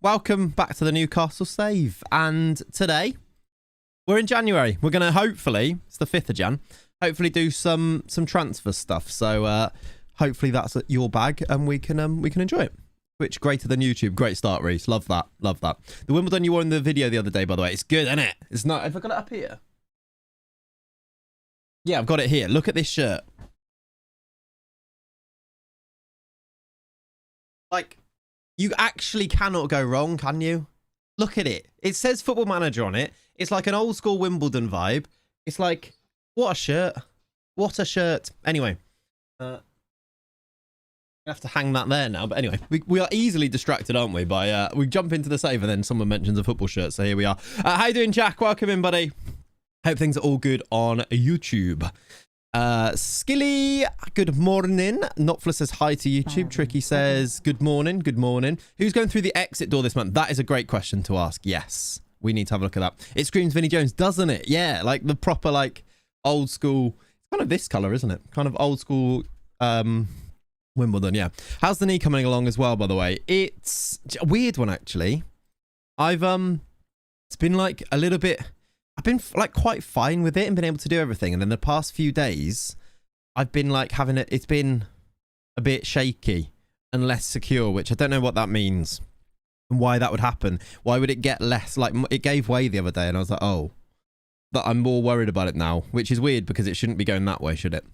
Welcome back to the Newcastle Save, and today we're in January. We're gonna hopefully, it's the 5th of Jan, hopefully do some transfer stuff. So hopefully that's your bag and we can enjoy it. Twitch greater than YouTube. Great start, Reese. Love that. Love that. The Wimbledon you wore in the video the other day, by the way, it's good, isn't it? It's not. Have I got it up here? Yeah, I've got it here. Look at this shirt. Like, you actually cannot go wrong, can you? Look at it. It says Football Manager on it. It's like an old school Wimbledon vibe. It's like, what a shirt. What a shirt. Anyway. I have to hang that there now. But anyway, we are easily distracted, aren't we? By we jump into the save and then someone mentions a football shirt. So here we are. How you doing, Jack? Welcome in, buddy. Hope things are all good on YouTube. Skilly, good morning. Notfla says hi to YouTube. Tricky says good morning. Good morning. Who's going through the exit door this month? That is a great question to ask. Yes, we need to have a look at that. It screams Vinnie Jones, doesn't it? Yeah, like the proper, like old school. It's kind of this color, isn't it? Kind of old school Wimbledon. Yeah. How's the knee coming along as well, by the way? It's a weird one, actually. It's been like a little bit. I've been like quite fine with it and been able to do everything. And then the past few days, I've been like having it. It's been a bit shaky and less secure, which I don't know what that means and why that would happen. Why would it get less? Like it gave way the other day and I was like, oh, but I'm more worried about it now, which is weird because it shouldn't be going that way, should it?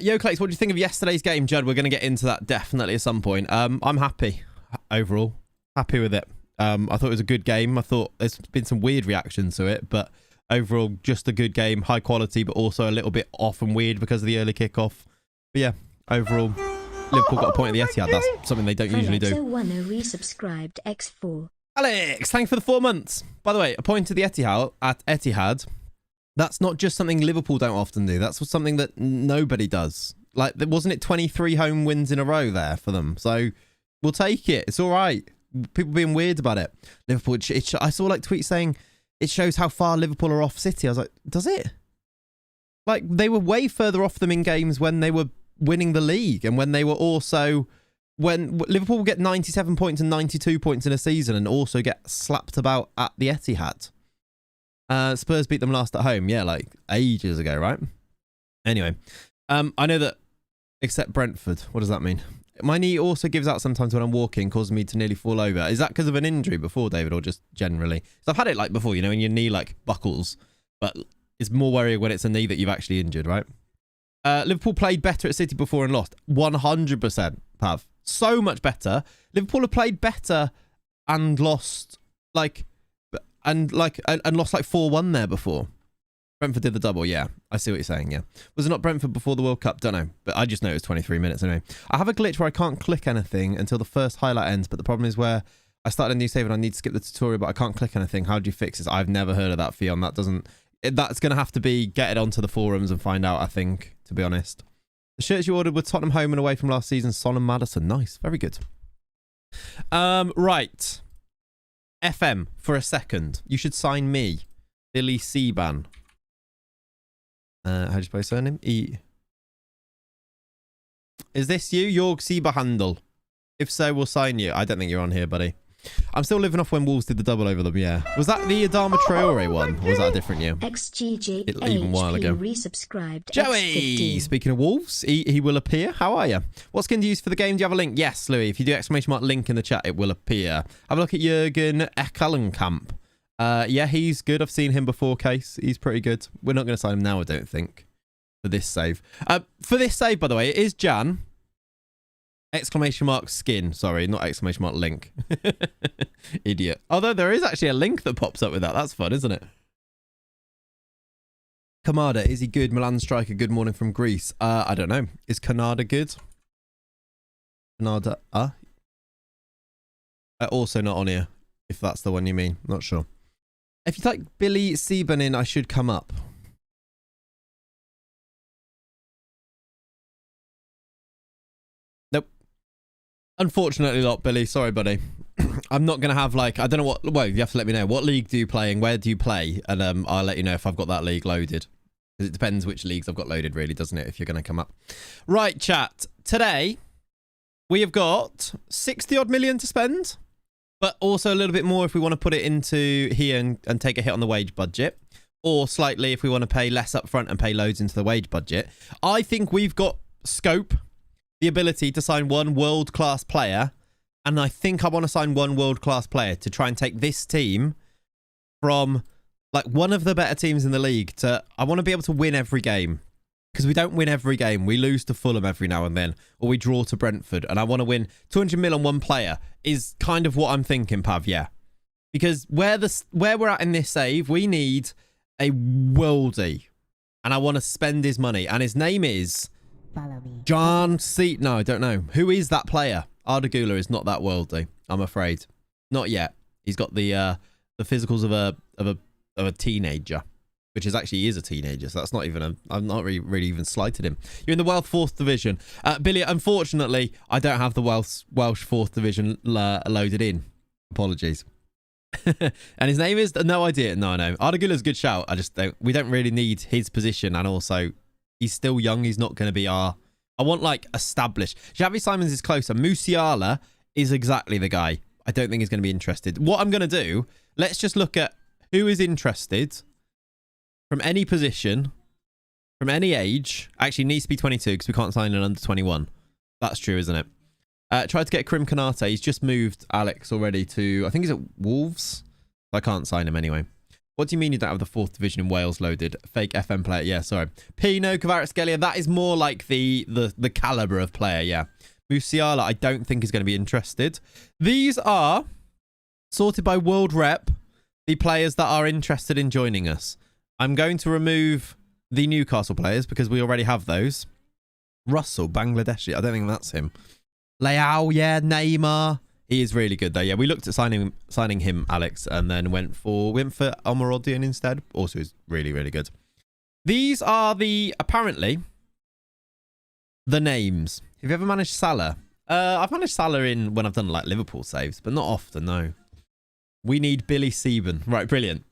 Yo, Clayts, what do you think of yesterday's game, Judd? We're going to get into that definitely at some point. I'm happy overall. Happy with it. I thought it was a good game. I thought there's been some weird reactions to it, but overall, just a good game. High quality, but also a little bit off and weird because of the early kickoff. But yeah, overall, Liverpool got a point at the Etihad. That's something they don't usually do. Resubscribed X4. Alex, thanks for the 4 months. By the way, a point to the Etihad. That's not just something Liverpool don't often do. That's something that nobody does. Like, wasn't it 23 home wins in a row there for them? So we'll take it. It's all right. People being weird about it. Liverpool, I saw like tweets saying it shows how far Liverpool are off City. I was like, does it? Like, they were way further off them in games when they were winning the league and when they were also, when Liverpool will get 97 points and 92 points in a season and also get slapped about at the Etihad. Spurs beat them last at home. Yeah, like ages ago, right? Anyway, I know that, except Brentford. What does that mean? My knee also gives out sometimes when I'm walking, causing me to nearly fall over. Is that because of an injury before, David, or just generally? So I've had it like before, you know, when your knee like buckles, but it's more worrying when it's a knee that you've actually injured, right? Liverpool played better at City before and lost. 100%, Pav. So much better. Liverpool have played better and lost like, and lost like 4-1 there before. Brentford did the double, yeah. I see what you're saying, yeah. Was it not Brentford before the World Cup? Don't know. But I just know it was 23 minutes anyway. I have a glitch where I can't click anything until the first highlight ends, but the problem is where I started a new save and I need to skip the tutorial, but I can't click anything. How do you fix this? I've never heard of that, Fion. That's going to have to be get it onto the forums and find out, I think, to be honest. The shirts you ordered were Tottenham home and away from last season. Son and Maddison. Nice. Very good. Right. FM, for a second. You should sign me. Billy Seaban. How do you spell surname? E. Is this you? Jorg Sieberhandel. If so, we'll sign you. I don't think you're on here, buddy. I'm still living off when Wolves did the double over them, yeah. Was that the Adama Traore one? Or was that a different year? XGG Even a while ago. Resubscribed Joey! X15. Speaking of Wolves, he will appear. How are you? What skin do you use for the game? Do you have a link? Yes, Louis. If you do exclamation mark link in the chat, it will appear. Have a look at Jurgen Eckelenkamp. Yeah, he's good. I've seen him before, Case. He's pretty good. We're not going to sign him now, I don't think, for this save. For this save, by the way, it is Jan. Exclamation mark skin. Sorry, not exclamation mark link. Idiot. Although there is actually a link that pops up with that. That's fun, isn't it? Kamada, is he good? Milan striker, good morning from Greece. I don't know. Is Kanada good? Kanada, also not on here, if that's the one you mean. Not sure. If you type Billy Seaban in, I should come up. Nope. Unfortunately not, Billy. Sorry, buddy. I'm not going to have like, I don't know what, well, you have to let me know. What league do you play and where do you play? And I'll let you know if I've got that league loaded. Because it depends which leagues I've got loaded, really, doesn't it? If you're going to come up. Right, chat. Today, we have got 60 odd million to spend. But also a little bit more if we want to put it into here and take a hit on the wage budget. Or slightly if we want to pay less up front and pay loads into the wage budget. I think we've got scope, the ability to sign one world-class player. And I think I want to sign one world-class player to try and take this team from like one of the better teams in the league to... I want to be able to win every game. Because we don't win every game. We lose to Fulham every now and then. Or we draw to Brentford. And I want to win 200 mil on one player is kind of what I'm thinking, Pav, yeah. Because where we're at in this save, we need a worldie. And I want to spend his money. And his name is... Follow me. John C. No, I don't know. Who is that player? Ardagula is not that worldly, I'm afraid. Not yet. He's got the physicals of a teenager. Which is actually, he is a teenager, so that's not even a... I've not really even slighted him. You're in the Welsh 4th Division. Billy, unfortunately, I don't have the Welsh 4th Division loaded in. Apologies. And his name is... No idea. No. Ardagula's a good shout. I just don't... We don't really need his position, and also, he's still young. He's not going to be our... I want, like, established. Xavi Simons is closer. Musiala is exactly the guy. I don't think he's going to be interested. What I'm going to do... Let's just look at who is interested... From any position, from any age, actually needs to be 22 because we can't sign an under 21. That's true, isn't it? Tried to get Krim Konate. He's just moved Alex already to, I think he's at Wolves. I can't sign him anyway. What do you mean you don't have the 4th Division in Wales loaded? Fake FM player. Yeah, sorry. Pino, Kvaratskhelia. That is more like the caliber of player, yeah. Musiala, I don't think is going to be interested. These are sorted by world rep, the players that are interested in joining us. I'm going to remove the Newcastle players because we already have those. Russell, Bangladeshi. I don't think that's him. Leao, yeah. Neymar. He is really good though. Yeah, we looked at signing him, Alex, and then went for Omarodian instead. Also is really, really good. These are apparently the names. Have you ever managed Salah? I've managed Salah when I've done like Liverpool saves, but not often, no. We need Billy Sieben. Right, brilliant.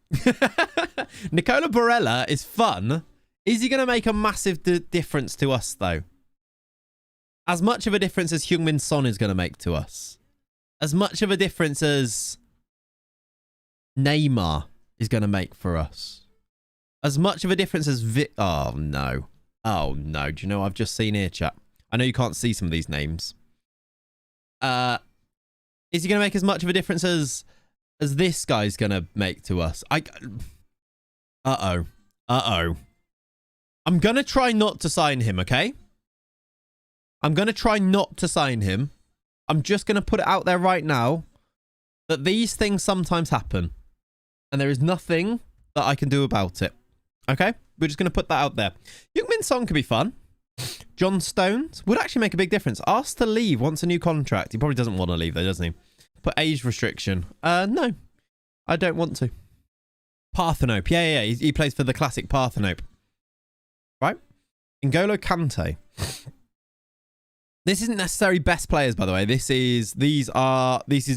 Nicola Barella is fun. Is he going to make a massive difference to us, though? As much of a difference as Heung-min Son is going to make to us. As much of a difference as Neymar is going to make for us. As much of a difference as Oh, no. Oh, no. Do you know what I've just seen here, chat? I know you can't see some of these names. Is he going to make as much of a difference as this guy's going to make to us? Uh-oh. I'm going to try not to sign him, okay? I'm going to try not to sign him. I'm just going to put it out there right now that these things sometimes happen. And there is nothing that I can do about it. Okay? We're just going to put that out there. Heung-min Son could be fun. John Stones would actually make a big difference. Asked to leave, wants a new contract. He probably doesn't want to leave though, doesn't he? Put age restriction. No. I don't want to. Parthenope. Yeah. He plays for the classic Parthenope. Right? N'Golo Kante. This isn't necessarily best players, by the way. This is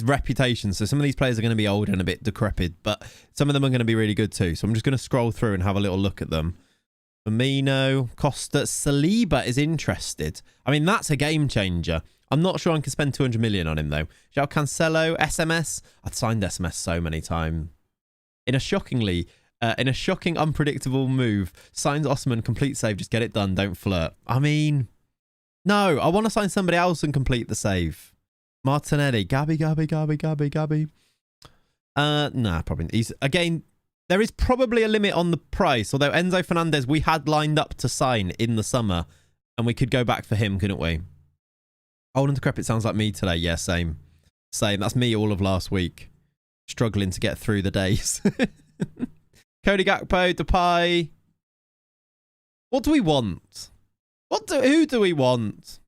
reputation. So some of these players are going to be old and a bit decrepit, but some of them are going to be really good too. So I'm just going to scroll through and have a little look at them. Firmino, Costa, Saliba is interested. I mean, that's a game changer. I'm not sure I can spend 200 million on him, though. João Cancelo, SMS. I'd signed SMS so many times. In a shocking, unpredictable move, signs Osman, complete save, just get it done, don't flirt. I mean, no, I want to sign somebody else and complete the save. Martinelli, Gabby. Nah, probably. Again, there is probably a limit on the price, although Enzo Fernandez we had lined up to sign in the summer, and we could go back for him, couldn't we? Old and decrepit sounds like me today. Yeah, same. That's me all of last week. Struggling to get through the days. Cody Gakpo, Depay. What do we want? Who do we want?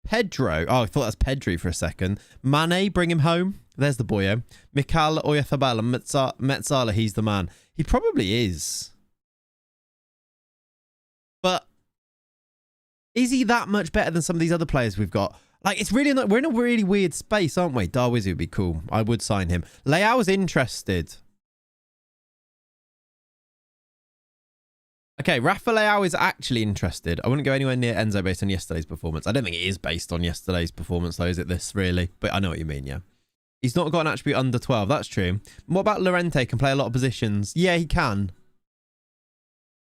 Pedro. Oh, I thought that's Pedri for a second. Mane, bring him home. There's the boyo. Mikal Oyarzabal and Metzala, he's the man. He probably is. But is he that much better than some of these other players we've got? Like, it's really not, we're in a really weird space, aren't we? Darwizi would be cool. I would sign him. Leao's interested. Okay, Rafa Leao is actually interested. I wouldn't go anywhere near Enzo based on yesterday's performance. I don't think it is based on yesterday's performance, though, is it this, really? But I know what you mean, yeah. He's not got an attribute under 12. That's true. What about Llorente? Can play a lot of positions. Yeah, he can.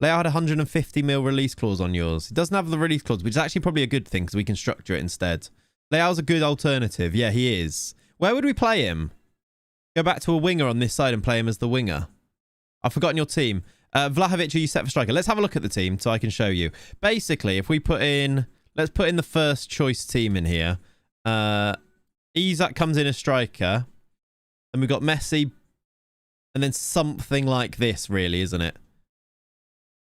Leao had 150 mil release clause on yours. He doesn't have the release clause, which is actually probably a good thing because we can structure it instead. Leao's a good alternative. Yeah, he is. Where would we play him? Go back to a winger on this side and play him as the winger. I've forgotten your team. Vlahovic, are you set for striker? Let's have a look at the team so I can show you. Basically, if we put in... Let's put in the first choice team in here. Isak comes in as striker. And we've got Messi. And then something like this, really, isn't it?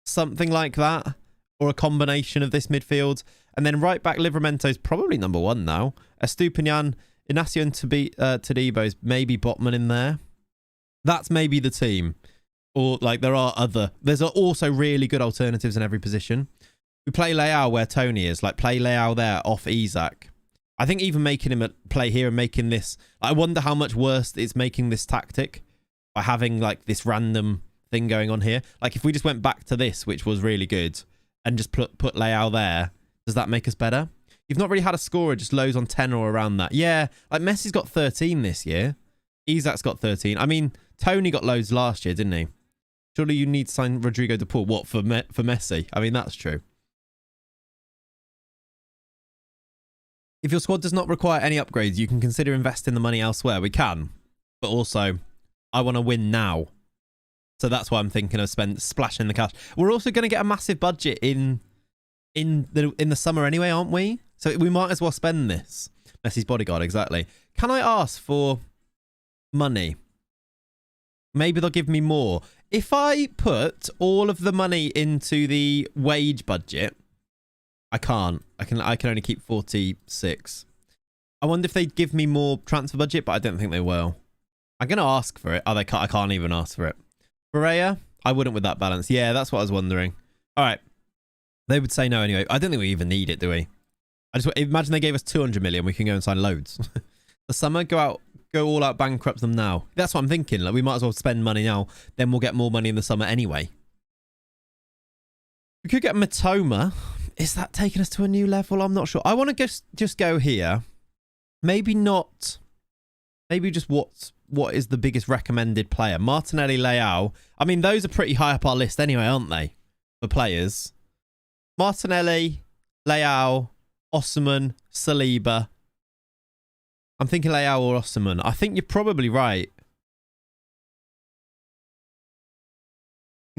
Something like that. Or a combination of this midfield. And then right back, Livramento's probably number 1 now. Estupinian, Inacio and Tadebo's maybe Botman in there. That's maybe the team. Or, like, there's also really good alternatives in every position. We play Leao where Tony is. Like, play Leao there off Isak. I think even making him play here and making this... I wonder how much worse it's making this tactic by having, like, this random thing going on here. Like, if we just went back to this, which was really good, and just put Leao there, does that make us better? You've not really had a scorer just loads on 10 or around that. Yeah, like, Messi's got 13 this year. Isak's got 13. I mean, Tony got loads last year, didn't he? Surely you need to sign Rodrigo de Paul. What, for Messi? I mean, that's true. If your squad does not require any upgrades, you can consider investing the money elsewhere. We can. But also, I want to win now. So that's why I'm thinking of splashing the cash. We're also going to get a massive budget in the summer anyway, aren't we? So we might as well spend this. Messi's bodyguard, exactly. Can I ask for money? Maybe they'll give me more. If I put all of the money into the wage budget, I can't. I can only keep 46. I wonder if they'd give me more transfer budget, but I don't think they will. I'm going to ask for it. Oh, I can't even ask for it. Berea, I wouldn't with that balance. Yeah, that's what I was wondering. All right. They would say no anyway. I don't think we even need it, do we? I just imagine they gave us 200 million. We can go and sign loads. The summer, go all out, bankrupt them now. That's what I'm thinking. Like, we might as well spend money now. Then we'll get more money in the summer anyway. We could get Matoma. Is that taking us to a new level? I'm not sure. I want to just go here. Maybe not. Maybe just what is the biggest recommended player? Martinelli, Leao. I mean, those are pretty high up our list anyway, aren't they? For players. Martinelli, Leao, Osimhen, Saliba. I'm thinking Leao or Osimhen. I think you're probably right.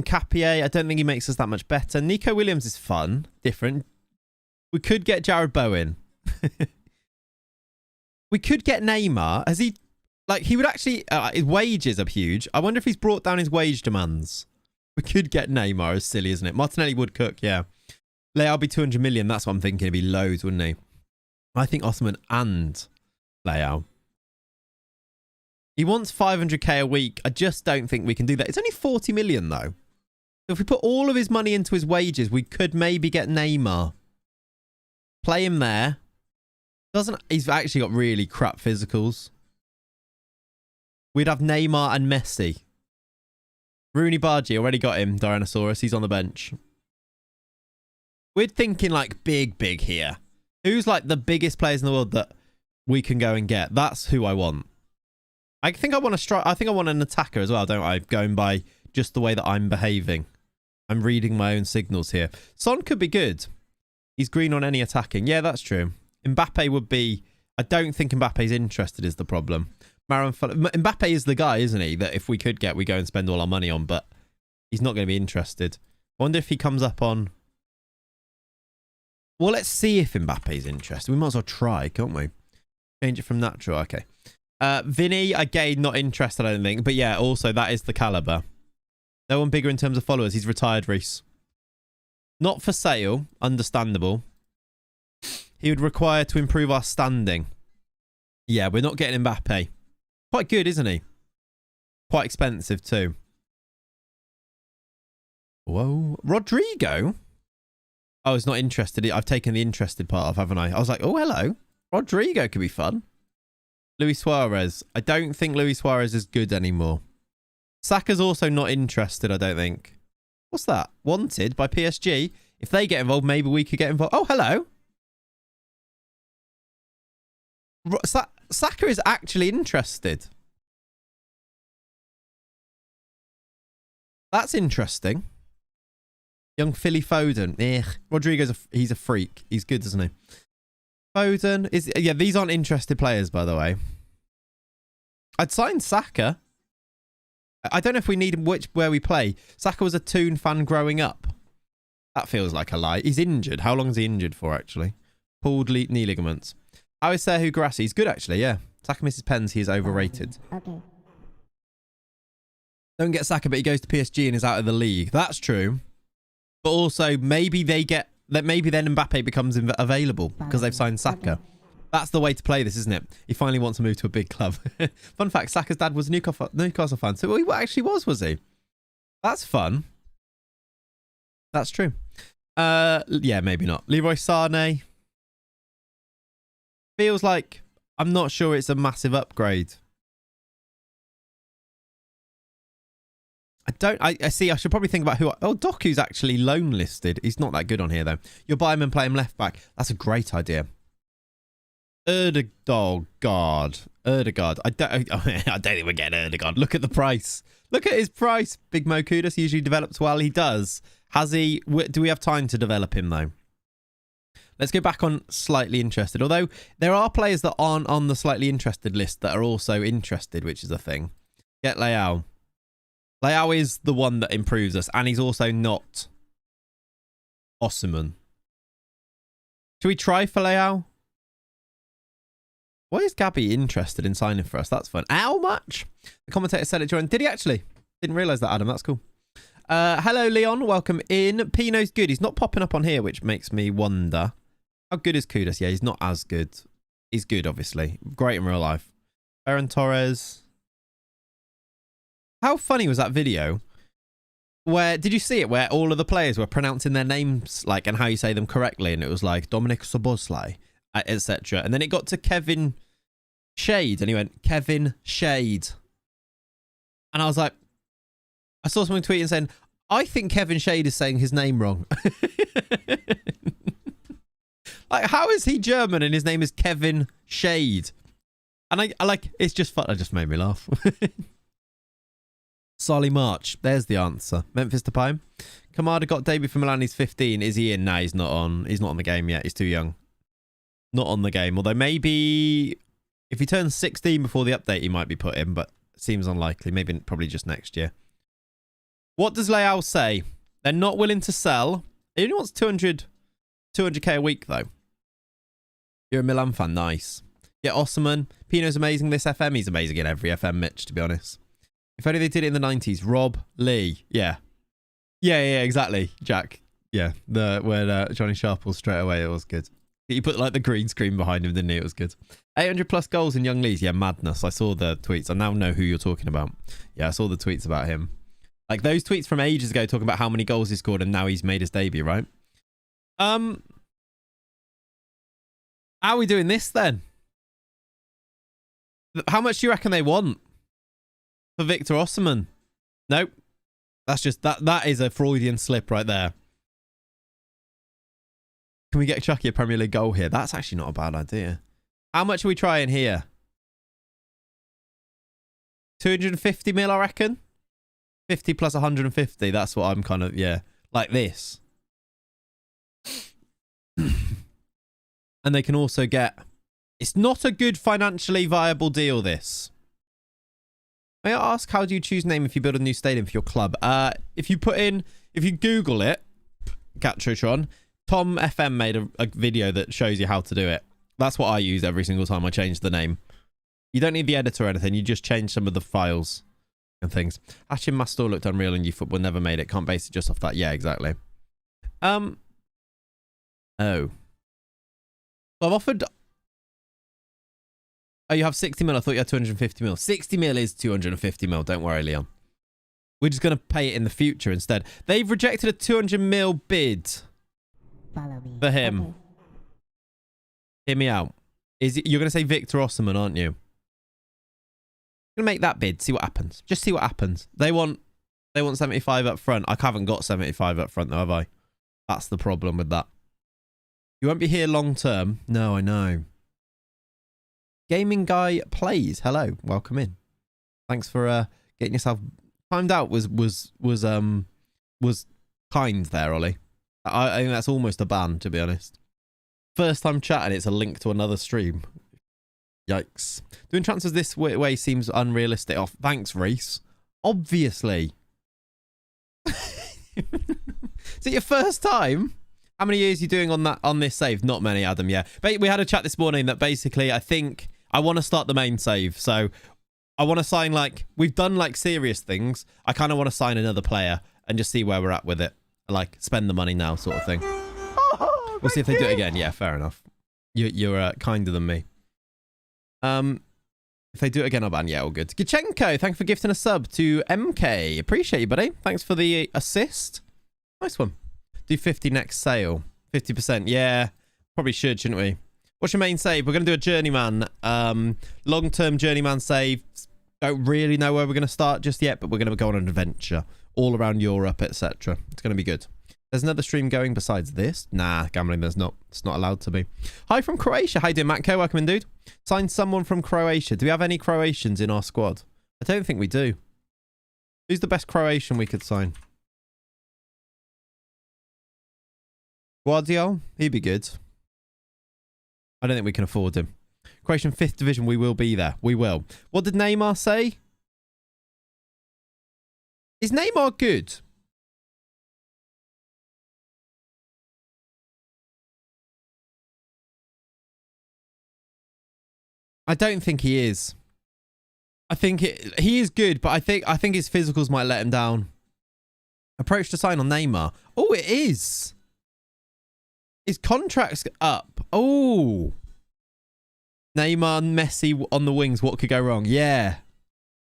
Capier, I don't think he makes us that much better. Nico Williams is fun. Different. We could get Jared Bowen. We could get Neymar. Has he... Like, he would actually... his wages are huge. I wonder if he's brought down his wage demands. We could get Neymar. It's silly, isn't it? Martinelli would cook, yeah. Leao would be 200 million. That's what I'm thinking. It'd be loads, wouldn't he? I think Osimhen and Leao. He wants 500k a week. I just don't think we can do that. It's only 40 million, though. So if we put all of his money into his wages, we could maybe get Neymar. Play him there. He's actually got really crap physicals. We'd have Neymar and Messi. Rooney Bargi, already got him. Dinosaurus, he's on the bench. We're thinking like big here. Who's like the biggest players in the world that we can go and get? That's who I want. I think I want to strike. I think I want an attacker as well, don't I? Going by just the way that I'm behaving. I'm reading my own signals here. Son could be good. He's green on any attacking. Yeah, that's true. Mbappe would be... I don't think Mbappe's interested is the problem. Mbappe is the guy, isn't he? That if we could get, we go and spend all our money on, but he's not going to be interested. I wonder if he comes up on... Well, let's see if Mbappe's interested. We might as well try, can't we? Change it from natural. Okay. Vinny, again, not interested, I don't think. But yeah, also, that is the caliber. No one bigger in terms of followers. He's retired, Reese. Not for sale. Understandable. He would require to improve our standing. Yeah, we're not getting Mbappe. Quite good, isn't he? Quite expensive, too. Whoa. Rodrigo? Oh, he's not interested. I've taken the interested part off, haven't I? I was like, oh, hello. Rodrigo could be fun. Luis Suarez. I don't think Luis Suarez is good anymore. Saka's also not interested, I don't think. What's that? Wanted by PSG. If they get involved, maybe we could get involved. Oh, hello. Saka is actually interested. That's interesting. Young Philly Foden. Rodrigo's he's a freak. He's good, isn't he? Foden is these aren't interested players, by the way. I'd sign Saka. I don't know if we need him where we play. Saka was a Toon fan growing up. That feels like a lie. He's injured. How long is he injured for, actually? Pulled knee ligaments. How is Serhu Guirassy? He's good, actually, yeah. Saka misses pens. He is overrated. Okay. Don't get Saka, but he goes to PSG and is out of the league. That's true. But also, maybe then Mbappe becomes available because they've signed Saka. Okay. That's the way to play this, isn't it? He finally wants to move to a big club. Fun fact, Saka's dad was a Newcastle fan. So he actually was he? That's fun. That's true. Yeah, maybe not. Leroy Sané. Feels like I'm not sure it's a massive upgrade. I see. I should probably think about who. Doku's actually loan listed. He's not that good on here though. You'll buy him and play him left back. That's a great idea. Erdegaard. I don't think we're getting Erdegaard. Look at the price. Look at his price. Big Mo Kudus usually develops well. He does. Has he? Do we have time to develop him though? Let's go back on slightly interested. Although there are players that aren't on the slightly interested list that are also interested, which is a thing. Get Leao. Leao is the one that improves us, and he's also not Osimhen. Should we try for Leao? Why is Gabby interested in signing for us? That's fun. How much? The commentator said it during. Did he actually? Didn't realise that, Adam. That's cool. Hello, Leon. Welcome in. Pino's good. He's not popping up on here, which makes me wonder. How good is Kudus? Yeah, he's not as good. He's good, obviously. Great in real life. Ferran Torres. How funny was that video? Where did you see it? Where all of the players were pronouncing their names like and how you say them correctly, and it was like Dominic Szoboszlai, etc. And then it got to Kevin Shade, and he went Kevin Shade, and I was like, I saw someone tweeting saying, I think Kevin Shade is saying his name wrong. Like, how is he German and his name is Kevin Shade? And I like, it's just fun. It just made me laugh. Solly March. There's the answer. Memphis Depay. Kamada got debut for Milan. He's 15. Is he in? Nah, he's not on. He's not on the game yet. He's too young. Not on the game. Although maybe if he turns 16 before the update, he might be put in, but seems unlikely. Maybe probably just next year. What does Leao say? They're not willing to sell. He only wants 200k a week, though. You're a Milan fan. Nice. Yeah, Osimhen. Pino's amazing this FM. He's amazing in every FM, Mitch, to be honest. If only they did it in the 90s. Rob Lee. Yeah. Yeah, exactly. Jack. Yeah. When Johnny Sharple straight away, it was good. He put like the green screen behind him, didn't he? It was good. 800 plus goals in Young Lee's. Yeah, madness. I saw the tweets. I now know who you're talking about. Yeah, I saw the tweets about him. Like those tweets from ages ago talking about how many goals he scored and now he's made his debut, right? How are we doing this then? How much do you reckon they want for Victor Osimhen? Nope. That's just that is a Freudian slip right there. Can we get Chucky a Premier League goal here? That's actually not a bad idea. How much are we trying here? 250 mil, I reckon. 50 plus 150. That's what I'm kind of, yeah. Like this. And they can also get... It's not a good financially viable deal, this. May I ask, how do you choose name if you build a new stadium for your club? If you Google it, Gatrotron, Tom FM made a video that shows you how to do it. That's what I use every single time I change the name. You don't need the editor or anything. You just change some of the files and things. Hashim Mastor looked unreal in eFootball. Never made it. Can't base it just off that. Yeah, exactly. Oh. So I've offered... Oh, you have 60 mil. I thought you had 250 mil. 60 mil is 250 mil. Don't worry, Leon. We're just going to pay it in the future instead. They've rejected a 200 mil bid for him. Okay. Hear me out. You're going to say Victor Osimhen, aren't you? I'm going to make that bid. See what happens. Just see what happens. They want They want 75 up front. I haven't got 75 up front though, have I? That's the problem with that. You won't be here long term. No, I know. Gaming Guy Plays. Hello, welcome in. Thanks for getting yourself timed out. Was kind there, Ollie. I think that's almost a ban, to be honest. First time chatting, it's a link to another stream. Yikes. Doing transfers this way seems unrealistic. Oh, thanks, Reese. Obviously. Is it your first time? How many years are you doing on this save? Not many, Adam, yeah. But we had a chat this morning that basically I think I want to start the main save. So I want to sign, like, we've done like serious things. I kind of want to sign another player and just see where we're at with it. Like, spend the money now sort of thing. We'll see if they do it again. Yeah, fair enough. You're kinder than me. If they do it again, I'll ban. Yeah, all good. Gichenko, thanks for gifting a sub to MK. Appreciate you, buddy. Thanks for the assist. Nice one. Do 50 next sale. 50%. Yeah, probably should, shouldn't we? What's your main save? We're going to do a journeyman. Long-term journeyman save. Don't really know where we're going to start just yet, but we're going to go on an adventure all around Europe, etc. It's going to be good. There's another stream going besides this. Nah, gambling, there's not. It's not allowed to be. Hi from Croatia. How you doing, Matko? Welcome in, dude. Sign someone from Croatia. Do we have any Croatians in our squad? I don't think we do. Who's the best Croatian we could sign? Guardiola? He'd be good. I don't think we can afford him. Croatian 5th division, we will be there. We will. What did Neymar say? Is Neymar good? I don't think he is. I think he is good, but I think his physicals might let him down. Approach to sign on Neymar. Oh, it is. His contract's up. Oh. Neymar and Messi on the wings. What could go wrong? Yeah.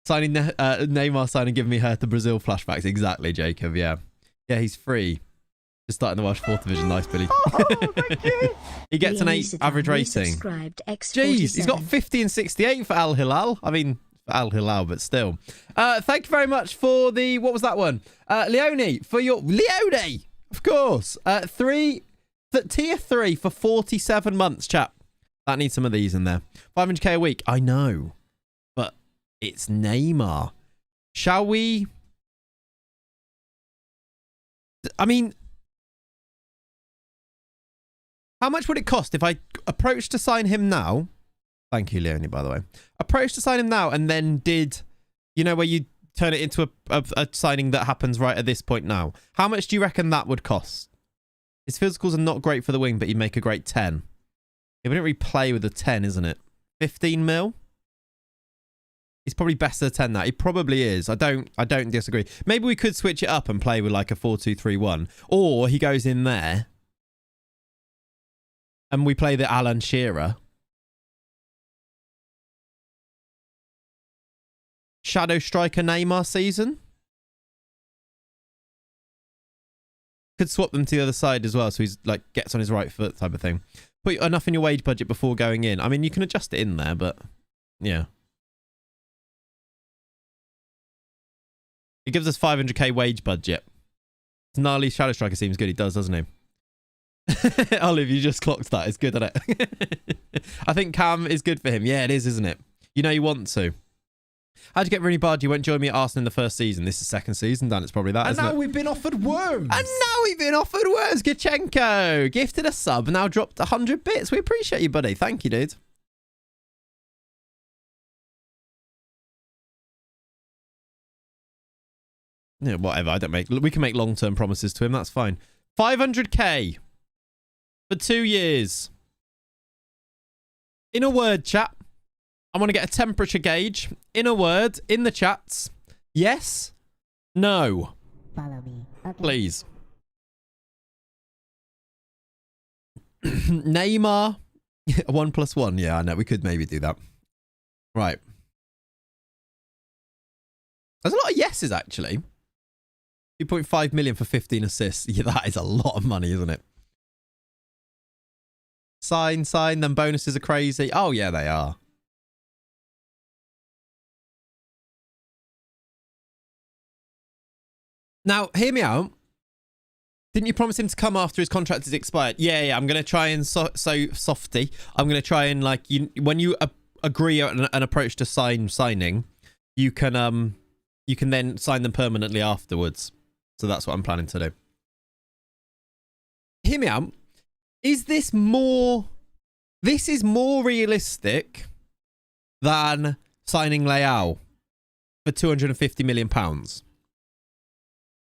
Signing Neymar signing, giving me Hertha Brazil flashbacks. Exactly, Jacob. Yeah. Yeah, he's free. Just starting the Welsh 4th division. Nice, Billy. Oh, thank you. He gets an 8 average rating. Jeez, he's got 50 and 68 for Al Hilal. I mean, for Al Hilal, but still. Thank you very much for the, what was that one? Leone, for your, Leone, of course. Tier 3 for 47 months, chap. That needs some of these in there. 500k a week. I know. But it's Neymar. Shall we? I mean, how much would it cost if I approached to sign him now? Thank you, Leonie, by the way. Approached to sign him now and then did, you know, where you turn it into a signing that happens right at this point now. How much do you reckon that would cost? His physicals are not great for the wing, but he'd make a great 10. Yeah, we don't really play with a 10, isn't it? 15 mil? He's probably better than 10 that. He probably is. I don't disagree. Maybe we could switch it up and play with like a 4-2-3-1. Or he goes in there and we play the Alan Shearer. Shadow Striker Neymar season. Could swap them to the other side as well, so he's like gets on his right foot type of thing. Put enough in your wage budget before going in. I mean, you can adjust it in there, but yeah. It gives us 500k wage budget. Gnarly Shadow Striker seems good. He does, doesn't he? Olive, you just clocked that. It's good, isn't it? I think Cam is good for him. Yeah, it is, isn't it? You know you want to. How'd you get Rooney Barge? You won't join me at Arsenal in the first season. This is second season, Dan. It's probably that, and now we've been offered worms. Gichenko gifted a sub. Now dropped 100 bits. We appreciate you, buddy. Thank you, dude. Yeah, whatever. I don't make. We can make long-term promises to him. That's fine. 500k for 2 years. In a word, chat. I want to get a temperature gauge. In a word, in the chats. Yes. No. Follow me. Okay. Please. Neymar. 1+1. Yeah, I know. We could maybe do that. Right. There's a lot of yeses, actually. 2.5 million for 15 assists. Yeah, that is a lot of money, isn't it? Sign. Then bonuses are crazy. Oh, yeah, they are. Now, hear me out. Didn't you promise him to come after his contract is expired? Yeah. I'm going to try and softy. I'm going to try and like when you agree on an approach to signing, you can then sign them permanently afterwards. So that's what I'm planning to do. Hear me out. Is this more? This is more realistic than signing Leao for £250 million.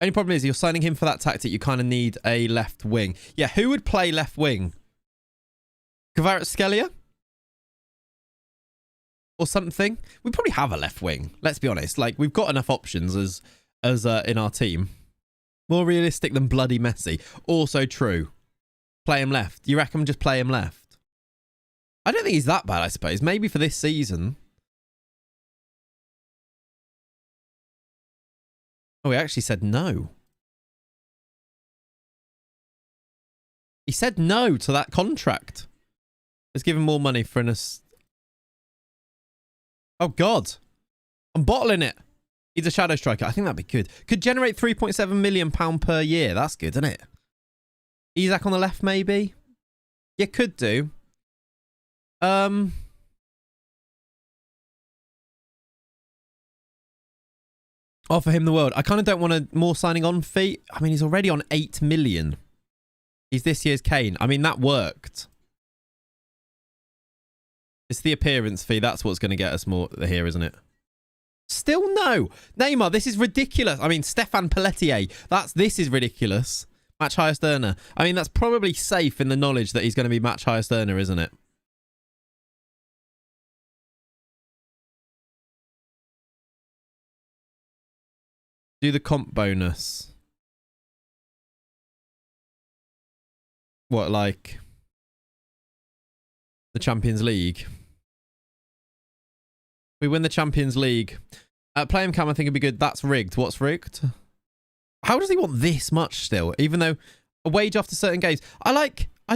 Only problem is you're signing him for that tactic. You kind of need a left wing. Yeah, who would play left wing? Kvaratskhelia? Or something? We probably have a left wing. Let's be honest. Like, we've got enough options as in our team. More realistic than bloody Messi. Also true. Play him left. You reckon just play him left? I don't think he's that bad, I suppose. Maybe for this season. Oh, he actually said no. He said no to that contract. Let's give him more money for an... Oh, God. I'm bottling it. He's a shadow striker. I think that'd be good. Could generate £3.7 million per year. That's good, isn't it? Isak on the left, maybe? Yeah, could do. Offer him the world. I kind of don't want a more signing on fee. I mean, he's already on 8 million. He's this year's Kane. I mean, that worked. It's the appearance fee. That's what's going to get us more here, isn't it? Still no. Neymar, this is ridiculous. I mean, Stefan Pelletier. This is ridiculous. Match highest earner. I mean, that's probably safe in the knowledge that he's going to be match highest earner, isn't it? Do the comp bonus. What, like the Champions League? We win the Champions League. Play him cam, I think it'd be good. That's rigged. What's rigged? How does he want this much still? Even though a wage after certain games. I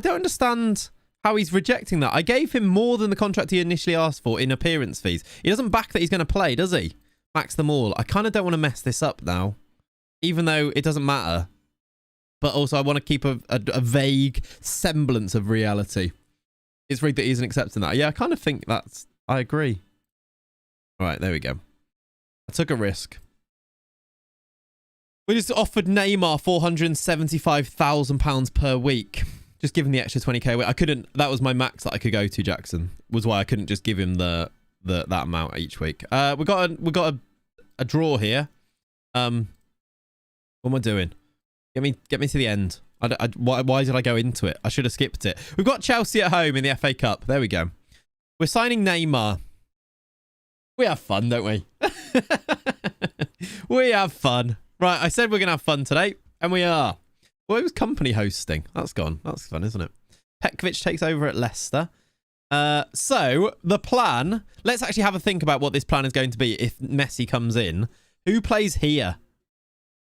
don't understand how he's rejecting that. I gave him more than the contract he initially asked for in appearance fees. He doesn't back that he's going to play, does he? Max them all. I kind of don't want to mess this up now. Even though it doesn't matter. But also I want to keep a vague semblance of reality. It's rigged that he isn't accepting that. Yeah, I kind of think that's... I agree. All right, there we go. I took a risk. We just offered Neymar £475,000 per week. Just give him the extra 20k a week. I couldn't... That was my max that I could go to, Jackson. Was why I couldn't just give him that amount each week. We got a draw here. What am I doing? Get me to the end. Why did I go into it? I should have skipped it. We've got Chelsea at home in the FA Cup. There we go. We're signing Neymar. We have fun, don't we? We have fun. Right, I said we're going to have fun today, and we are. Well, it was company hosting. That's gone. That's fun, isn't it? Petkovic takes over at Leicester. So, the plan... Let's actually have a think about what this plan is going to be if Messi comes in. Who plays here?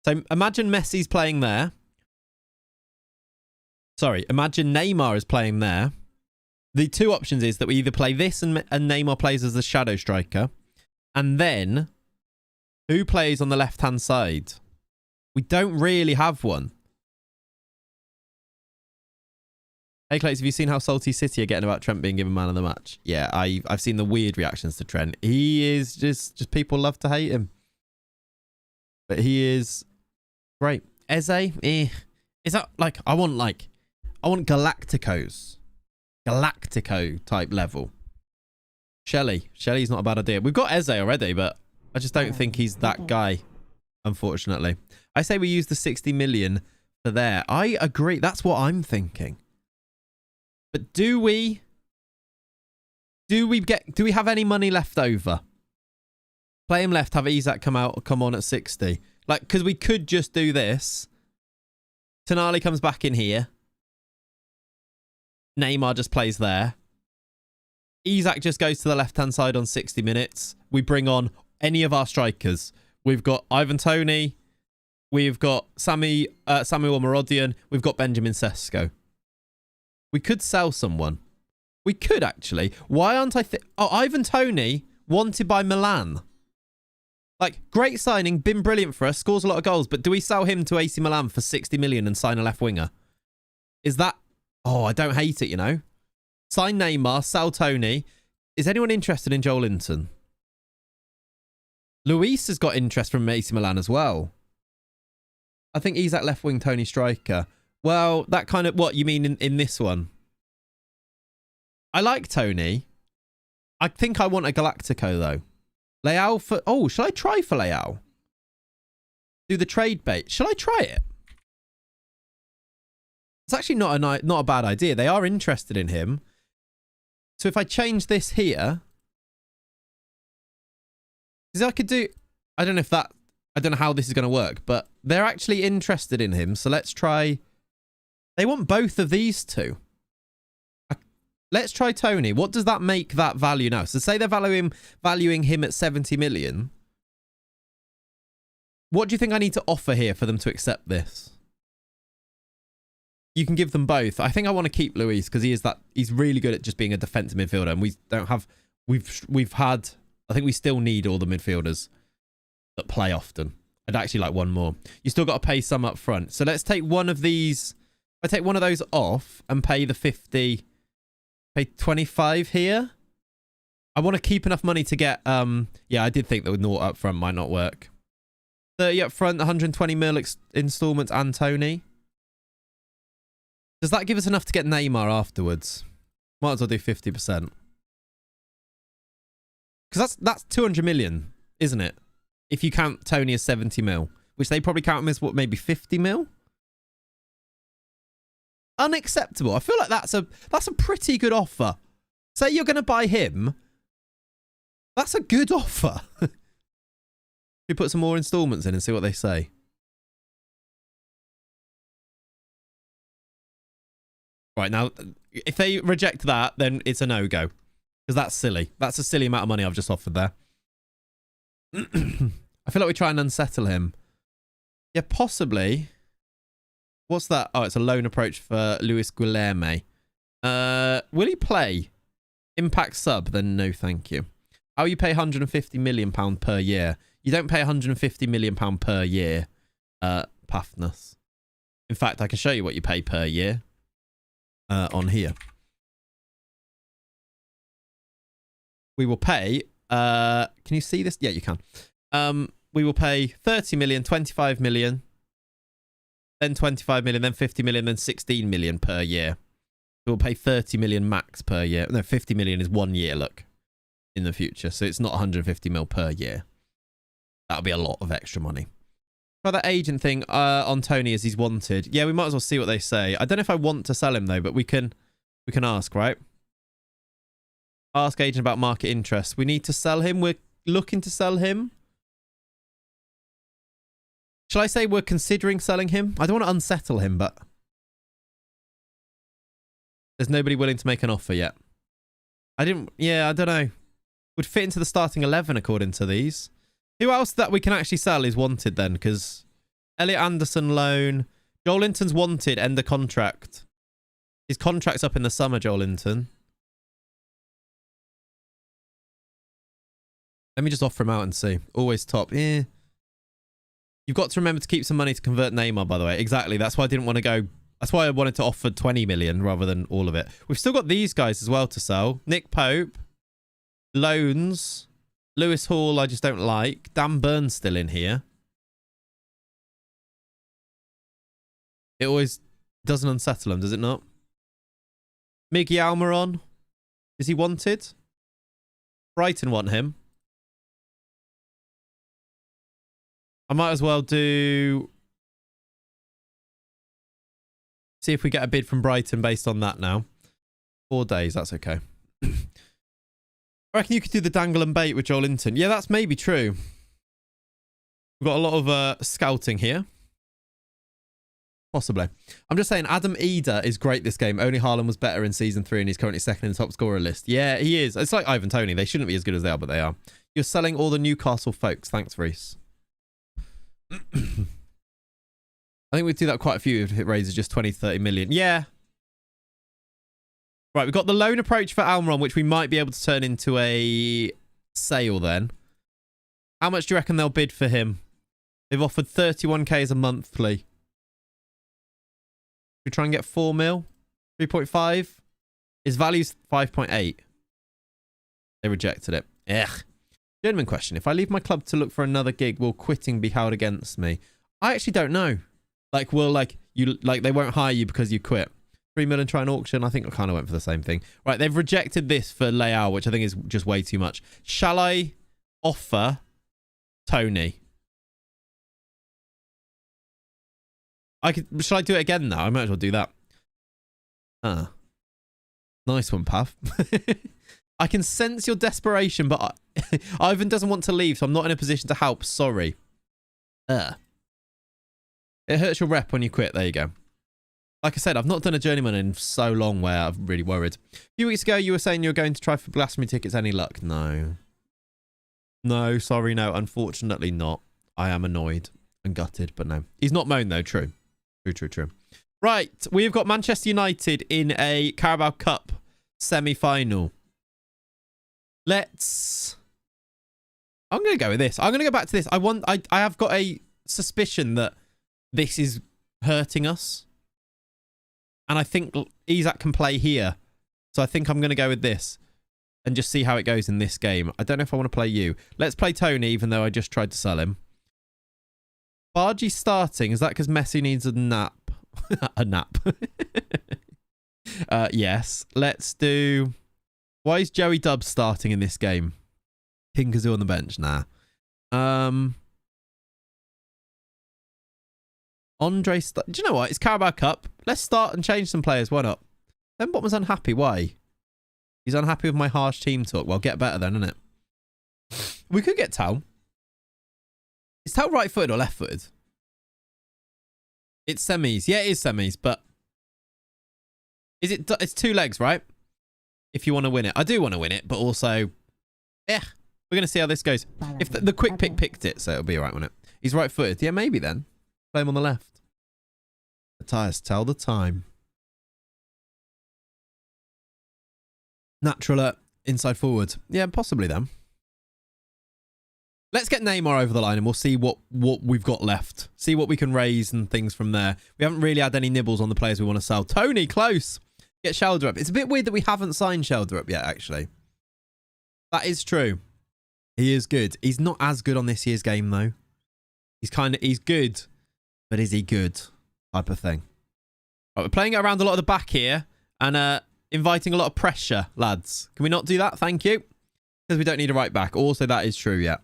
So, imagine Messi's playing there. Sorry, imagine Neymar is playing there. The two options is that we either play this and Neymar plays as the shadow striker. And then, who plays on the left-hand side? We don't really have one. Hey, Clayts, have you seen how salty City are getting about Trent being given man of the match? Yeah, I've seen the weird reactions to Trent. He is just people love to hate him. But he is great. Eze, Is that like, I want Galacticos. Galactico type level. Shelley's not a bad idea. We've got Eze already, but I just don't think he's that guy, unfortunately. I say we use the 60 million for there. I agree. That's what I'm thinking. But do we have any money left over? Play him left, have Isak come on at 60. Like, because we could just do this. Tonali comes back in here. Neymar just plays there. Isak just goes to the left-hand side on 60 minutes. We bring on any of our strikers. We've got Ivan Toney. We've got Samuel Marodian. We've got Benjamin Sesko. We could sell someone. We could, actually. Why aren't I... Oh, Ivan Toney wanted by Milan. Like, great signing, been brilliant for us, scores a lot of goals, but do we sell him to AC Milan for 60 million and sign a left winger? Is that... Oh, I don't hate it, you know. Sign Neymar, sell Tony. Is anyone interested in Joel Linton? Luis has got interest from AC Milan as well. I think he's at left wing, Tony striker. Well, that kind of... What, you mean in this one? I like Tony. I think I want a Galactico, though. Leao for... Oh, shall I try for Leao? Do the trade bait. Shall I try it? It's actually not a bad idea. They are interested in him. So if I change this here... Because I could do... I don't know if that... I don't know how this is going to work, but they're actually interested in him. So let's try... They want both of these two. Let's try Tony. What does that make that value now? So say they're valuing him at 70 million. What do you think I need to offer here for them to accept this? You can give them both. I think I want to keep Luis because he's really good at just being a defensive midfielder, and we don't have we've had I think we still need all the midfielders that play often. I'd actually like one more. You still got to pay some up front. So let's take one of these. I take one of those off and pay the 50. Pay 25 here. I want to keep enough money to get... Yeah, I did think that with naught up front might not work. 30 up front, 120 mil installments and Tony. Does that give us enough to get Neymar afterwards? Might as well do 50%. Because that's 200 million, isn't it? If you count Tony as 70 mil. Which they probably count him as, what, maybe 50 mil? Unacceptable. I feel like that's a pretty good offer. Say you're going to buy him. That's a good offer. We put some more installments in and see what they say. Right, now, if they reject that, then it's a no-go. Because that's silly. That's a silly amount of money I've just offered there. I feel like we try and unsettle him. Yeah, possibly. What's that? Oh, it's a loan approach for Luis Guilherme. Will he play? Impact sub? Then no, thank you. How you pay £150 million per year? You don't pay £150 million per year, Pathnas. In fact, I can show you what you pay per year on here. We will pay... can you see this? Yeah, you can. We will pay 30 million, 25 million... then 25 million, then 50 million, then 16 million per year. So we'll pay 30 million max per year. No, 50 million is 1 year, look, in the future. So it's not 150 mil per year. That'll be a lot of extra money. Try that agent thing on Tony as he's wanted. Yeah, we might as well see what they say. I don't know if I want to sell him, though, but we can ask, right? Ask agent about market interest. We need to sell him. We're looking to sell him. Shall I say we're considering selling him? I don't want to unsettle him, but... There's nobody willing to make an offer yet. Yeah, I don't know. Would fit into the starting 11 according to these. Who else that we can actually sell is wanted then? Because Elliot Anderson loan. Joel Linton's wanted, end the contract. His contract's up in the summer, Joel Linton. Let me just offer him out and see. Always top. Yeah. You've got to remember to keep some money to convert Neymar, by the way. Exactly. That's why I didn't want to go... That's why I wanted to offer 20 million rather than all of it. We've still got these guys as well to sell. Nick Pope. Loans. Lewis Hall, I just don't like. Dan Burn's still in here. It always doesn't unsettle him, does it not? Miggy Almiron. Is he wanted? Brighton want him. I might as well do... See if we get a bid from Brighton based on that now. 4 days, that's okay. I reckon you could do the dangle and bait with Joel Linton. Yeah, that's maybe true. We've got a lot of scouting here. Possibly. I'm just saying, Adam Eder is great this game. Only Haaland was better in Season 3 and he's currently second in the top scorer list. Yeah, he is. It's like Ivan Toney. They shouldn't be as good as they are, but they are. You're selling all the Newcastle folks. Thanks, Reese. I think we'd do that quite a few if it raises just 20, 30 million. Yeah. Right, we've got the loan approach for Almiron, which we might be able to turn into a sale then. How much do you reckon they'll bid for him? They've offered 31k as a monthly. We try and get 4 mil? 3.5? His value's 5.8. They rejected it. Ugh. Genuine question. If I leave my club to look for another gig, will quitting be held against me? I actually don't know. Like, will they won't hire you because you quit? 3 million try an auction. I think I kind of went for the same thing. Right, they've rejected this for Leao, which I think is just way too much. Shall I offer Tony? Shall I do it again now? I might as well do that. Nice one, Pav. I can sense your desperation, but Ivan doesn't want to leave, so I'm not in a position to help. Sorry. It hurts your rep when you quit. There you go. Like I said, I've not done a journeyman in so long where I've really worried. A few weeks ago, you were saying you were going to try for blasphemy tickets. Any luck? No. No, sorry, no. Unfortunately not. I am annoyed and gutted, but no. He's not moaned, though. True. True. Right, we've got Manchester United in a Carabao Cup semi-final. I'm going to go with this. I'm going to go back to this. I have got a suspicion that this is hurting us. And I think Isak can play here. So I think I'm going to go with this and just see how it goes in this game. I don't know if I want to play you. Let's play Tony, even though I just tried to sell him. Bargy starting. Is that because Messi needs a nap? A nap. Yes. Let's do... Why is Joey Dubs starting in this game? King Kazoo on the bench? Nah. Andre... Do you know what? It's Carabao Cup. Let's start and change some players. Why not? Then Botman's unhappy. Why? He's unhappy with my harsh team talk. Well, get better then, innit? We could get Tal. Is Tal right-footed or left-footed? It's semis. Yeah, it is semis, but... It's 2 legs, right? If you want to win it. I do want to win it, but also... we're going to see how this goes. If the quick pick picked it, so it'll be alright, won't it? He's right-footed. Yeah, maybe then. Play him on the left. Matthias, tell the time. Natural inside forward. Yeah, possibly then. Let's get Neymar over the line and we'll see what we've got left. See what we can raise and things from there. We haven't really had any nibbles on the players we want to sell. Tony, close. Get Shelder up. It's a bit weird that we haven't signed Shelder up yet, actually. That is true. He is good. He's not as good on this year's game, though. He's good, but is he good? Type of thing. Right, we're playing it around a lot of the back here and inviting a lot of pressure, lads. Can we not do that? Thank you. Because we don't need a right back. Also, that is true, yeah.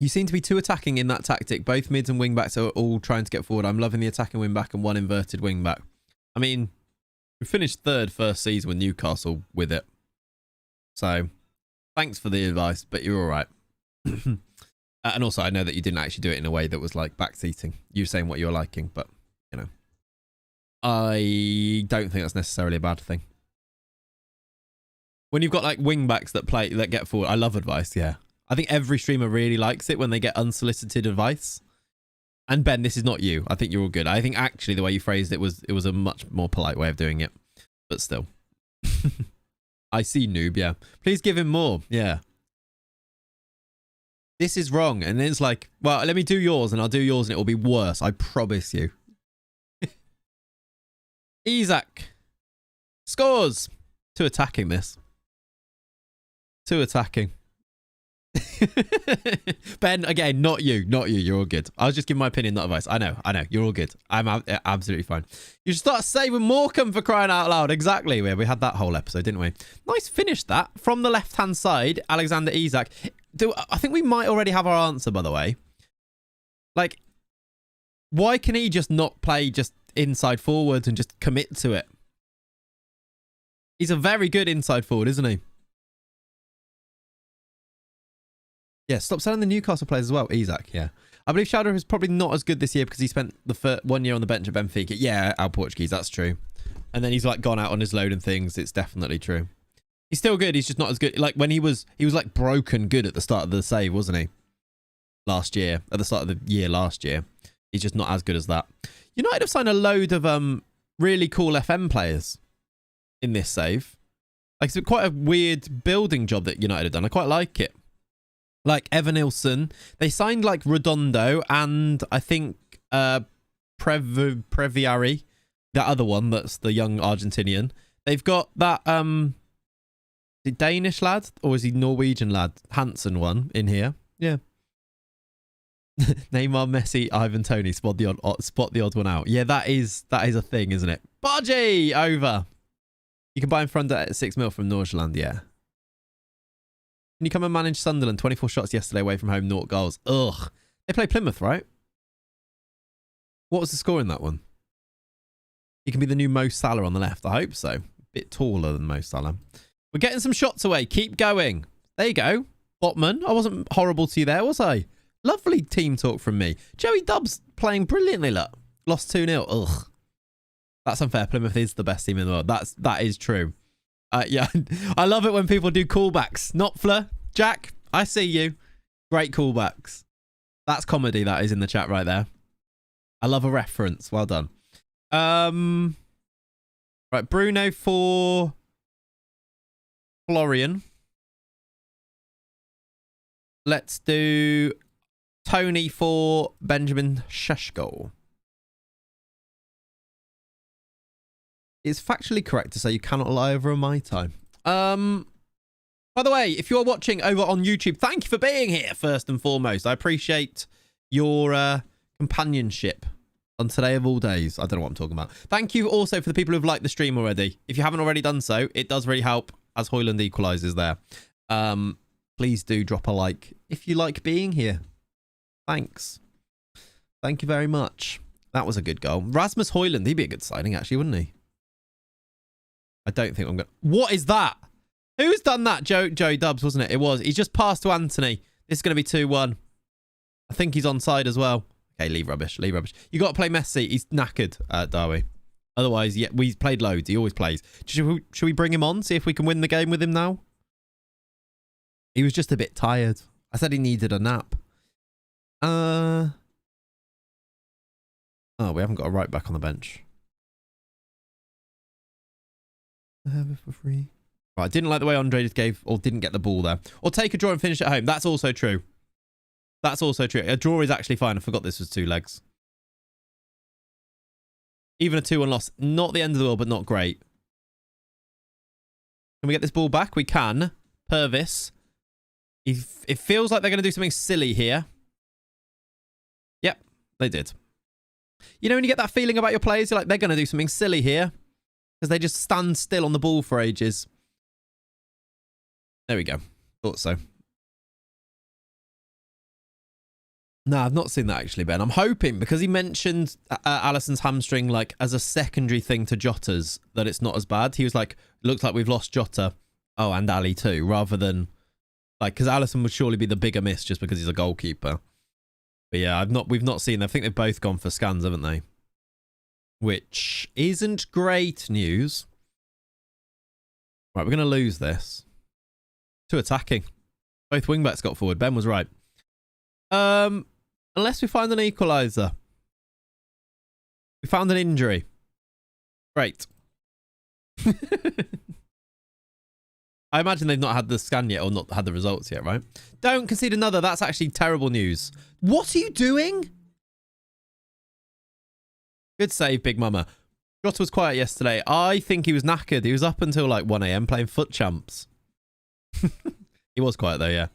You seem to be too attacking in that tactic. Both mids and wing backs are all trying to get forward. I'm loving the attacking wing back and one inverted wing back. I mean, we finished third first season with Newcastle with it. So, thanks for the advice, but you're all right. And also, I know that you didn't actually do it in a way that was like backseating. You saying what you're liking, but, you know. I don't think that's necessarily a bad thing. When you've got like wing backs that get forward, I love advice, yeah. I think every streamer really likes it when they get unsolicited advice. And Ben, this is not you. I think you're all good. I think actually the way you phrased it was a much more polite way of doing it. But still. I see, noob, yeah. Please give him more, yeah. This is wrong. And then it's like, well, let me do yours and I'll do yours and it will be worse. I promise you. Isak. Scores. 2 attacking this. 2 attacking. Ben, again, not you. You're all good. I was just giving my opinion, not advice. I know. You're all good. I'm absolutely fine. You should start saving Morecambe for crying out loud. Exactly. We had that whole episode, didn't we? Nice finish that. From the left-hand side, Alexander Isak. I think we might already have our answer, by the way. Like, why can he just not play just inside forward and just commit to it? He's a very good inside forward, isn't he? Yeah, stop selling the Newcastle players as well. Isak, yeah. I believe Shelder is probably not as good this year because he spent the first 1 year on the bench at Benfica. Yeah, our Portuguese, that's true. And then he's like gone out on his load and things. It's definitely true. He's still good. He's just not as good. Like when he was like broken good at the start of the save, wasn't he? Last year, at the start of the year last year. He's just not as good as that. United have signed a load of really cool FM players in this save. Like, it's quite a weird building job that United have done. I quite like it. Like, Evanilson. They signed, like, Redondo and I think Previari. That other one that's the young Argentinian. They've got that, is it Danish lad? Or is he Norwegian lad? Hansen one in here. Yeah. Neymar, Messi, Ivan, Toney. Spot the odd one out. Yeah, that is a thing, isn't it? Bargy! Over. You can buy him front at 6 mil from Norgeland, yeah. Can you come and manage Sunderland? 24 shots yesterday away from home, 0 goals. Ugh. They play Plymouth, right? What was the score in that one? He can be the new Mo Salah on the left. I hope so. A bit taller than Mo Salah. We're getting some shots away. Keep going. There you go. Botman. I wasn't horrible to you there, was I? Lovely team talk from me. Joey Dubbs playing brilliantly, look. Lost 2-0. Ugh. That's unfair. Plymouth is the best team in the world. That is true. Yeah, I love it when people do callbacks. Knopfler, Jack, I see you. Great callbacks. That's comedy. That is in the chat right there. I love a reference. Well done. Right, Bruno for Florian. Let's do Tony for Benjamin Sheshko. It's factually correct to say you cannot lie over a Mai Tai. By the way, if you're watching over on YouTube, thank you for being here, first and foremost. I appreciate your companionship on today of all days. I don't know what I'm talking about. Thank you also for the people who've liked the stream already. If you haven't already done so, it does really help as Højlund equalises there. Please do drop a like if you like being here. Thanks. Thank you very much. That was a good goal. Rasmus Højlund, he'd be a good signing, actually, wouldn't he? I don't think I'm going to... What is that? Who's done that? Joey Dubbs, wasn't it? It was. He's just passed to Anthony. This is going to be 2-1. I think he's onside as well. Okay, leave rubbish. Leave rubbish. You got to play Messi. He's knackered, Darby. Otherwise, yeah, we played loads. He always plays. Should we bring him on? See if we can win the game with him now? He was just a bit tired. I said he needed a nap. Oh, we haven't got a right back on the bench. I have it for free. Right, I didn't like the way Andre just gave or didn't get the ball there. Or take a draw and finish at home. That's also true. That's also true. A draw is actually fine. I forgot this was 2 legs. Even a 2-1 loss. Not the end of the world, but not great. Can we get this ball back? We can. Purvis. It feels like they're going to do something silly here. Yep, they did. You know when you get that feeling about your players, you're like, they're going to do something silly here. Because they just stand still on the ball for ages. There we go. Thought so. No, I've not seen that actually, Ben. I'm hoping, because he mentioned Alisson's hamstring like as a secondary thing to Jota's, that it's not as bad. He was like, looks like we've lost Jota. Oh, and Ali too, rather than... Like, because Alisson would surely be the bigger miss just because he's a goalkeeper. But yeah, we've not seen... I think they've both gone for scans, haven't they? Which isn't great news. Right, we're going to lose this. 2 attacking. Both wingbacks got forward. Ben was right. Unless we find an equaliser. We found an injury. Great. I imagine they've not had the scan yet or not had the results yet, right? Don't concede another. That's actually terrible news. What are you doing? Good save, Big Mama. Jota was quiet yesterday. I think he was knackered. He was up until like 1 AM playing foot champs. He was quiet though, yeah.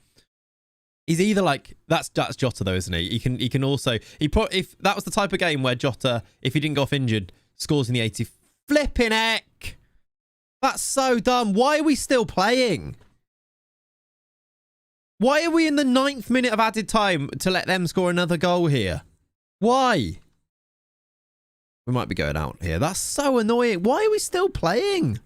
He's either like... That's Jota though, isn't he? He can also... If that was the type of game where Jota, if he didn't go off injured, scores in the 80th. Flipping heck! That's so dumb. Why are we still playing? Why are we in the 9th minute of added time to let them score another goal here? Why? We might be going out here. That's so annoying. Why are we still playing?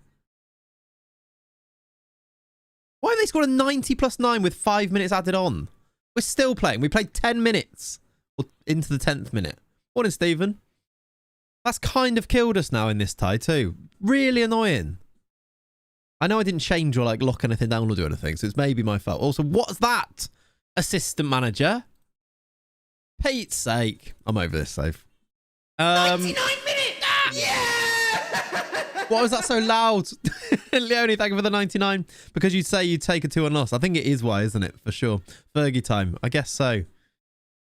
Why have they scored a 90 plus 9 with 5 minutes added on? We're still playing. We played 10 minutes. Or into the 10th minute. Morning, Stephen. That's kind of killed us now in this tie too. Really annoying. I know I didn't change or like lock anything down or do anything, so it's maybe my fault. Also, what's that? Assistant manager? Pete's sake. I'm over this save. 99 minutes! Ah! Yeah! Why was that so loud? Leonie, thank you for the 99. Because you'd say you'd take a 2-1 loss. I think it is why, isn't it? For sure. Fergie time. I guess so.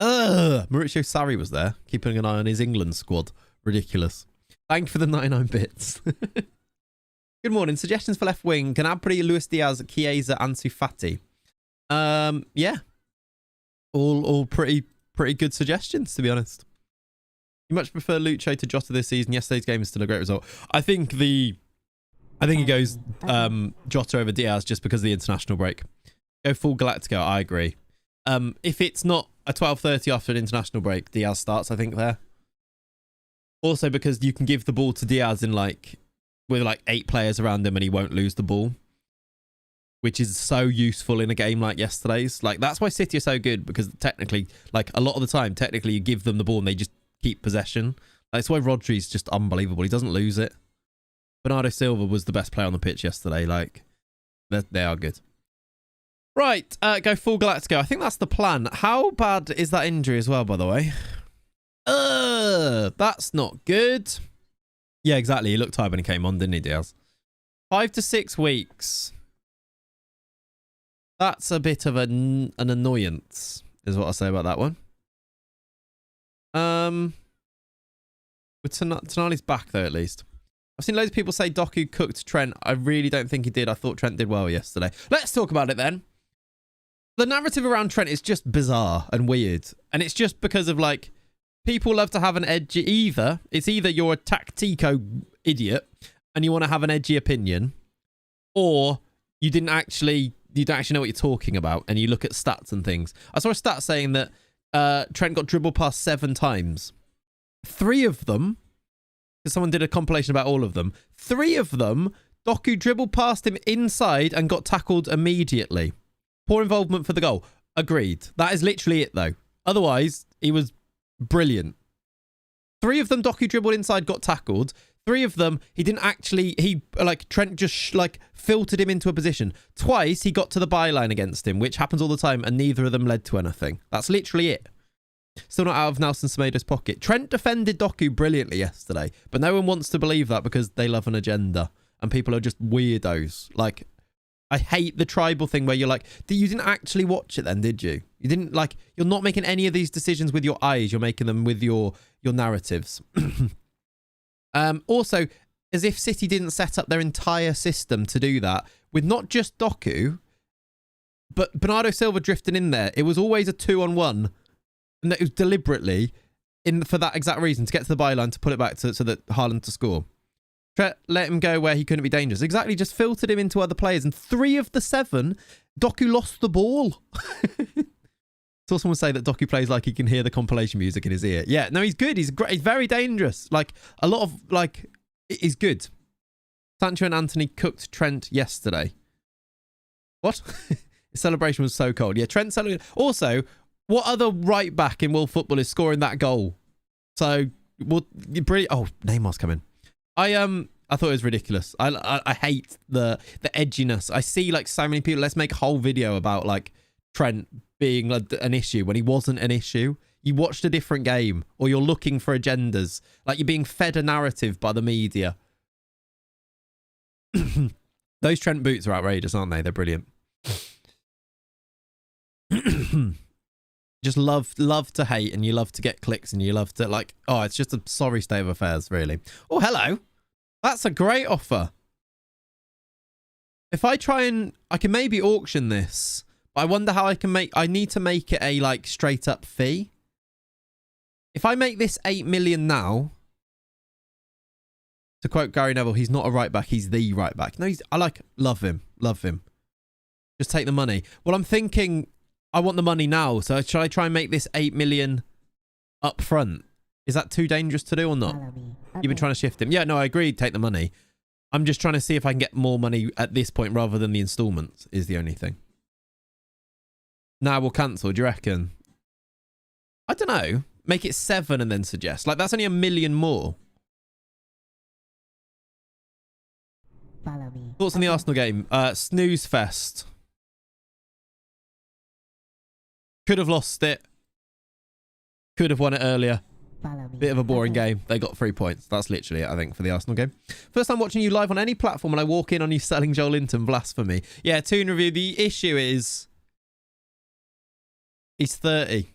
Mauricio Sarri was there, keeping an eye on his England squad. Ridiculous. Thank you for the 99 bits. Good morning. Suggestions for left wing. Gnabry, Luis Diaz, Chiesa, Ansu Fati. Yeah. All pretty good suggestions, to be honest. You much prefer Lucho to Jota this season. Yesterday's game is still a great result. I think it goes Jota over Diaz just because of the international break. Go full Galactico. I agree. If it's not a 12:30 after an international break, Diaz starts, I think, there. Also because you can give the ball to Diaz with 8 players around him and he won't lose the ball, which is so useful in a game like yesterday's. That's why City are so good, because technically, a lot of the time, technically you give them the ball and they just keep possession. That's why Rodri's just unbelievable. He doesn't lose it. Bernardo Silva was the best player on the pitch yesterday. They are good. Right, go full Galactico. I think that's the plan. How bad is that injury as well, by the way? That's not good. Yeah, exactly. He looked tired when he came on, didn't he, Diaz? 5 to 6 weeks. That's a bit of an annoyance, is what I'll say about that one. With Tonali's back, though, at least. I've seen loads of people say Doku cooked Trent. I really don't think he did. I thought Trent did well yesterday. Let's talk about it then. The narrative around Trent is just bizarre and weird. And it's just because of, people love to have an edgy... It's either you're a tactico idiot and you want to have an edgy opinion, or you don't actually know what you're talking about and you look at stats and things. I saw a stat saying that Trent got dribbled past 7 times. 3 of them, because someone did a compilation about all of them, 3 of them, Doku dribbled past him inside and got tackled immediately. Poor involvement for the goal. Agreed. That is literally it, though. Otherwise, he was brilliant. 3 of them, Doku dribbled inside, got tackled. 3 of them, he didn't actually... Trent just, filtered him into a position. Twice, he got to the byline against him, which happens all the time, and neither of them led to anything. That's literally it. Still not out of Nelson Semedo's pocket. Trent defended Doku brilliantly yesterday, but no one wants to believe that because they love an agenda, and people are just weirdos. I hate the tribal thing where you're you didn't actually watch it then, did you? You didn't, you're not making any of these decisions with your eyes. You're making them with your narratives. Also, as if City didn't set up their entire system to do that with not just Doku, but Bernardo Silva drifting in there. It was always a 2-on-1, and that it was deliberately for that exact reason, to get to the byline, to put it back so that Haaland to score. Trent let him go where he couldn't be dangerous. Exactly, just filtered him into other players, and 3 of the 7, Doku lost the ball. Saw someone say that Doku plays like he can hear the compilation music in his ear. Yeah, no, he's good. He's great. He's very dangerous. A lot of he's good. Sancho and Anthony cooked Trent yesterday. What? His celebration was so cold. Yeah, Trent celebrated. Also, what other right back in world football is scoring that goal? So, brilliant. Oh, Neymar's coming. I thought it was ridiculous. I hate the edginess. I see so many people. Let's make a whole video about Trent being an issue when he wasn't an issue. You watched a different game, or you're looking for agendas. You're being fed a narrative by the media. Those Trent boots are outrageous, aren't they? They're brilliant. Just love to hate, and you love to get clicks, and you love to it's just a sorry state of affairs, really. Oh, hello. That's a great offer. If I can maybe auction this, but I wonder how I need to make it a straight up fee. If I make this 8 million now, to quote Gary Neville, he's not a right back, he's the right back. No, love him. Just take the money. Well, I'm thinking I want the money now, so should I try and make this 8 million up front? Is that too dangerous to do or not? You've been trying to shift him. Yeah, no, I agree. Take the money. I'm just trying to see if I can get more money at this point rather than the installments is the only thing. Now we'll cancel, do you reckon? I don't know. Make it 7 and then suggest. That's only 1 million more. Follow me. Thoughts on the Arsenal game? Snooze fest. Could have lost it. Could have won it earlier. Follow me. Bit of a boring Okay. game. They got 3 points. That's literally it, I think, for the Arsenal game. First time watching you live on any platform and I walk in on you selling Joel Linton. Blasphemy. Yeah, Toon Review. The issue is he's 30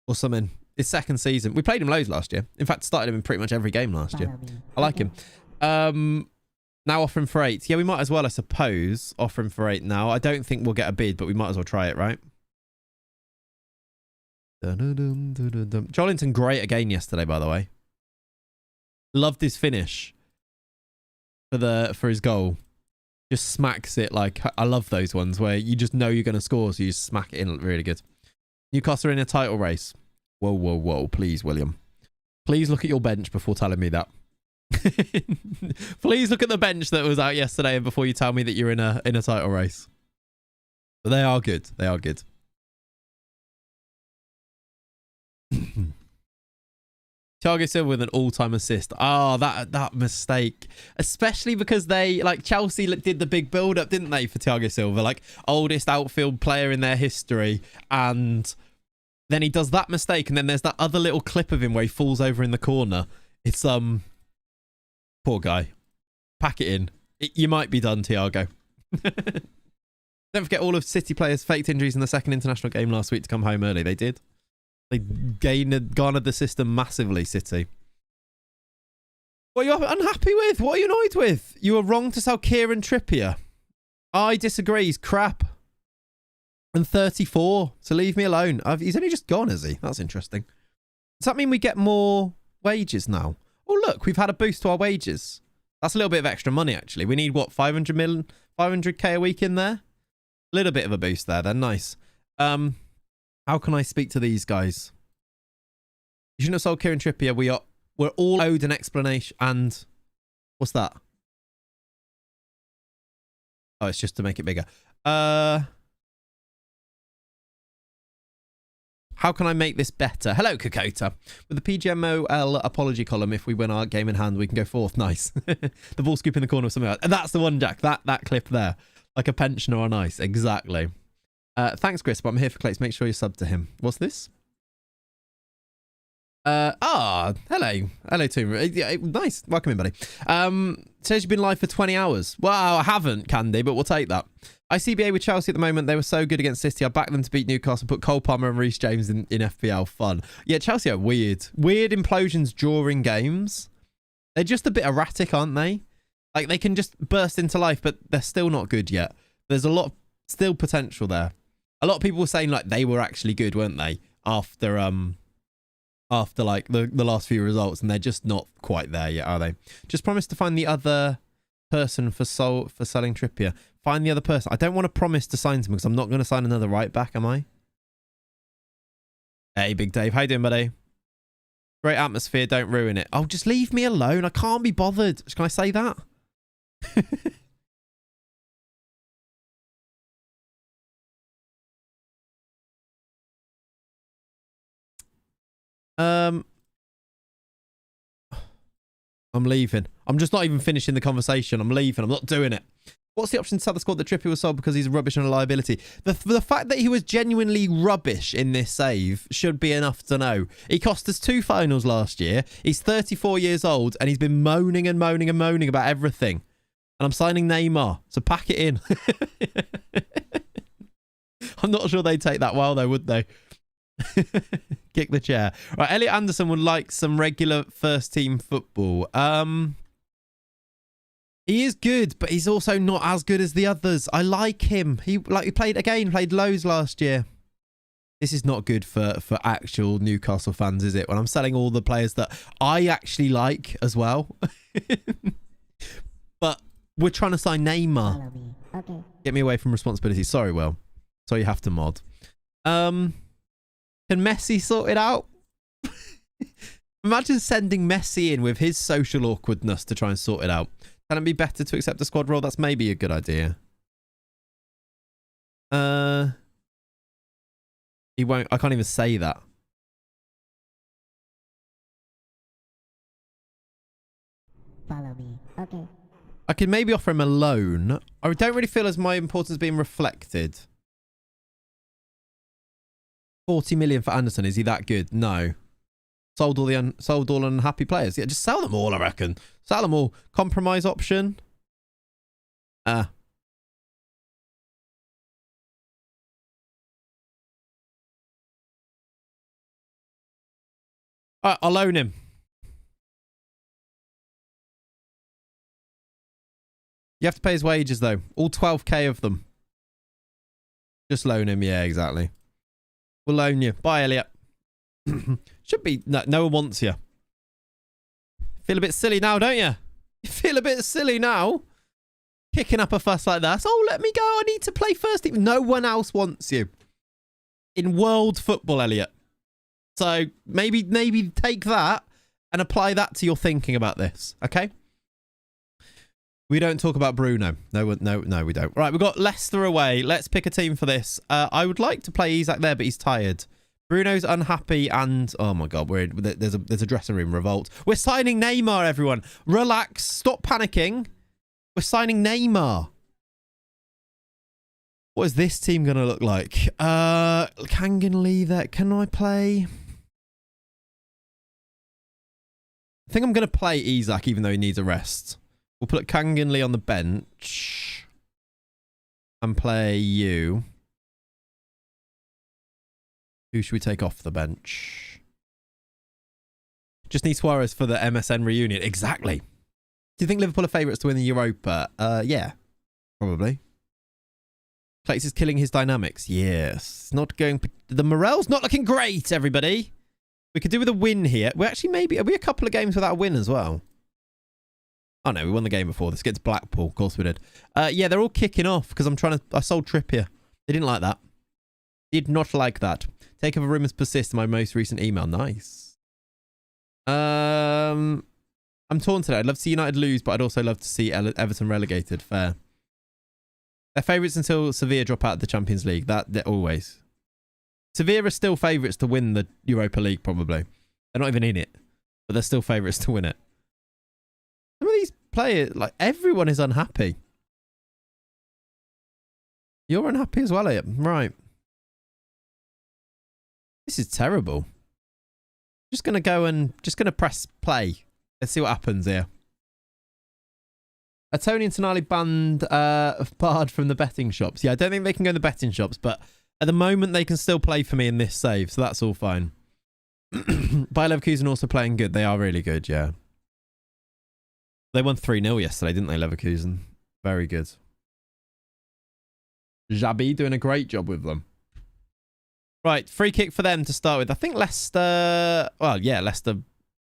or something. His second season. We played him loads last year. In fact, started him in pretty much every game last year. Follow me. I like Okay. him. Now offer him for 8. Yeah, we might as well, I suppose, offer him for 8 now. I don't think we'll get a bid, but we might as well try it, right? Joelinton, great again yesterday, by the way. Loved his finish for his goal. Just smacks it like, I love those ones where you just know you're going to score, so you just smack it in. Really good. Newcastle are in a title race. Whoa, whoa, whoa. Please, William. Please look at your bench before telling me that. Please look at the bench that was out yesterday and before you tell me that you're in a title race. But they are good. They are good. Thiago Silva with an all-time assist. Oh, that mistake. Especially because they, like, Chelsea did the big build-up, didn't they, for Thiago Silva? Like, oldest outfield player in their history. And then he does that mistake. And then there's that other little clip of him where he falls over in the corner. It's, poor guy. Pack it in. You might be done, Thiago. Don't forget all of City players faked injuries in the second international game last week to come home early. They did. They garnered the system massively, City. What are you unhappy with? What are you annoyed with? You were wrong to sell Kieran Trippier. I disagree. He's crap. And 34. So leave me alone. He's only just gone, has he? That's interesting. Does that mean we get more wages now? Oh, look, we've had a boost to our wages. That's a little bit of extra money, actually. We need, what, 500 million, 500k a week in there? A little bit of a boost there, then. Nice. How can I speak to these guys? You shouldn't have sold Kieran Trippier. We're all owed an explanation. And what's that? Oh, it's just to make it bigger. How can I make this better? Hello, Kokota. With the PGMOL apology column, if we win our game in hand, we can go fourth. Nice. The ball scoop in the corner of something else. And that's the one, Jack. That clip there. Like a pensioner on ice. Exactly. Thanks, Chris, but I'm here for Clayts. Make sure you sub to him. What's this? Hello. Hello, team. Yeah, nice. Welcome in, buddy. Says you've been live for 20 hours. Well, I haven't, Candy, but we'll take that. ICBA with Chelsea at the moment. They were so good against City. I backed them to beat Newcastle, put Cole Palmer and Reece James in FPL. Fun. Yeah, Chelsea are weird. Weird implosions during games. They're just a bit erratic, aren't they? Like, they can just burst into life, but they're still not good yet. There's a lot of still potential there. A lot of people were saying, like, they were actually good, weren't they? After like the last few results, and they're just not quite there yet, are they? Just promise to find the other person for selling Trippier. Find the other person. I don't want to promise to sign someone because I'm not going to sign another right back, am I? Hey, Big Dave. How you doing, buddy? Great atmosphere. Don't ruin it. Oh, just leave me alone. I can't be bothered. Can I say that? I'm leaving. I'm just not even finishing the conversation. I'm leaving. I'm not doing it. What's the option to sell the squad that Trippier was sold because he's rubbish and a liability? The fact that he was genuinely rubbish in this save should be enough to know. He cost us 2 finals last year. He's 34 years old and he's been moaning and moaning and moaning about everything. And I'm signing Neymar, so pack it in. I'm not sure they'd take that well, though, would they? Kick the chair. Right, Elliot Anderson would like some regular first-team football. He is good, but he's also not as good as the others. I like him. He played loads last year. This is not good for actual Newcastle fans, is it? When I'm selling all the players that I actually like as well. But we're trying to sign Neymar. Follow me. Okay. Get me away from responsibility. Sorry, Will. So you have to mod. Can Messi sort it out? Imagine sending Messi in with his social awkwardness to try and sort it out. Can it be better to accept a squad role? That's maybe a good idea. He won't. I can't even say that. Follow me. Okay. I could maybe offer him a loan. I don't really feel as my importance being reflected. 40 million for Anderson. Is he that good? No. Sold all unhappy players. Yeah, just sell them all, I reckon. Sell them all. Compromise option. All right, I'll loan him. You have to pay his wages, though. All 12k of them. Just loan him. Yeah, exactly. We'll loan you. Bye, Elliot. Should be... No one wants you. Feel a bit silly now, don't you? You feel a bit silly now? Kicking up a fuss like that. Oh, let me go. I need to play first team. No one else wants you. In world football, Elliot. So maybe take that and apply that to your thinking about this. Okay? We don't talk about Bruno. No, we don't. Right, we've got Leicester away. Let's pick a team for this. I would like to play Isak there, but he's tired. Bruno's unhappy and... Oh, my God. There's a dressing room revolt. We're signing Neymar, everyone. Relax. Stop panicking. We're signing Neymar. What is this team going to look like? Kangan Lee there. Can I play... I think I'm going to play Isak, even though he needs a rest. We'll put Kangan Lee on the bench. And play you. Who should we take off the bench? Just need Suarez for the MSN reunion. Exactly. Do you think Liverpool are favourites to win the Europa? Yeah. Probably. Clayts is killing his dynamics. Yes. Not going... The morale's not looking great, everybody. We could do with a win here. We're actually maybe... Are we a couple of games without a win as well? Oh, no. We won the game before. This gets Blackpool. Of course we did. Yeah, they're all kicking off because I'm trying to... I sold Trippier. They didn't like that. Did not like that. Takeover rumours persist in my most recent email. Nice. I'm torn today. I'd love to see United lose, but I'd also love to see Everton relegated. Fair. They're favourites until Sevilla drop out of the Champions League. They're always. Sevilla are still favourites to win the Europa League, probably. They're not even in it, but they're still favourites to win it. Some of these players, like, everyone is unhappy. You're unhappy as well, Elliot. Right. This is terrible. Just going to press play. Let's see what happens here. Tony and Tonali barred from the betting shops. Yeah, I don't think they can go in the betting shops, but at the moment they can still play for me in this save, so that's all fine. Bayer Leverkusen also playing good. They are really good, yeah. They won 3-0 yesterday, didn't they, Leverkusen? Very good. Xabi doing a great job with them. Right, free kick for them to start with. I think Leicester... Well, yeah, Leicester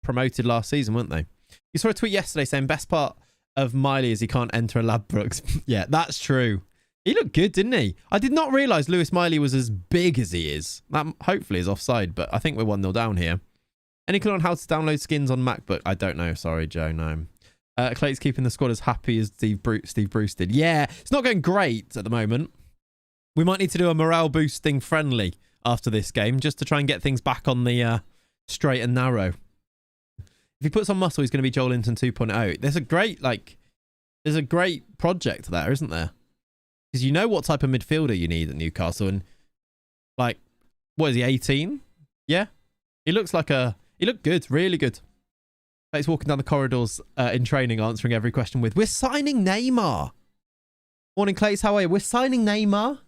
promoted last season, weren't they? You saw a tweet yesterday saying best part of Miley is he can't enter a Ladbrokes. Yeah, that's true. He looked good, didn't he? I did not realise Lewis Miley was as big as he is. That hopefully is offside, but I think we're 1-0 down here. Any clue on how to download skins on MacBook? I don't know. Sorry, Joe, no. Clay's keeping the squad as happy as Steve Bruce did. Yeah, it's not going great at the moment. We might need to do a morale boosting friendly after this game just to try and get things back on the straight and narrow. If he puts on muscle, he's going to be Joel Linton 2.0. There's a great project there, isn't there? Because you know what type of midfielder you need at Newcastle. And, like, what is he, 18? Yeah? He looked good, really good. He's walking down the corridors in training, answering every question with, we're signing Neymar. Morning, Clayts, how are you? We're signing Neymar.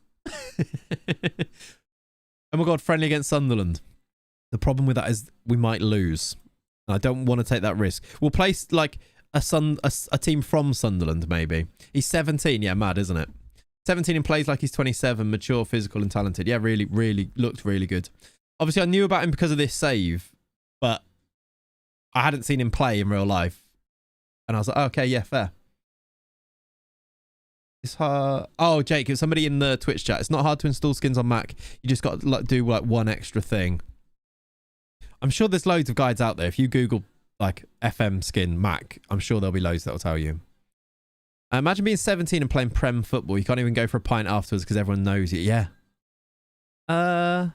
Oh my God, friendly against Sunderland. The problem with that is we might lose. I don't want to take that risk. We'll place like a team from Sunderland, maybe. He's 17. Yeah, mad, isn't it? 17 and plays like he's 27, mature, physical and talented. Yeah, really looked really good. Obviously, I knew about him because of this save, but I hadn't seen him play in real life. And I was like, oh, okay, yeah, fair. It's hard. Oh, Jake, it was somebody in the Twitch chat. It's not hard to install skins on Mac. You just got to do like one extra thing. I'm sure there's loads of guides out there. If you Google like FM skin Mac, I'm sure there'll be loads that'll tell you. Imagine being 17 and playing Prem football. You can't even go for a pint afterwards because everyone knows you. Yeah. Our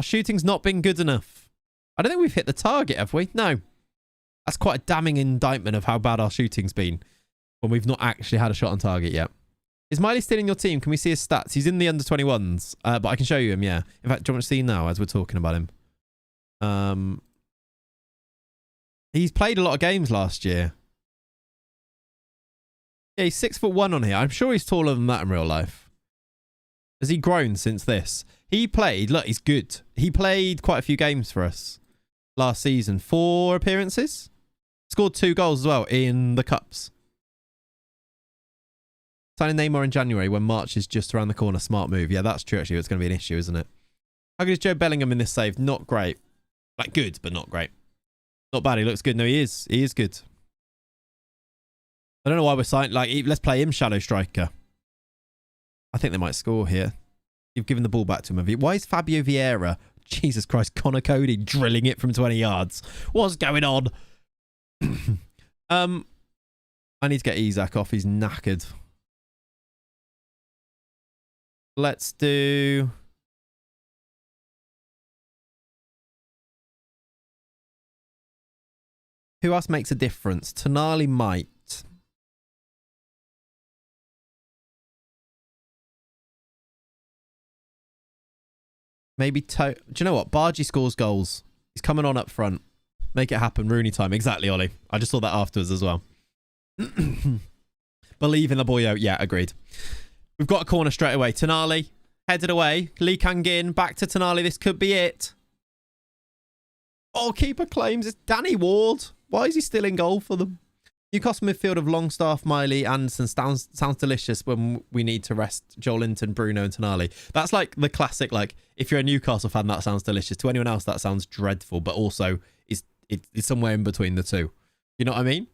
shooting's not been good enough. I don't think we've hit the target, have we? No. That's quite a damning indictment of how bad our shooting's been when we've not actually had a shot on target yet. Is Miley still in your team? Can we see his stats? He's in the under 21s, but I can show you him, yeah. In fact, do you want to see him now as we're talking about him? He's played a lot of games last year. Yeah, he's 6'1" on here. I'm sure he's taller than that in real life. Has he grown since this? He played, look, he's good. He played quite a few games for us last season. 4 appearances. Scored 2 goals as well in the Cups. Signing Neymar in January when March is just around the corner. Smart move. Yeah, that's true actually. It's going to be an issue, isn't it? How good is Joe Bellingham in this save? Not great. Like good, but not great. Not bad. He looks good. No, he is. He is good. I don't know why we're signing. Like, let's play him shadow striker. I think they might score here. You've given the ball back to him. Why is Fabio Vieira, Jesus Christ, Connor Cody drilling it from 20 yards? What's going on? I need to get Isak off. He's knackered. Let's do... Who else makes a difference? Tonali might. Maybe Do you know what? Bargy scores goals. He's coming on up front. Make it happen. Rooney time. Exactly, Ollie. I just saw that afterwards as well. Believe in the boyo. Yeah, agreed. We've got a corner straight away. Tonali headed away. Lee Kang-in back to Tonali. This could be it. Oh, keeper claims it's Danny Ward. Why is he still in goal for them? Newcastle midfield of Longstaff, Miley, Anderson sounds delicious when we need to rest Joelinton, Bruno and Tonali. That's like the classic, like, if you're a Newcastle fan, that sounds delicious. To anyone else, that sounds dreadful, but also it's somewhere in between the two. You know what I mean?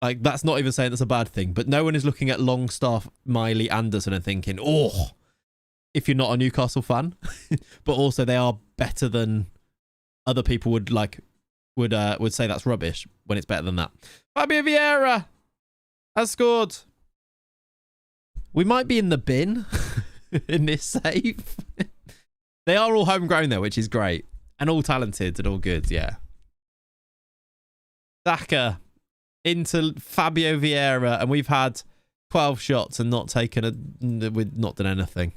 Like, that's not even saying that's a bad thing, but no one is looking at Longstaff, Miley, Anderson and thinking, oh, if you're not a Newcastle fan, but also they are better than other people would say that's rubbish when it's better than that. Fabio Vieira has scored. We might be in the bin in this save. They are all homegrown though, which is great. And all talented and all good, yeah. Saka into Fabio Vieira, and we've had 12 shots and we've not done anything.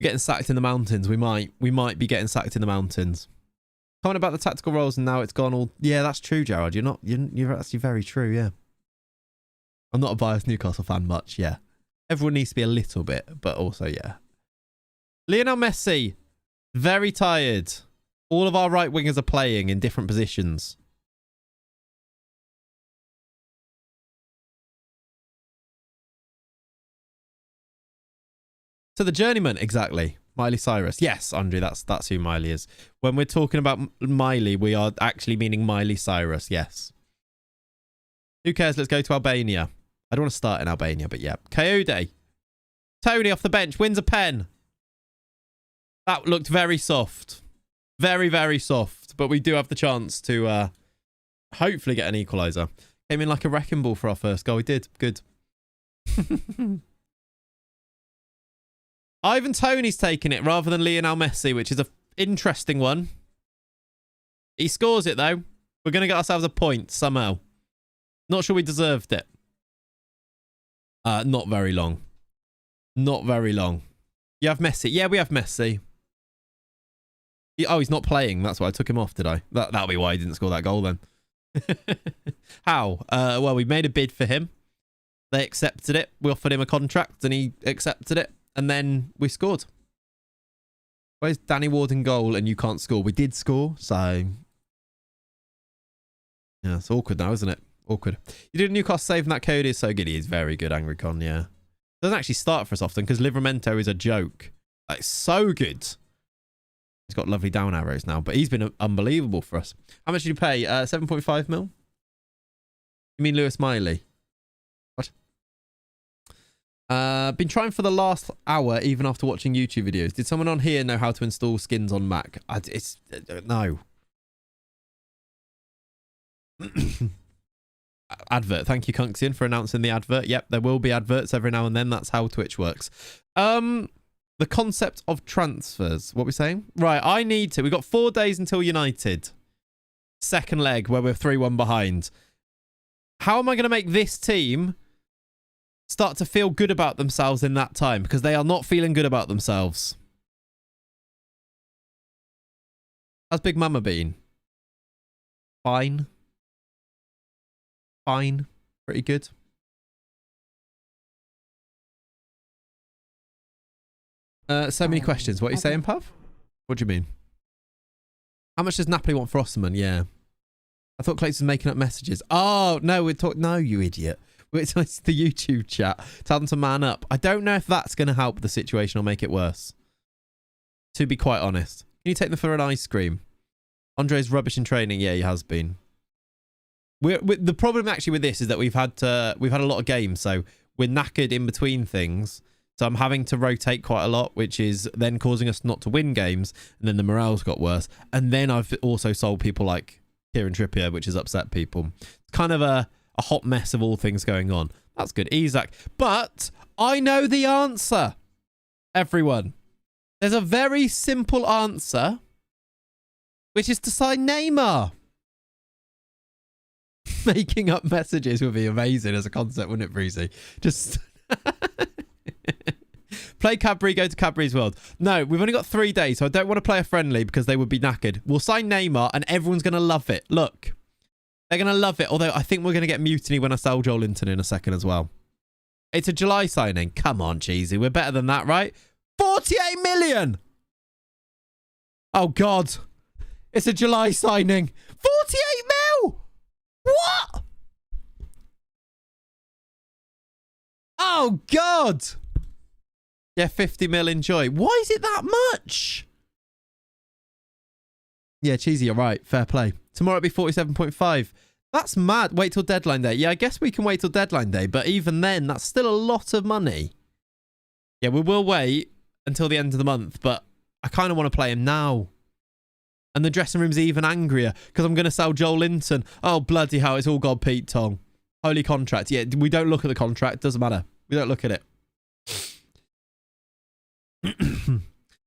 Getting sacked in the mountains. We might be getting sacked in the mountains. Comment about the tactical roles and now it's gone all... Yeah, that's true, Gerard. You're actually very true, yeah. I'm not a biased Newcastle fan much, yeah. Everyone needs to be a little bit, but also, yeah. Lionel Messi, very tired. All of our right wingers are playing in different positions. So the journeyman, exactly. Miley Cyrus. Yes, Andre, that's who Miley is. When we're talking about Miley, we are actually meaning Miley Cyrus, yes. Who cares? Let's go to Albania. I don't want to start in Albania, but yeah. Coyote. Tony off the bench wins a pen. That looked very soft. Very, very soft. But we do have the chance to hopefully get an equaliser. Came in like a wrecking ball for our first goal. We did. Good. Ivan Toney's taking it rather than Lionel Messi, which is an interesting one. He scores it, though. We're going to get ourselves a point somehow. Not sure we deserved it. Not very long. Not very long. You have Messi. Yeah, we have Messi. Oh, he's not playing. That's why I took him off, did I? That'll be why he didn't score that goal then. How? Well, we made a bid for him. They accepted it. We offered him a contract and he accepted it. And then we scored. Where's Danny Ward in goal and you can't score? We did score, so... Yeah, it's awkward now, isn't it? Awkward. You did a Newcastle save and that code is so good. He is very good, Angry Con, yeah. Doesn't actually start for us often because Livramento is a joke. Like, so good. He's got lovely down arrows now, but he's been unbelievable for us. How much did you pay? 7.5 mil? You mean Lewis Miley? What? Been trying for the last hour, even after watching YouTube videos. Did someone on here know how to install skins on Mac? No. Advert. Thank you, Kunxian, for announcing the advert. Yep, there will be adverts every now and then. That's how Twitch works. The concept of transfers. What are we saying? Right, we've got 4 days until United. Second leg, where we're 3-1 behind. How am I going to make this team start to feel good about themselves in that time? Because they are not feeling good about themselves. How's Big Mama been? Fine. Fine. Pretty good. So many questions. What are you saying, Puff? What do you mean? How much does Napoli want for Osimhen? Yeah. I thought Clayts was making up messages. Oh, no, we're talking... No, you idiot. It's the YouTube chat. Tell them to man up. I don't know if that's going to help the situation or make it worse. To be quite honest. Can you take them for an ice cream? Andre's rubbish in training. Yeah, he has been. The problem actually with this is that we've had a lot of games, so we're knackered in between things. So I'm having to rotate quite a lot, which is then causing us not to win games, and then the morale's got worse. And then I've also sold people like Kieran Trippier, which has upset people. It's kind of a hot mess of all things going on. That's good. Isaac. But I know the answer, everyone. There's a very simple answer, which is to sign Neymar. Making up messages would be amazing as a concept, wouldn't it, Breezy? Just... Play Cadbury, go to Cadbury's World. No, we've only got 3 days, so I don't want to play a friendly because they would be knackered. We'll sign Neymar and everyone's going to love it. Look, they're going to love it. Although I think we're going to get mutiny when I sell Joel Linton in a second as well. It's a July signing. Come on, Cheesy. We're better than that, right? 48 million. Oh, God. It's a July signing. 48 mil. What? Oh, God. Yeah, 50 mil, enjoy. Why is it that much? Yeah, Cheesy, you're right. Fair play. Tomorrow it'll be 47.5. That's mad. Wait till deadline day. Yeah, I guess we can wait till deadline day, but even then, that's still a lot of money. Yeah, we will wait until the end of the month, but I kind of want to play him now. And the dressing room's even angrier because I'm going to sell Joel Linton. Oh, bloody hell. It's all God Pete Tong. Holy contract. Yeah, we don't look at the contract. Doesn't matter. We don't look at it.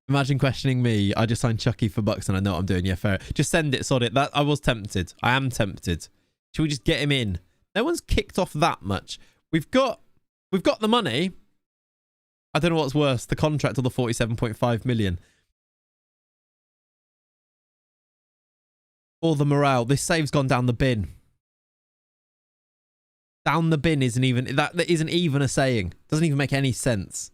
Imagine questioning me. I just signed Chucky for bucks and I know what I'm doing. Yeah, fair. Just send it, sod it. That I was tempted. I am tempted. Should we just get him in? No one's kicked off that much. We've got the money. I don't know what's worse, the contract or the 47.5 million. Or the morale. This save's gone down the bin. Down the bin isn't even... That isn't even a saying. Doesn't even make any sense.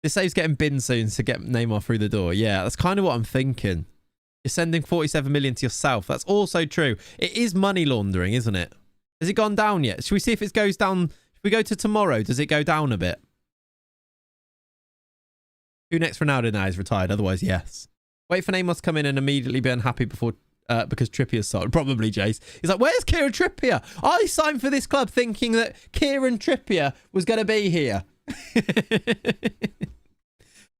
This save's getting bin soon to get Neymar through the door. Yeah, that's kind of what I'm thinking. You're sending 47 million to yourself. That's also true. It is money laundering, isn't it? Has it gone down yet? Should we see if it goes down? If we go to tomorrow, does it go down a bit? Who next? Ronaldo now is retired. Otherwise, yes. Wait for Neymar to come in and immediately be unhappy before... because Trippier's sold. Probably, Jace. He's like, where's Kieran Trippier? I signed for this club thinking that Kieran Trippier was going to be here.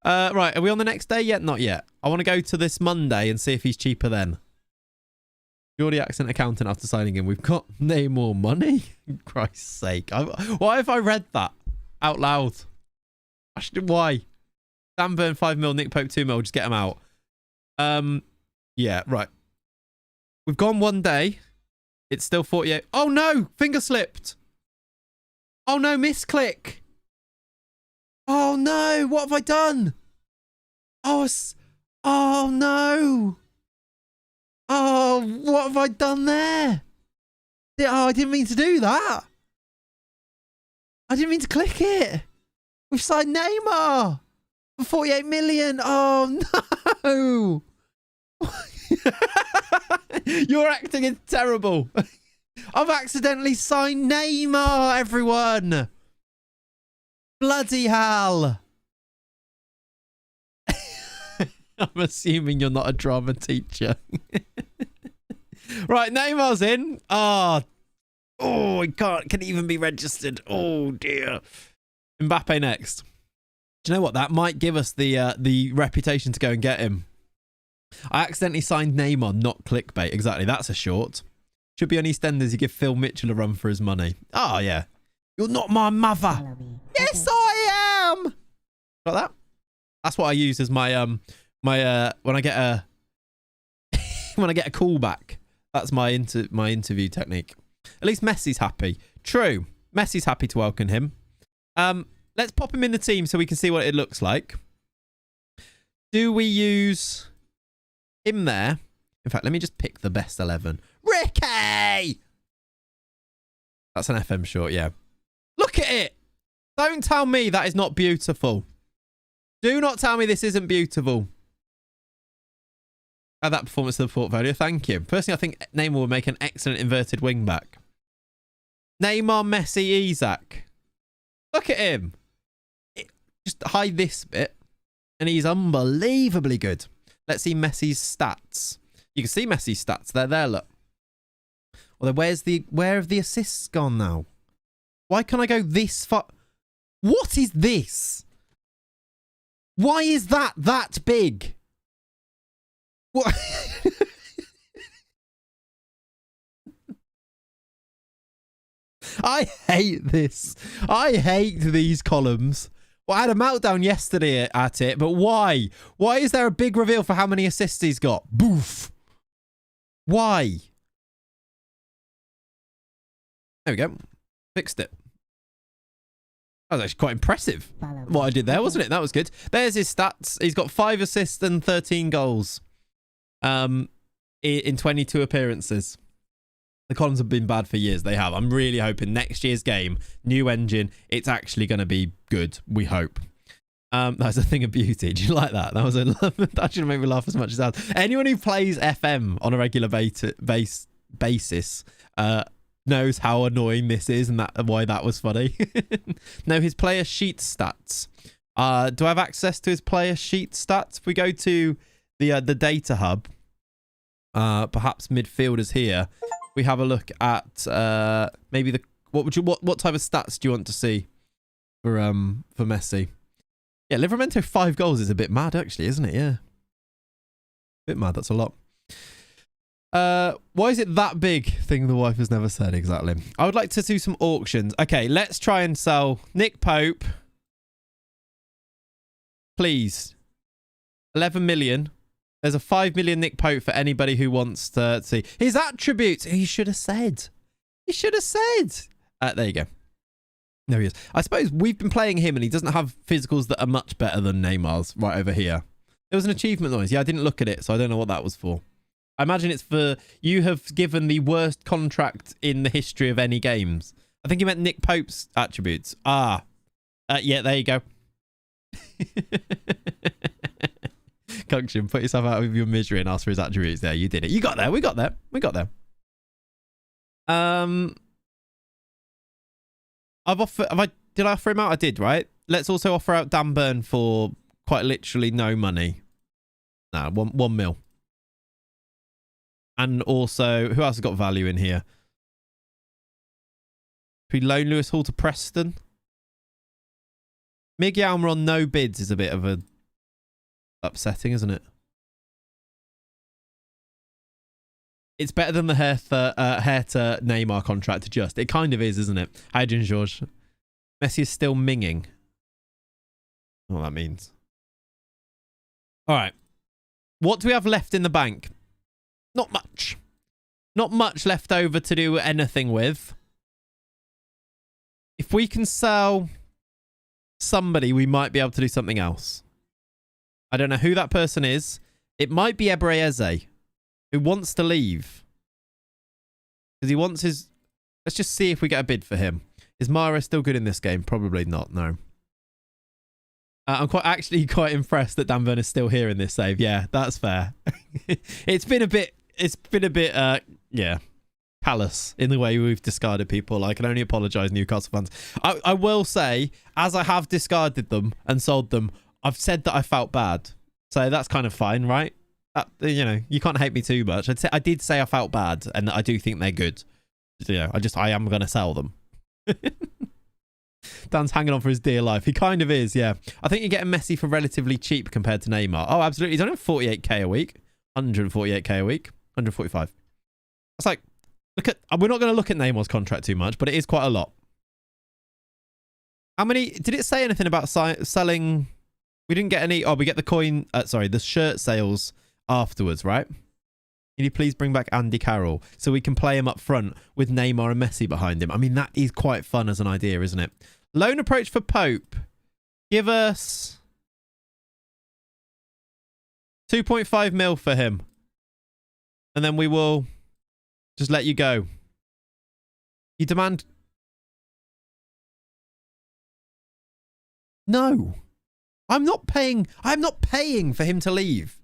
Right, are we on the next day yet? Not yet. I want to go to this Monday and see if he's cheaper then. Geordie accent accountant after signing him. We've got Neymar money? Christ's sake. Why have I read that out loud? Why? Dan Burn 5 mil, Nick Pope 2 mil. Just get him out. Yeah, right. We've gone 1 day. It's still 48. Oh, no. Finger slipped. Oh, no. Misclick. Oh, no. What have I done? Oh, oh, no. Oh, what have I done there? Oh, I didn't mean to do that. I didn't mean to click it. We've signed Neymar for 48 million. Oh, no. Your acting is terrible. I've accidentally signed Neymar, everyone. Bloody hell. I'm assuming you're not a drama teacher. Right, Neymar's in. Oh, he can even be registered. Oh, dear. Mbappe next. Do you know what? That might give us the reputation to go and get him. I accidentally signed Neymar, not clickbait. Exactly. That's a short. Should be on EastEnders. You give Phil Mitchell a run for his money. Oh, yeah. You're not my mother. Yes, I am. Got that? That's what I use as my when I get a when I get a callback. That's my interview technique. At least Messi's happy. True. Messi's happy to welcome him. Let's pop him in the team so we can see what it looks like. Do we use him there? In fact, let me just pick the best 11. Ricky! That's an FM short, yeah. Look at it! Don't tell me that is not beautiful. Do not tell me this isn't beautiful. Add that performance to the portfolio. Thank you. Personally, I think Neymar will make an excellent inverted wing back. Neymar, Messi, Isaac. Look at him. Just hide this bit. And he's unbelievably good. Let's see Messi's stats. You can see Messi's stats. They're there, look. Well, where have the assists gone now? Why can't I go this far? What is this? Why is that big? What? I hate this. I hate these columns. Well, I had a meltdown yesterday at it, but why? Why is there a big reveal for how many assists he's got? Boof. Why? There we go. Fixed it. That was actually quite impressive. What I did there, wasn't it? That was good. There's his stats. He's got 5 assists and 13 goals in 22 appearances. The columns have been bad for years. They have. I'm really hoping next year's game, new engine, it's actually going to be good. We hope. That's a thing of beauty. Do you like that? That was that should make me laugh as much as that. Anyone who plays FM on a regular basis knows how annoying this is and why that was funny. Now, his player sheet stats. Do I have access to his player sheet stats? If we go to the data hub, perhaps midfielders here, we have a look at maybe what type of stats do you want to see for Messi? Yeah, Livramento 5 goals is a bit mad actually, isn't it? Yeah, bit mad. That's a lot. Why is it that big? Thing the wife has never said. Exactly. I would like to do some auctions. Okay, let's try and sell Nick Pope. Please. 11 million. There's a 5 million Nick Pope for anybody who wants to see his attributes. He should have said. He should have said. There you go. There he is. I suppose we've been playing him and he doesn't have physicals that are much better than Neymar's right over here. There was an achievement noise. Yeah, I didn't look at it, so I don't know what that was for. I imagine it's for you have given the worst contract in the history of any games. I think he meant Nick Pope's attributes. Yeah, there you go. Conction, put yourself out of your misery and ask for his attributes. There, you did it. You got there. We got there. We got there. Did I offer him out? I did, right? Let's also offer out Dan Burn for quite literally no money. Nah, 1 mil. And also, who else has got value in here? We loan Lewis Hall to Preston. Miggy Almer on no bids is a bit of a upsetting, isn't it? It's better than the Hertha Neymar contract. Just it kind of is, isn't it? Adrian George. Messi is still minging. What that means. All right. What do we have left in the bank? Not much. Not much left over to do anything with. If we can sell somebody, we might be able to do something else. I don't know who that person is. It might be Ebreze, who wants to leave. Because he wants his... Let's just see if we get a bid for him. Is Mara still good in this game? Probably not, no. I'm actually quite impressed that Dan Burn is still here in this save. Yeah, that's fair. It's been a bit, yeah, callous in the way we've discarded people. I can only apologise, Newcastle fans. I will say, as I have discarded them and sold them, I've said that I felt bad. So that's kind of fine, right? You know, you can't hate me too much. I did say I felt bad and I do think they're good. You know, I am going to sell them. Dan's hanging on for his dear life. He kind of is, yeah. I think you're getting Messi for relatively cheap compared to Neymar. Oh, absolutely. He's only 48k a week. 148k a week. 145. It's like, we're not going to look at Neymar's contract too much, but it is quite a lot. How many, did it say anything about selling? We didn't get any, we get the coin, the shirt sales afterwards, right? Can you please bring back Andy Carroll so we can play him up front with Neymar and Messi behind him? I mean, that is quite fun as an idea, isn't it? Loan approach for Pope. Give us 2.5 mil for him. And then we will Just let you go. You demand... No. I'm not paying for him to leave.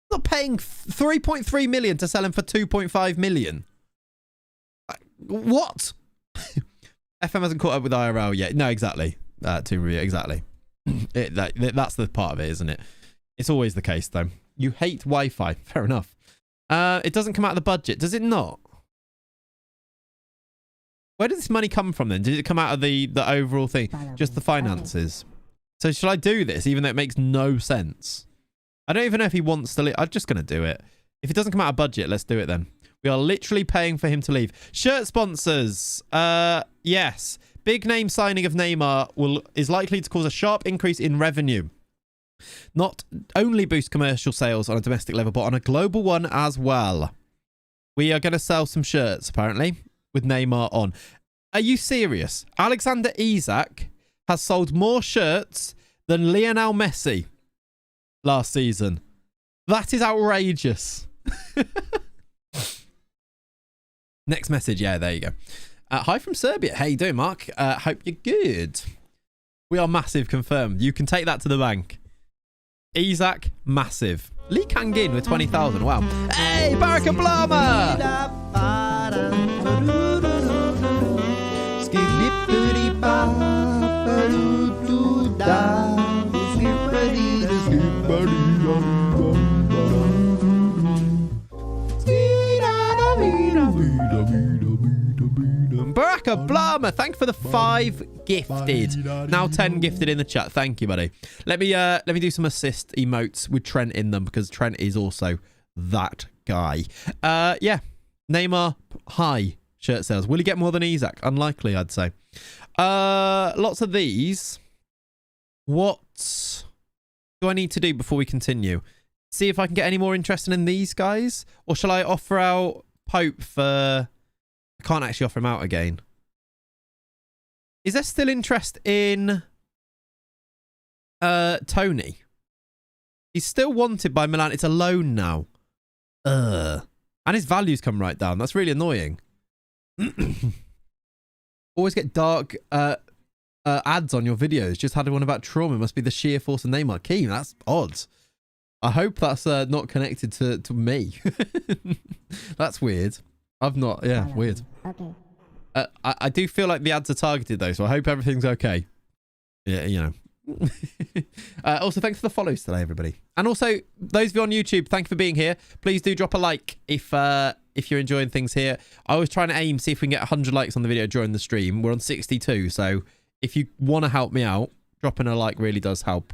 I'm not paying 3.3 million to sell him for 2.5 million. What? FM hasn't caught up with IRL yet. No, exactly. Exactly. That's the part of it, isn't it? It's always the case, though. You hate Wi-Fi. Fair enough. It doesn't come out of the budget. Does it not? Where did this money come from, then? Did it come out of the overall thing? Just the finances? So shall I do this, even though it makes no sense? I don't even know if he wants to leave. I'm just going to do it. If it doesn't come out of budget, let's do it then. We are literally paying for him to leave. Shirt sponsors. Yes. Big name signing of Neymar is likely to cause a sharp increase in revenue. Not only boost commercial sales on a domestic level, but on a global one as well. We are going to sell some shirts, apparently, with Neymar on. Are you serious? Alexander Isak has sold more shirts than Lionel Messi last season. That is outrageous. Next message. Yeah, there you go. Hi from Serbia. How you doing, Mark? Hope you're good. We are massive, confirmed. You can take that to the bank. Isak, massive. Lee Kangin with 20,000. Wow. Hey, Baraka Blama! Baraka Blama, thank you for the 5 gifted. Now 10 gifted in the chat. Thank you, buddy. Let me do some assist emotes with Trent in them, because Trent is also that guy. Yeah. Neymar, high shirt sales. Will he get more than Isak? Unlikely, I'd say. Lots of these. What do I need to do before we continue? See if I can get any more interested in these guys? Or shall I offer out Pope for... I can't actually offer him out again. Is there still interest in Tony? He's still wanted by Milan. It's a loan now. And his values come right down. That's really annoying. Always get dark ads on your videos. Just had one about trauma. Must be the sheer force of Neymar. Keen, that's odd. I hope that's not connected to me. That's weird. I've not, yeah, weird. Okay. I do feel like the ads are targeted though, so I hope everything's okay. Yeah, you know. Also, thanks for the follows today, everybody. And also, those of you on YouTube, thank you for being here. Please do drop a like if you're enjoying things here. I was trying to aim, see if we can get 100 likes on the video during the stream. We're on 62, so if you want to help me out, dropping a like really does help.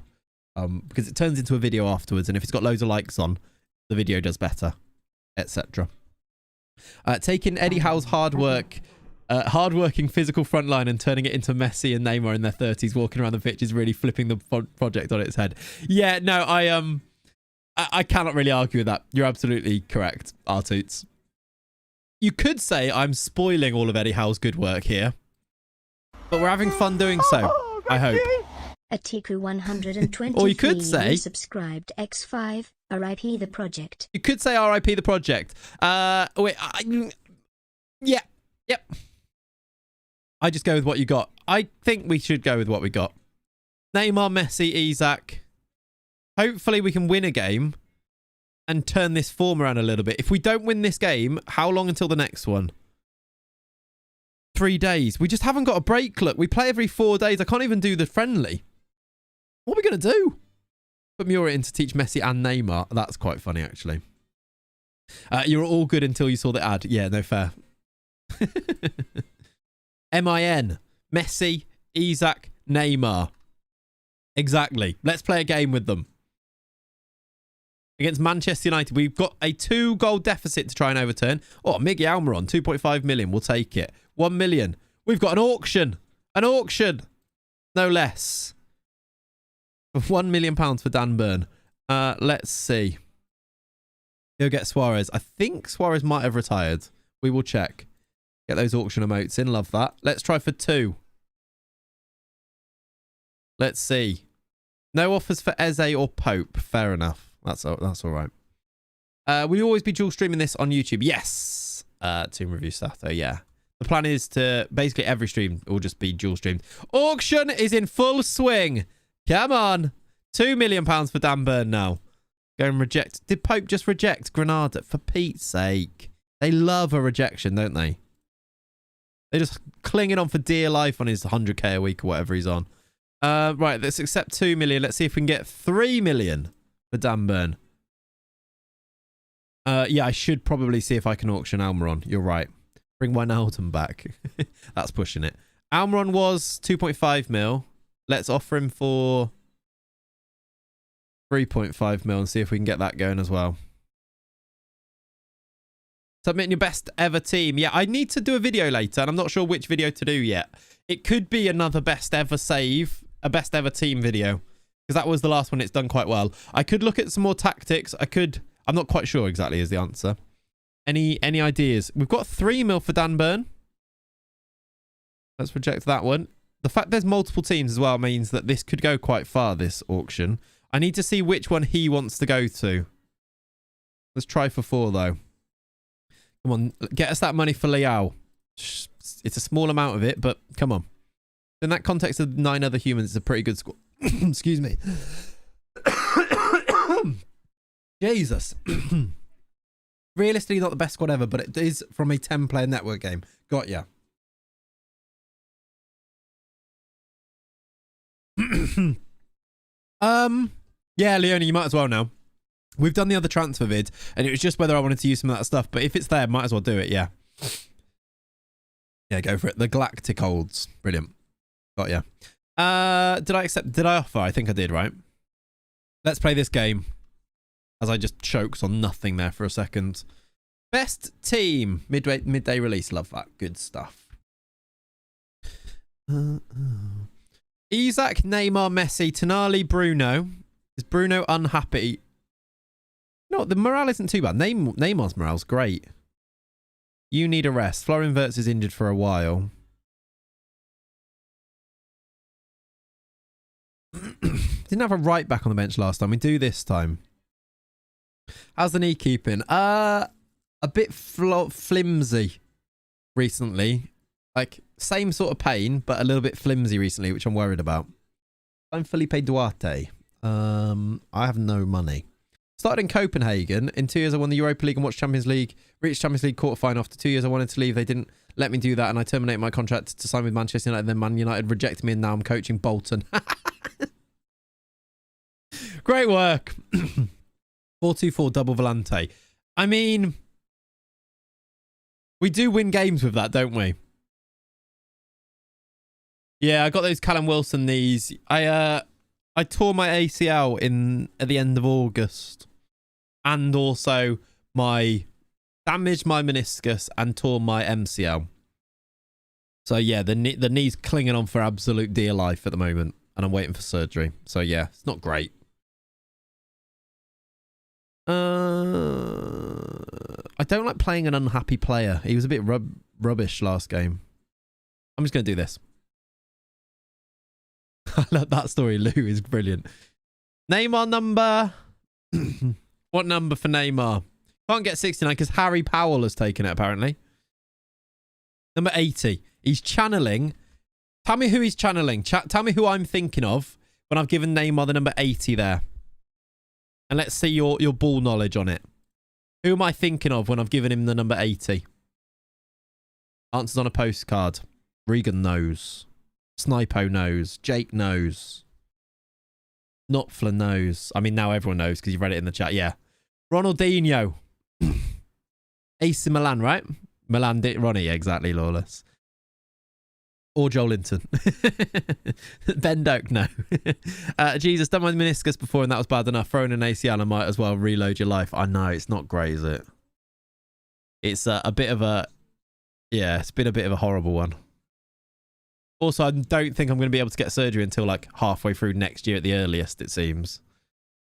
Because it turns into a video afterwards, and if it's got loads of likes on, the video does better, etc. Taking Eddie Howe's hard-working physical front line and turning it into Messi and Neymar in their 30s walking around the pitch is really flipping the project on its head. Yeah, no, I cannot really argue with that. You're absolutely correct, Artoots. You could say I'm spoiling all of Eddie Howe's good work here, but we're having fun doing so, I hope. Atiku 123 or you could say subscribed X5 RIP the project. You could say RIP the project. Wait, yeah, yep. I just go with what you got. I think we should go with what we got. Neymar, Messi, Isak. Hopefully we can win a game and turn this form around a little bit. If we don't win this game, how long until the next one? 3 days. We just haven't got a break. Look, we play every 4 days. I can't even do the friendly. What are we going to do? Put Mura in to teach Messi and Neymar. That's quite funny, actually. You were all good until you saw the ad. Yeah, no fair. MIN. Messi, Isak, Neymar. Exactly. Let's play a game with them. Against Manchester United, we've got a 2-goal deficit to try and overturn. Oh, Miggy Almiron, 2.5 million. We'll take it. 1 million. We've got an auction. An auction. No less. £1 million for Dan Burn. Let's see. Go get Suarez. I think Suarez might have retired. We will check. Get those auction emotes in. Love that. Let's try for 2. Let's see. No offers for Eze or Pope. Fair enough. That's all right. Will you always be dual streaming this on YouTube? Yes. Team Review Sato, yeah. The plan is to basically every stream will just be dual streamed. Auction is in full swing. Come on. £2 million for Dan Burn now. Go and reject. Did Pope just reject Granada? For Pete's sake. They love a rejection, don't they? They're just clinging on for dear life on his 100k a week or whatever he's on. Right, let's accept 2 million. Let's see if we can get 3 million for Dan Burn. Yeah, I should probably see if I can auction Almiron. You're right. Bring Wijnaldum back. That's pushing it. Almiron was 2.5 mil. Let's offer him for 3.5 mil and see if we can get that going as well. Submitting your best ever team. Yeah, I need to do a video later, and I'm not sure which video to do yet. It could be another best ever save, a best ever team video, because that was the last one. It's done quite well. I could look at some more tactics. I'm not quite sure exactly is the answer. Any ideas? We've got 3 mil for Dan Burn. Let's reject that one. The fact there's multiple teams as well means that this could go quite far, this auction. I need to see which one he wants to go to. Let's try for 4 though. Come on, get us that money for Liao. It's a small amount of it, but come on. In that context of 9 other humans, it's a pretty good score. Excuse me. Jesus. Realistically, not the best squad ever, but it is from a 10-player network game. Got ya. Yeah, Leone, you might as well now. We've done the other transfer vid, and it was just whether I wanted to use some of that stuff. But if it's there, might as well do it, yeah. Yeah, go for it. The Galactic holds. Brilliant. Got ya. Did I accept? Did I offer? I think I did, right? Let's play this game. As I just choked on nothing there for a second. Best team. Midday release. Love that. Good stuff. Isaac, Neymar, Messi, Tonali, Bruno. Is Bruno unhappy? No, the morale isn't too bad. Neymar's morale's great. You need a rest. Florian Wirtz is injured for a while. Didn't have a right back on the bench last time. We do this time. How's the knee keeping? A bit flimsy recently. Like, same sort of pain, but a little bit flimsy recently, which I'm worried about. I'm Felipe Duarte. I have no money. Started in Copenhagen. In 2 years, I won the Europa League and watched Champions League. Reached Champions League quarterfinal. After 2 years, I wanted to leave. They didn't let me do that, and I terminated my contract to sign with Manchester United. Then Man United rejected me, and now I'm coaching Bolton. Great work. 4-2-4 double volante. I mean, we do win games with that, don't we? Yeah, I got those Callum Wilson knees. I tore my ACL at the end of August, and also damaged my meniscus and tore my MCL. So yeah, the knee's clinging on for absolute dear life at the moment, and I'm waiting for surgery. So yeah, it's not great. I don't like playing an unhappy player. He was a bit rubbish last game. I'm just going to do this. I love that story. Lou is brilliant. Neymar number. What number for Neymar? Can't get 69 because Harry Powell has taken it, apparently. Number 80. He's channeling. Tell me who he's channeling. Tell me who I'm thinking of when I've given Neymar the number 80 there. And let's see your ball knowledge on it. Who am I thinking of when I've given him the number 80? Answers on a postcard. Regan knows. Snipo knows. Jake knows. Notfler knows. I mean, now everyone knows because you've read it in the chat. Yeah. Ronaldinho. AC Milan, right? Milan did Ronnie, yeah, exactly, Lawless. Or Joel Linton. Ben Doak, no. Jesus, done my meniscus before and that was bad enough. Throwing an ACL, I might as well reload your life. I know, it's not great, is it? It's a bit of a... Yeah, it's been a bit of a horrible one. Also, I don't think I'm going to be able to get surgery until like halfway through next year at the earliest, it seems.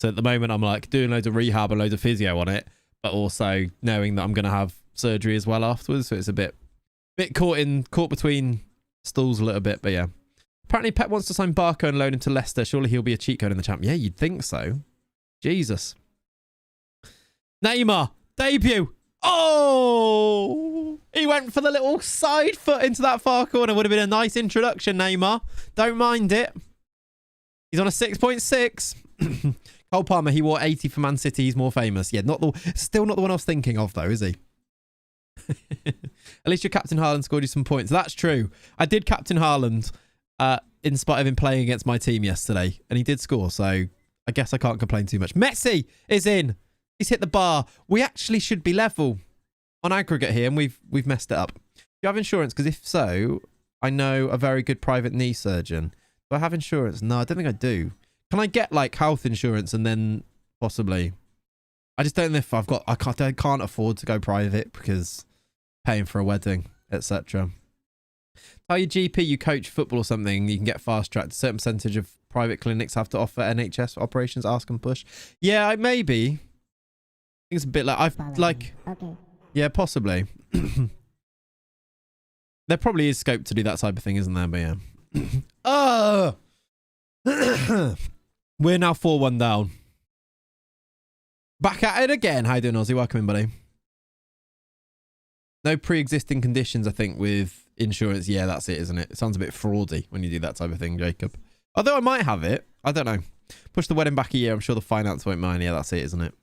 So at the moment, I'm like doing loads of rehab and loads of physio on it, but also knowing that I'm going to have surgery as well afterwards. So it's a bit caught between stools a little bit, but yeah. Apparently Pep wants to sign Barco and loan him to Leicester. Surely he'll be a cheat code in the champ. Yeah, you'd think so. Jesus. Neymar, debut. Oh! He went for the little side foot into that far corner. Would have been a nice introduction, Neymar. Don't mind it. He's on a 6.6. Cole Palmer, he wore 80 for Man City. He's more famous. Yeah, still not the one I was thinking of, though, is he? At least your captain Haaland scored you some points. That's true. I did captain Haaland in spite of him playing against my team yesterday. And he did score, so I guess I can't complain too much. Messi is in. He's hit the bar. We actually should be level on aggregate here, and we've messed it up. Do you have insurance? Because if so, I know a very good private knee surgeon. Do I have insurance? No, I don't think I do. Can I get like health insurance and then possibly? I just don't know if I can't afford to go private because paying for a wedding, etc. Tell your GP you coach football or something, you can get fast tracked. A certain percentage of private clinics have to offer NHS operations. Ask and push. Yeah, maybe. I think it's a bit like Okay. Yeah, possibly. There probably is scope to do that type of thing, isn't there? But yeah. We're now 4-1 down. Back at it again. How you doing, Ozzy? Welcome in, buddy. No pre-existing conditions, I think, with insurance. Yeah, that's it, isn't it? It sounds a bit fraudy when you do that type of thing, Jacob. Although I might have it. I don't know. Push the wedding back a year. I'm sure the finance won't mind. Yeah, that's it, isn't it?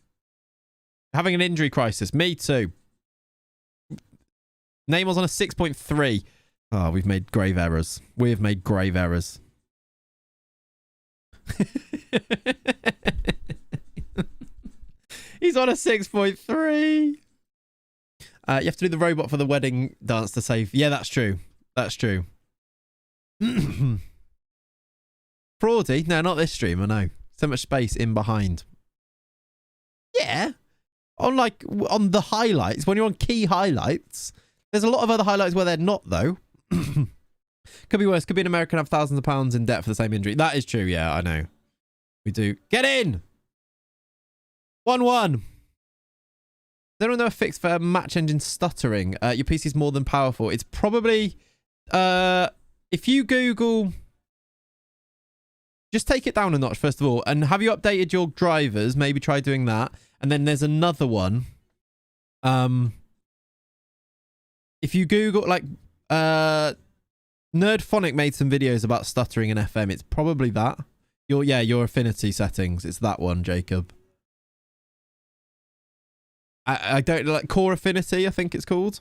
Having an injury crisis. Me too. Neymar's on a 6.3. Oh, we've made grave errors. We have made grave errors. He's on a 6.3. You have to do the robot for the wedding dance to save. Yeah, that's true. That's true. Fraudy? No, not this stream. I know. So much space in behind. Yeah. On the highlights, when you're on key highlights, there's a lot of other highlights where they're not, though. Could be worse. Could be an American have thousands of pounds in debt for the same injury. That is true. Yeah, I know. We do. Get in! 1-1. Does anyone know a fix for match engine stuttering? Your PC's more than powerful. It's probably... if you Google... Just take it down a notch, first of all. And have you updated your drivers? Maybe try doing that. And then there's another one. If you Google... Nerdphonic made some videos about stuttering in FM. It's probably that. Your affinity settings. It's that one, Jacob. I don't like core affinity, I think it's called.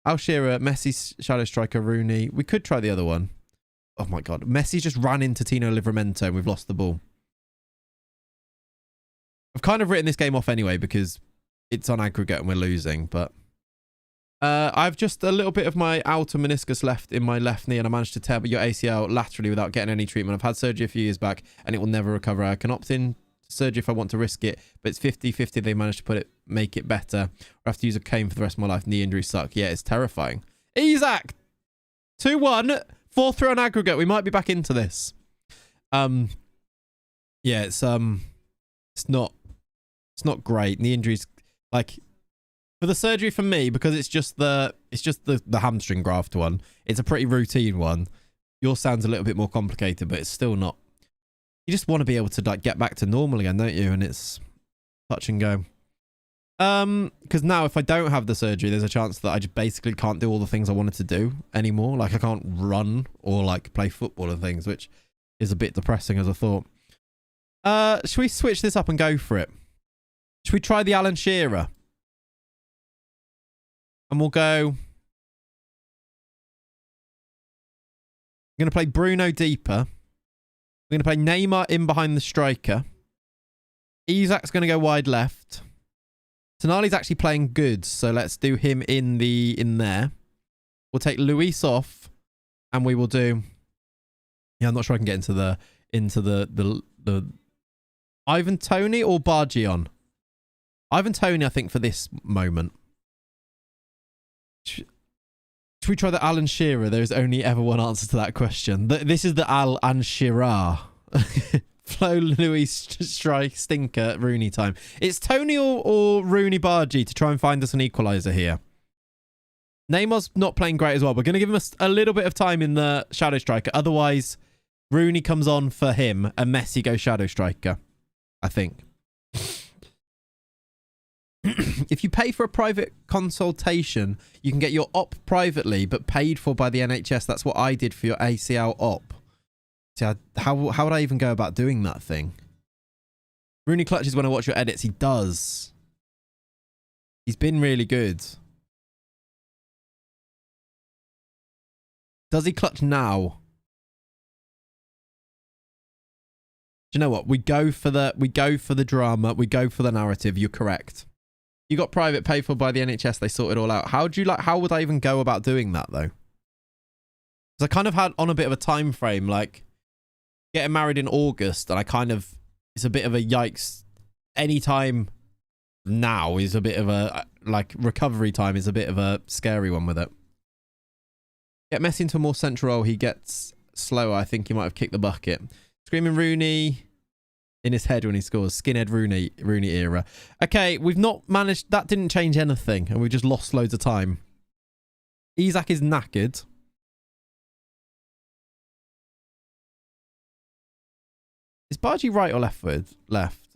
Al Shearer, Messi, Shadow Striker, Rooney. We could try the other one. Oh my god. Messi just ran into Tino Livramento and we've lost the ball. I've kind of written this game off anyway because it's on aggregate and we're losing, but I've just a little bit of my outer meniscus left in my left knee and I managed to tear your ACL laterally without getting any treatment. I've had surgery a few years back and it will never recover. I can opt in surgery if I want to risk it, but it's 50-50 they managed to make it better, or I have to use a cane for the rest of my life. Knee injuries suck. Yeah, it's terrifying. Isaac 2-1 4-3 on aggregate. We might be back into this. Yeah, it's not great. Knee injuries, like for the surgery for me, because it's just the hamstring graft one. It's a pretty routine one. Yours sounds a little bit more complicated, but it's still not. You just want to be able to like get back to normal again, don't you? And it's touch and go. Because now if I don't have the surgery, there's a chance that I just basically can't do all the things I wanted to do anymore. Like I can't run or like play football and things, which is a bit depressing as I thought. Should we switch this up and go for it? Should we try the Alan Shearer? And we'll go... I'm going to play Bruno deeper. We're going to play Neymar in behind the striker. Isak's going to go wide left. Tonali's actually playing good, so let's do him in there. We'll take Luis off, and we will do... Yeah, I'm not sure I can get into the Ivan Toney or Bargion. Ivan Toney, I think, for this moment. Should we try the Alan Shearer? There's only ever one answer to that question. This is the Al and Shearer. Flo, Luis, strike, stinker, Rooney time. It's Tony or Rooney Bargy to try and find us an equaliser here. Neymar's not playing great as well. We're going to give him a little bit of time in the shadow striker. Otherwise, Rooney comes on for him and Messi goes shadow striker, I think. If you pay for a private consultation, you can get your op privately, but paid for by the NHS. That's what I did for your ACL op. See, how would I even go about doing that thing? Rooney clutches when I watch your edits. He does. He's been really good. Does he clutch now? Do you know what? We go for the drama. We go for the narrative. You're correct. You got private paid for by the NHS. They sort it all out. How would I even go about doing that though? Because I kind of had on a bit of a time frame, like getting married in August, and it's a bit of a yikes. Any time now is a bit of a, like, recovery time is a bit of a scary one with it. Get Messi into a more central role. He gets slower. I think he might have kicked the bucket. Screaming Rooney in his head when he scores. Skinhead Rooney era. Okay, we've not managed. That didn't change anything, and we just lost loads of time. Isak is knackered. Is Bargy right or leftward? Left.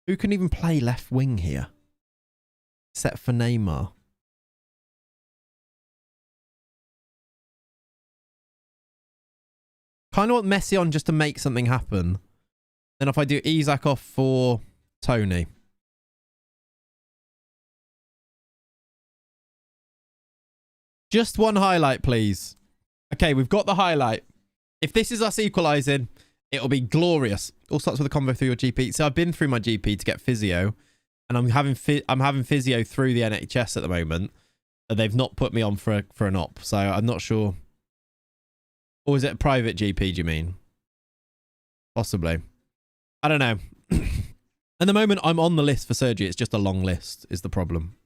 Who can even play left wing here? Except for Neymar. Kind of want Messi on just to make something happen. Then if I do Isak off for Tony. Just one highlight, please. Okay, we've got the highlight. If this is us equalising, it'll be glorious. All starts with a convo through your GP. So I've been through my GP to get physio, and I'm having physio through the NHS at the moment. They've not put me on for an op, so I'm not sure. Or is it a private GP, do you mean? Possibly. I don't know. At the moment, I'm on the list for surgery. It's just a long list is the problem.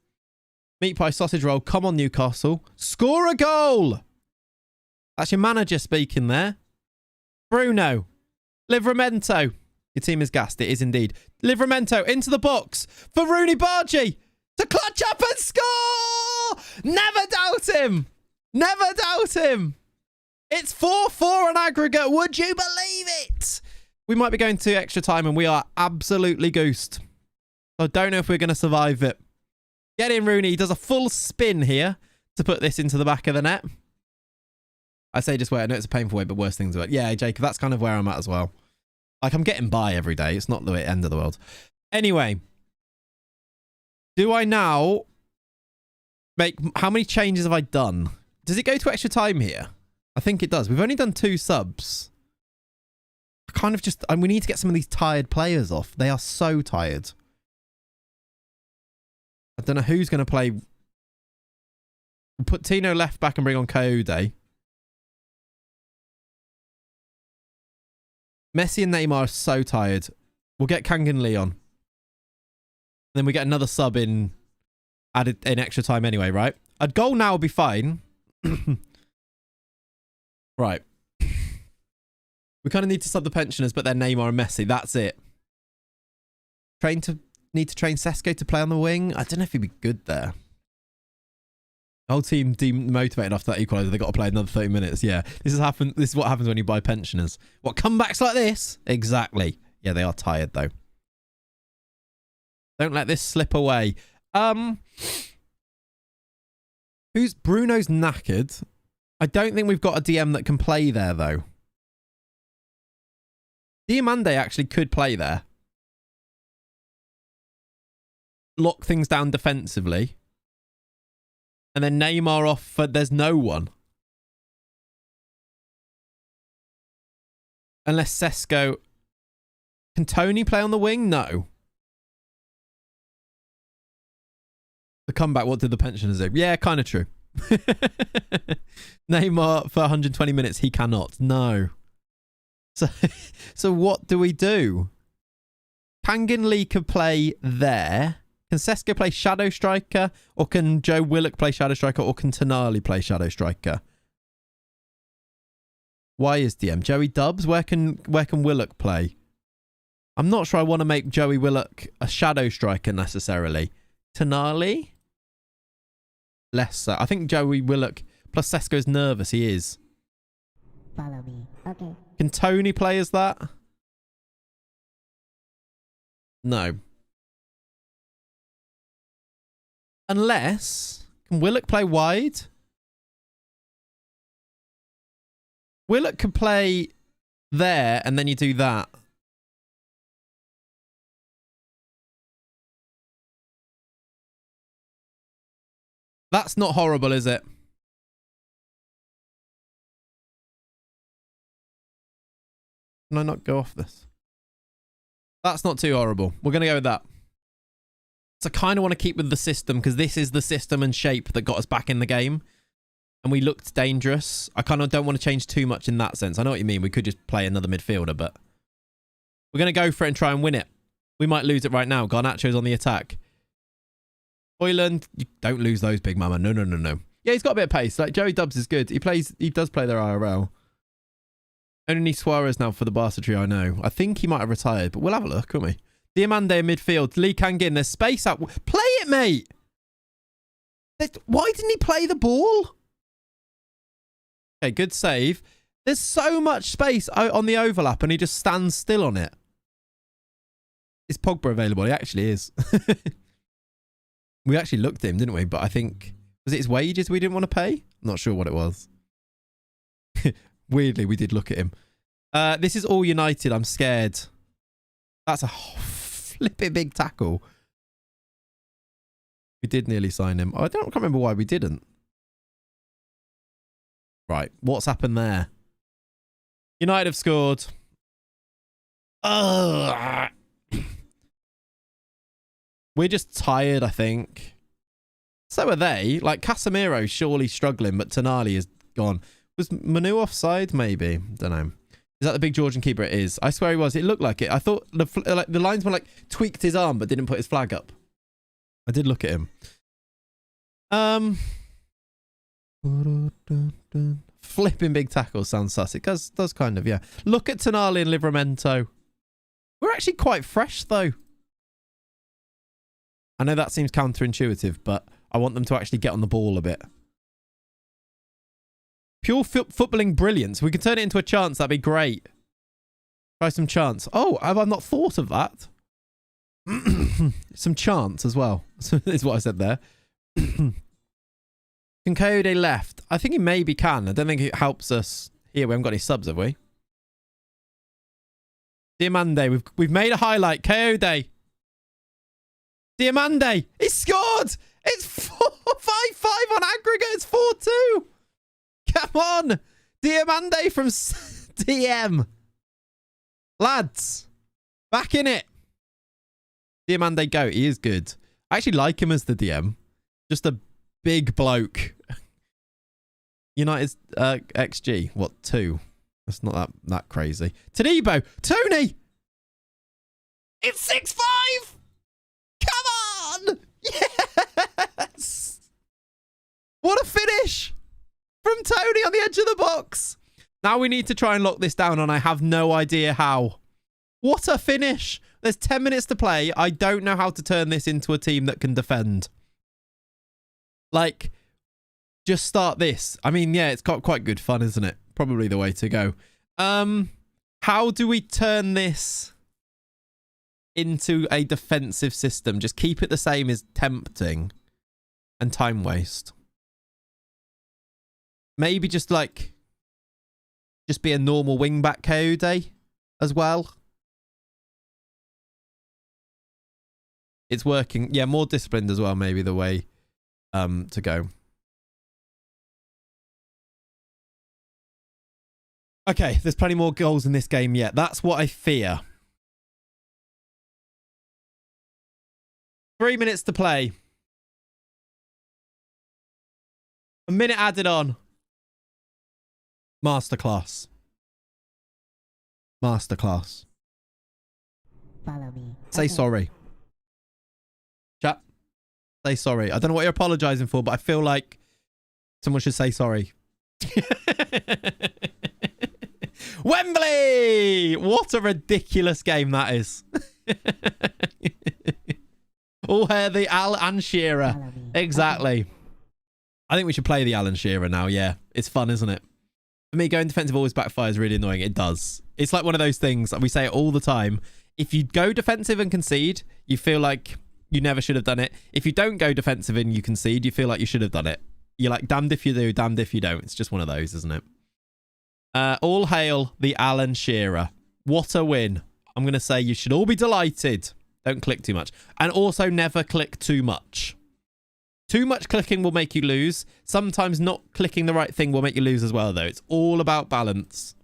Meat pie sausage roll. Come on, Newcastle. Score a goal! That's your manager speaking there. Bruno. Livramento. Your team is gassed. It is indeed. Livramento into the box for Rooney Bargy to clutch up and score! Never doubt him. Never doubt him. It's 4-4 on aggregate. Would you believe it? We might be going to extra time and we are absolutely goosed. I don't know if we're going to survive it. Get in, Rooney. He does a full spin here to put this into the back of the net. I say just wait. I know it's a painful way, but worse things about it. Yeah, Jacob, that's kind of where I'm at as well. Like, I'm getting by every day. It's not the end of the world. Anyway. Do I now make... How many changes have I done? Does it go to extra time here? I think it does. We've only done 2 subs. I kind of just... we need to get some of these tired players off. They are so tired. I don't know who's going to play. We'll put Tino left back and bring on Coyote. Messi and Neymar are so tired. We'll get Kangan Lee on. Then we get another sub in added in extra time anyway, right? A goal now will be fine. Right. We kind of need to sub the pensioners, but then Neymar and Messi. That's it. Need to train Sesko to play on the wing. I don't know if he'd be good there. The whole team demotivated after that equaliser. They got to play another 30 minutes. Yeah, this is what happens when you buy pensioners. What, comebacks like this? Exactly. Yeah, they are tired though. Don't let this slip away. Who's Bruno's knackered? I don't think we've got a DM that can play there though. Diamande actually could play there. Lock things down defensively. And then Neymar off for there's no one. Unless Sesko... Can Tony play on the wing? No. The comeback, what did the pensioners do? Yeah, kind of true. Neymar for 120 minutes, he cannot. No. So what do we do? Kangan Lee could play there. Can Sesko play Shadow Striker? Or can Joe Willock play Shadow Striker? Or can Tonali play Shadow Striker? Why is DM? Joey Dubs? Where can Willock play? I'm not sure I want to make Joey Willock a Shadow Striker necessarily. Tonali? Less so. I think Joey Willock plus Sesko's nervous. He is. Follow me. Okay. Can Tony play as that? No. Unless... Can Willock play wide? Willock could play there and then you do that. That's not horrible, is it? Can I not go off this? That's not too horrible. We're going to go with that. So I kind of want to keep with the system because this is the system and shape that got us back in the game. And we looked dangerous. I kind of don't want to change too much in that sense. I know what you mean. We could just play another midfielder, but we're going to go for it and try and win it. We might lose it right now. Garnacho's on the attack. Hoyland, you don't lose those, big mama. No, no, no, no. Yeah, he's got a bit of pace. Like, Joey Dubs is good. He does play their IRL. Only need Suarez now for the Barca trio, I know. I think he might have retired, but we'll have a look, can't we? Diamande in midfield. Lee Kangin, there's space out. Play it, mate! Why didn't he play the ball? Okay, good save. There's so much space on the overlap and he just stands still on it. Is Pogba available? He actually is. We actually looked at him, didn't we? But I think... Was it his wages we didn't want to pay? I'm not sure what it was. Weirdly, we did look at him. This is all United. I'm scared. That's a flipping big tackle. We did nearly sign him. I can't remember why we didn't. Right. What's happened there? United have scored. Ugh. We're just tired, I think. So are they. Like, Casemiro's surely struggling, but Tonali is gone. Was Manu offside? Maybe. Don't know. Is that the big Georgian keeper? It is. I swear he was. It looked like it. I thought the linesman like tweaked his arm, but didn't put his flag up. I did look at him. Flipping big tackles sounds sus. It does kind of, yeah. Look at Tonali and Livramento. We're actually quite fresh, though. I know that seems counterintuitive, but I want them to actually get on the ball a bit. Pure footballing brilliance. We could turn it into a chance. That'd be great. Try some chance. Oh, have I not thought of that? Some chance as well. Is what I said there. Can Coyote left? I think he maybe can. I don't think it helps us here. We haven't got any subs, have we? Diamande. We've made a highlight. Coyote. Diamande. He scored. It's 5-5 on aggregate. It's 4-2. Come on. Diamande from DM. Lads. Back in it. Diamande go. He is good. I actually like him as the DM. Just a big bloke. United's XG. What, 2? That's not that crazy. Tanibo. Tony. It's 6-5. Come on. Yes. What a finish. From Tony on the edge of the box. Now we need to try and lock this down, and I have no idea how. What a finish. There's 10 minutes to play. I don't know how to turn this into a team that can defend. Like, just start this. I mean, yeah, it's got quite good fun, isn't it? Probably the way to go. How do we turn this into a defensive system? Just keep it the same is tempting and time waste. Maybe just like, just be a normal wingback Coyote as well. It's working. Yeah, more disciplined as well, maybe the way to go. Okay, there's plenty more goals in this game yet. That's what I fear. 3 minutes to play. A minute added on. Masterclass. Masterclass. Follow me. Say Okay. sorry. Chat. Say sorry. I don't know what you're apologizing for, but I feel like someone should say sorry. Wembley! What a ridiculous game that is. All hair the Alan Shearer. Follow me. Exactly. I think we should play the Alan Shearer now, yeah. It's fun, isn't it? For me, going defensive always backfires really annoying. It does. It's like one of those things, we say it all the time. If you go defensive and concede, you feel like you never should have done it. If you don't go defensive and you concede, you feel like you should have done it. You're like, damned if you do, damned if you don't. It's just one of those, isn't it? All hail the Alan Shearer. What a win. I'm going to say you should all be delighted. Don't click too much. And also never click too much. Too much clicking will make you lose. Sometimes not clicking the right thing will make you lose as well, though. It's all about balance.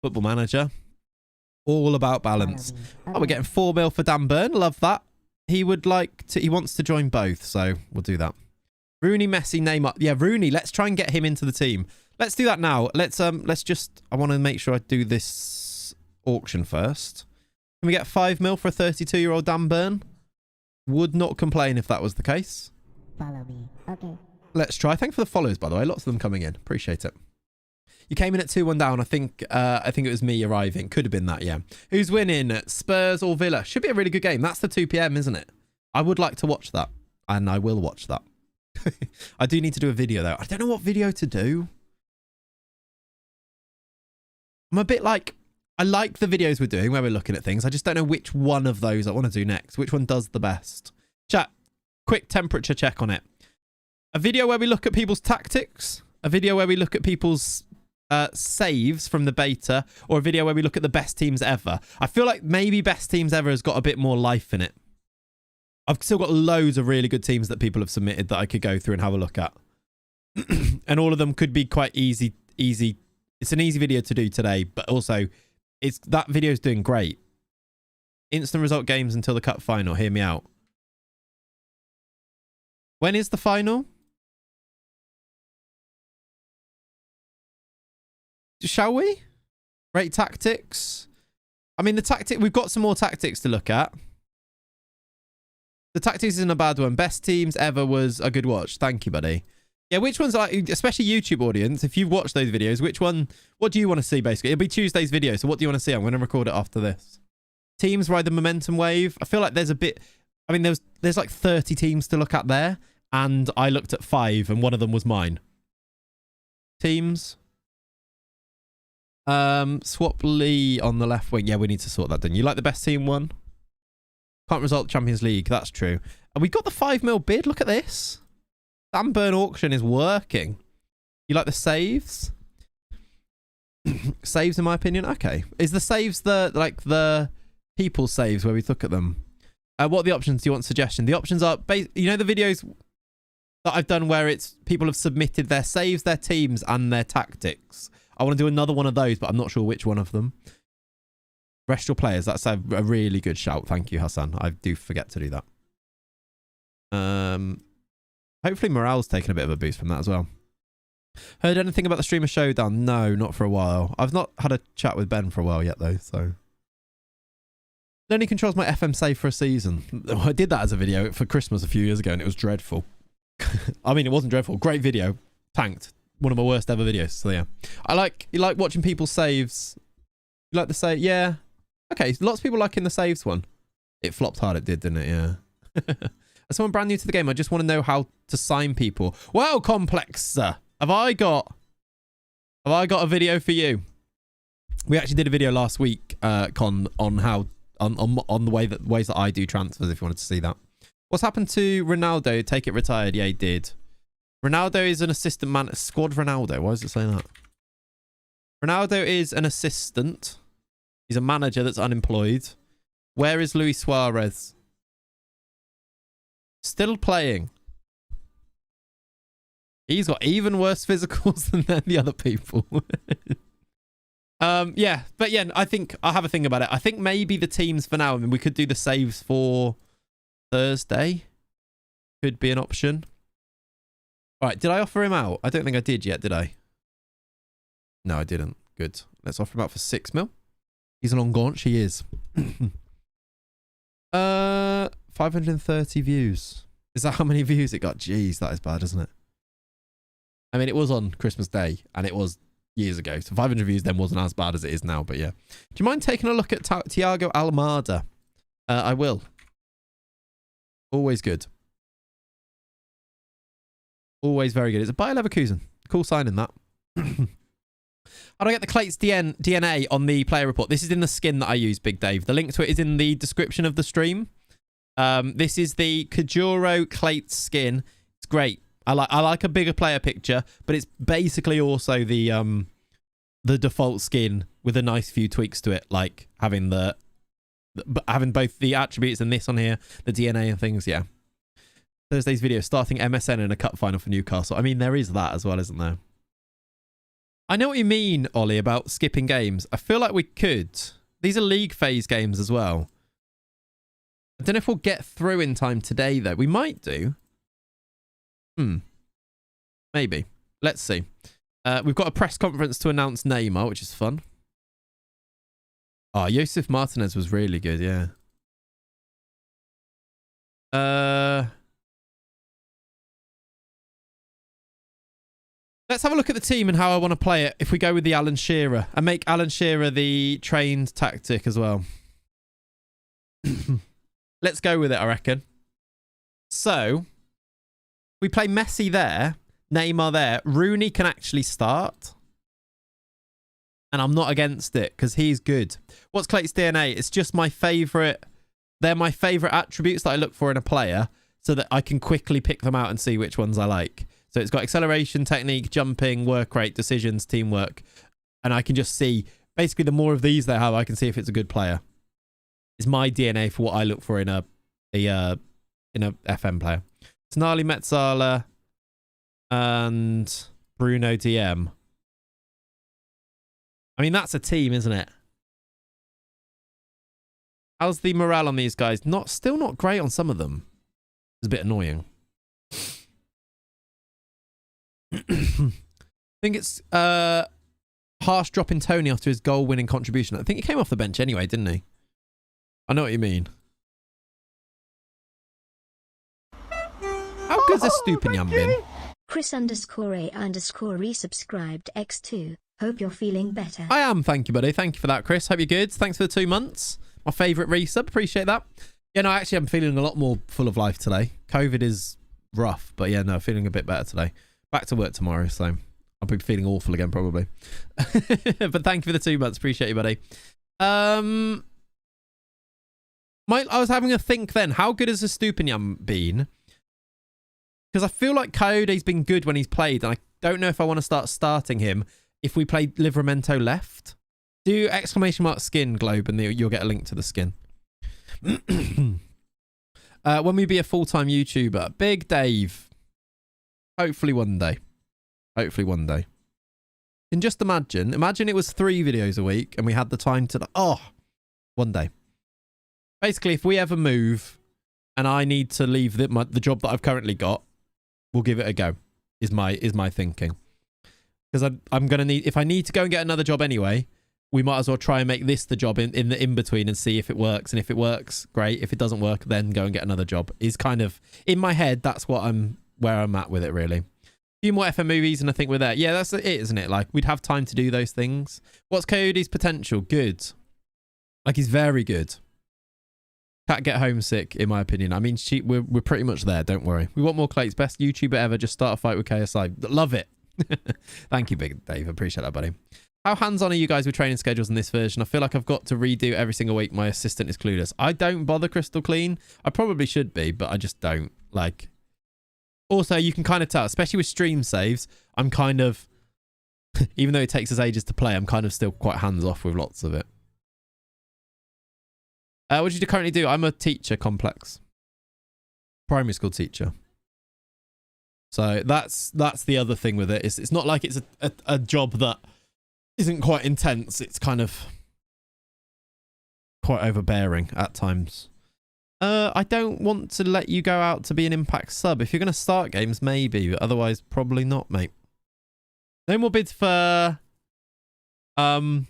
Football Manager. All about balance. Oh, we're getting 4 mil for Dan Burn. Love that. He wants to join both, so we'll do that. Rooney, Messi, Neymar. Yeah, Rooney. Let's try and get him into the team. Let's do that now. Let's just, I want to make sure I do this auction first. Can we get 5 mil for a 32-year-old Dan Burn? Would not complain if that was the case. Follow me. Okay. Let's try. Thanks for the follows, by the way. Lots of them coming in. Appreciate it. You came in at 2-1 down. I think it was me arriving. Could have been that, yeah. Who's winning? Spurs or Villa? Should be a really good game. That's the 2 p.m, isn't it? I would like to watch that. And I will watch that. I do need to do a video, though. I don't know what video to do. I'm a bit like... I like the videos we're doing where we're looking at things. I just don't know which one of those I want to do next. Which one does the best? Chat, quick temperature check on it. A video where we look at people's tactics. A video where we look at people's saves from the beta. Or a video where we look at the best teams ever. I feel like maybe best teams ever has got a bit more life in it. I've still got loads of really good teams that people have submitted that I could go through and have a look at. And all of them could be quite easy. It's an easy video to do today, but also... that video's doing great. Instant result games until the cup final. Hear me out. When is the final? Shall we? Rate tactics. I mean, we've got some more tactics to look at. The tactics isn't a bad one. Best teams ever was a good watch. Thank you, buddy. Yeah, which one's like, especially YouTube audience, if you've watched those videos, what do you want to see basically? It'll be Tuesday's video, so what do you want to see? I'm going to record it after this. Teams ride the momentum wave. I feel like there's a bit, I mean, there's like 30 teams to look at there, and I looked at 5, and one of them was mine. Teams. Swap Lee on the left wing. Yeah, we need to sort that, don't you? Like the best team one? Can't result Champions League, that's true. And we got the 5 mil bid, look at this. Dan Burn auction is working. You like the saves? Saves, in my opinion? Okay. Is the saves the people saves where we look at them? What are the options? Do you want suggestion? The options are, you know the videos that I've done where it's people have submitted their saves, their teams, and their tactics. I want to do another one of those, but I'm not sure which one of them. Rest your players. That's a really good shout. Thank you, Hassan. I do forget to do that. Hopefully morale's taken a bit of a boost from that as well. Heard anything about the streamer showdown? No, not for a while. I've not had a chat with Ben for a while yet, though, so... It only controls my FM save for a season. I did that as a video for Christmas a few years ago, and it was dreadful. I mean, it wasn't dreadful. Great video. Tanked. One of my worst ever videos, so yeah. You like watching people's saves. You like the save? Yeah. Okay, lots of people liking the saves one. It flopped hard, it did, didn't it? Yeah. As someone brand new to the game, I just want to know how to sign people. Wow, Complex, have I got a video for you? We actually did a video last week, Con, on how on the ways that I do transfers. If you wanted to see that, what's happened to Ronaldo? Take it retired. Yeah, he did. Ronaldo is an assistant man. Squad Ronaldo. Why is it saying that? Ronaldo is an assistant. He's a manager that's unemployed. Where is Luis Suarez? Still playing. He's got even worse physicals than the other people. Yeah, but yeah, I think I'll have a think about it. I think maybe the teams for now. I mean, we could do the saves for Thursday. Could be an option. All right, did I offer him out? I don't think I did yet, did I? No, I didn't. Good. Let's offer him out for 6 mil. He's an on-gaunch. He is. 530 views. Is that how many views it got? Jeez, that is bad, isn't it? I mean, it was on Christmas Day, and it was years ago. So 500 views then wasn't as bad as it is now, but yeah. Do you mind taking a look at Thiago Almada? I will. Always good. Always very good. It's a Bayer Leverkusen. Cool signing, that. How do I get the Clayts DNA on the player report? This is in the skin that I use, Big Dave. The link to it is in the description of the stream. This is the Kajuro Clayts skin. It's great. I like a bigger player picture, but it's basically also the default skin with a nice few tweaks to it, like having having both the attributes and this on here, the DNA and things. Yeah. Thursday's video, starting MSN in a cup final for Newcastle. I mean, there is that as well, isn't there? I know what you mean, Ollie, about skipping games. I feel like we could. These are league phase games as well. I don't know if we'll get through in time today, though. We might do. Maybe. Let's see. We've got a press conference to announce Neymar, which is fun. Oh, Josef Martinez was really good, yeah. Let's have a look at the team and how I want to play it if we go with the Alan Shearer and make Alan Shearer the trained tactic as well. Let's go with it, I reckon. So, we play Messi there, Neymar there. Rooney can actually start. And I'm not against it because he's good. What's Clayt's DNA? It's just my favourite. They're my favourite attributes that I look for in a player so that I can quickly pick them out and see which ones I like. So it's got acceleration, technique, jumping, work rate, decisions, teamwork. And I can just see, basically the more of these they have, I can see if it's a good player. It's my DNA for what I look for in a FM player. Tonali, Metzala, and Bruno DM. I mean, that's a team, isn't it? How's the morale on these guys? Still not great on some of them. It's a bit annoying. I think it's harsh dropping Tony after his goal-winning contribution. I think he came off the bench anyway, didn't he? I know what you mean. How good's a Stupinian been? Chris_A_ resubscribed X2. Hope you're feeling better. I am, thank you, buddy. Thank you for that, Chris. Hope you're good. Thanks for the 2 months. My favourite resub. Appreciate that. Yeah, no, actually, I'm feeling a lot more full of life today. COVID is rough, but yeah, no, feeling a bit better today. Back to work tomorrow, so I'll be feeling awful again, probably. But thank you for the 2 months. Appreciate you, buddy. I was having a think then. How good has Estupinian been? Because I feel like Coyote's been good when he's played, and I don't know if I want to start starting him if we play Livramento left. Do !skin globe and you'll get a link to the skin. When we be a full-time YouTuber. Big Dave. Hopefully one day. Hopefully one day. And just imagine it was 3 videos a week and we had the time to... Oh, one day. Basically, if we ever move and I need to leave the job that I've currently got, we'll give it a go, is my thinking. Because I'm going to need... If I need to go and get another job anyway, we might as well try and make this the job in the in-between and see if it works. And if it works, great. If it doesn't work, then go and get another job. Is kind of... In my head, that's where I'm at with it, really. A few more FM movies and I think we're there. Yeah, that's it, isn't it? Like, we'd have time to do those things. What's Coyote's potential? Good. Like, he's very good. Can't get homesick, in my opinion. I mean, we're pretty much there, don't worry. We want more Clayts. Best YouTuber ever. Just start a fight with KSI. Love it. Thank you, Big Dave. Appreciate that, buddy. How hands-on are you guys with training schedules in this version? I feel like I've got to redo every single week. My assistant is clueless. I don't bother crystal clean. I probably should be, but I just don't. Like... Also, you can kind of tell, especially with stream saves, I'm kind of... even though it takes us ages to play, I'm kind of still quite hands-off with lots of it. What do you currently do? I'm a teacher, Complex. Primary school teacher. So that's the other thing with it. It's not like it's a job that isn't quite intense. It's kind of quite overbearing at times. I don't want to let you go out to be an Impact sub. If you're going to start games, maybe. But otherwise, probably not, mate. No more bids for... Burn.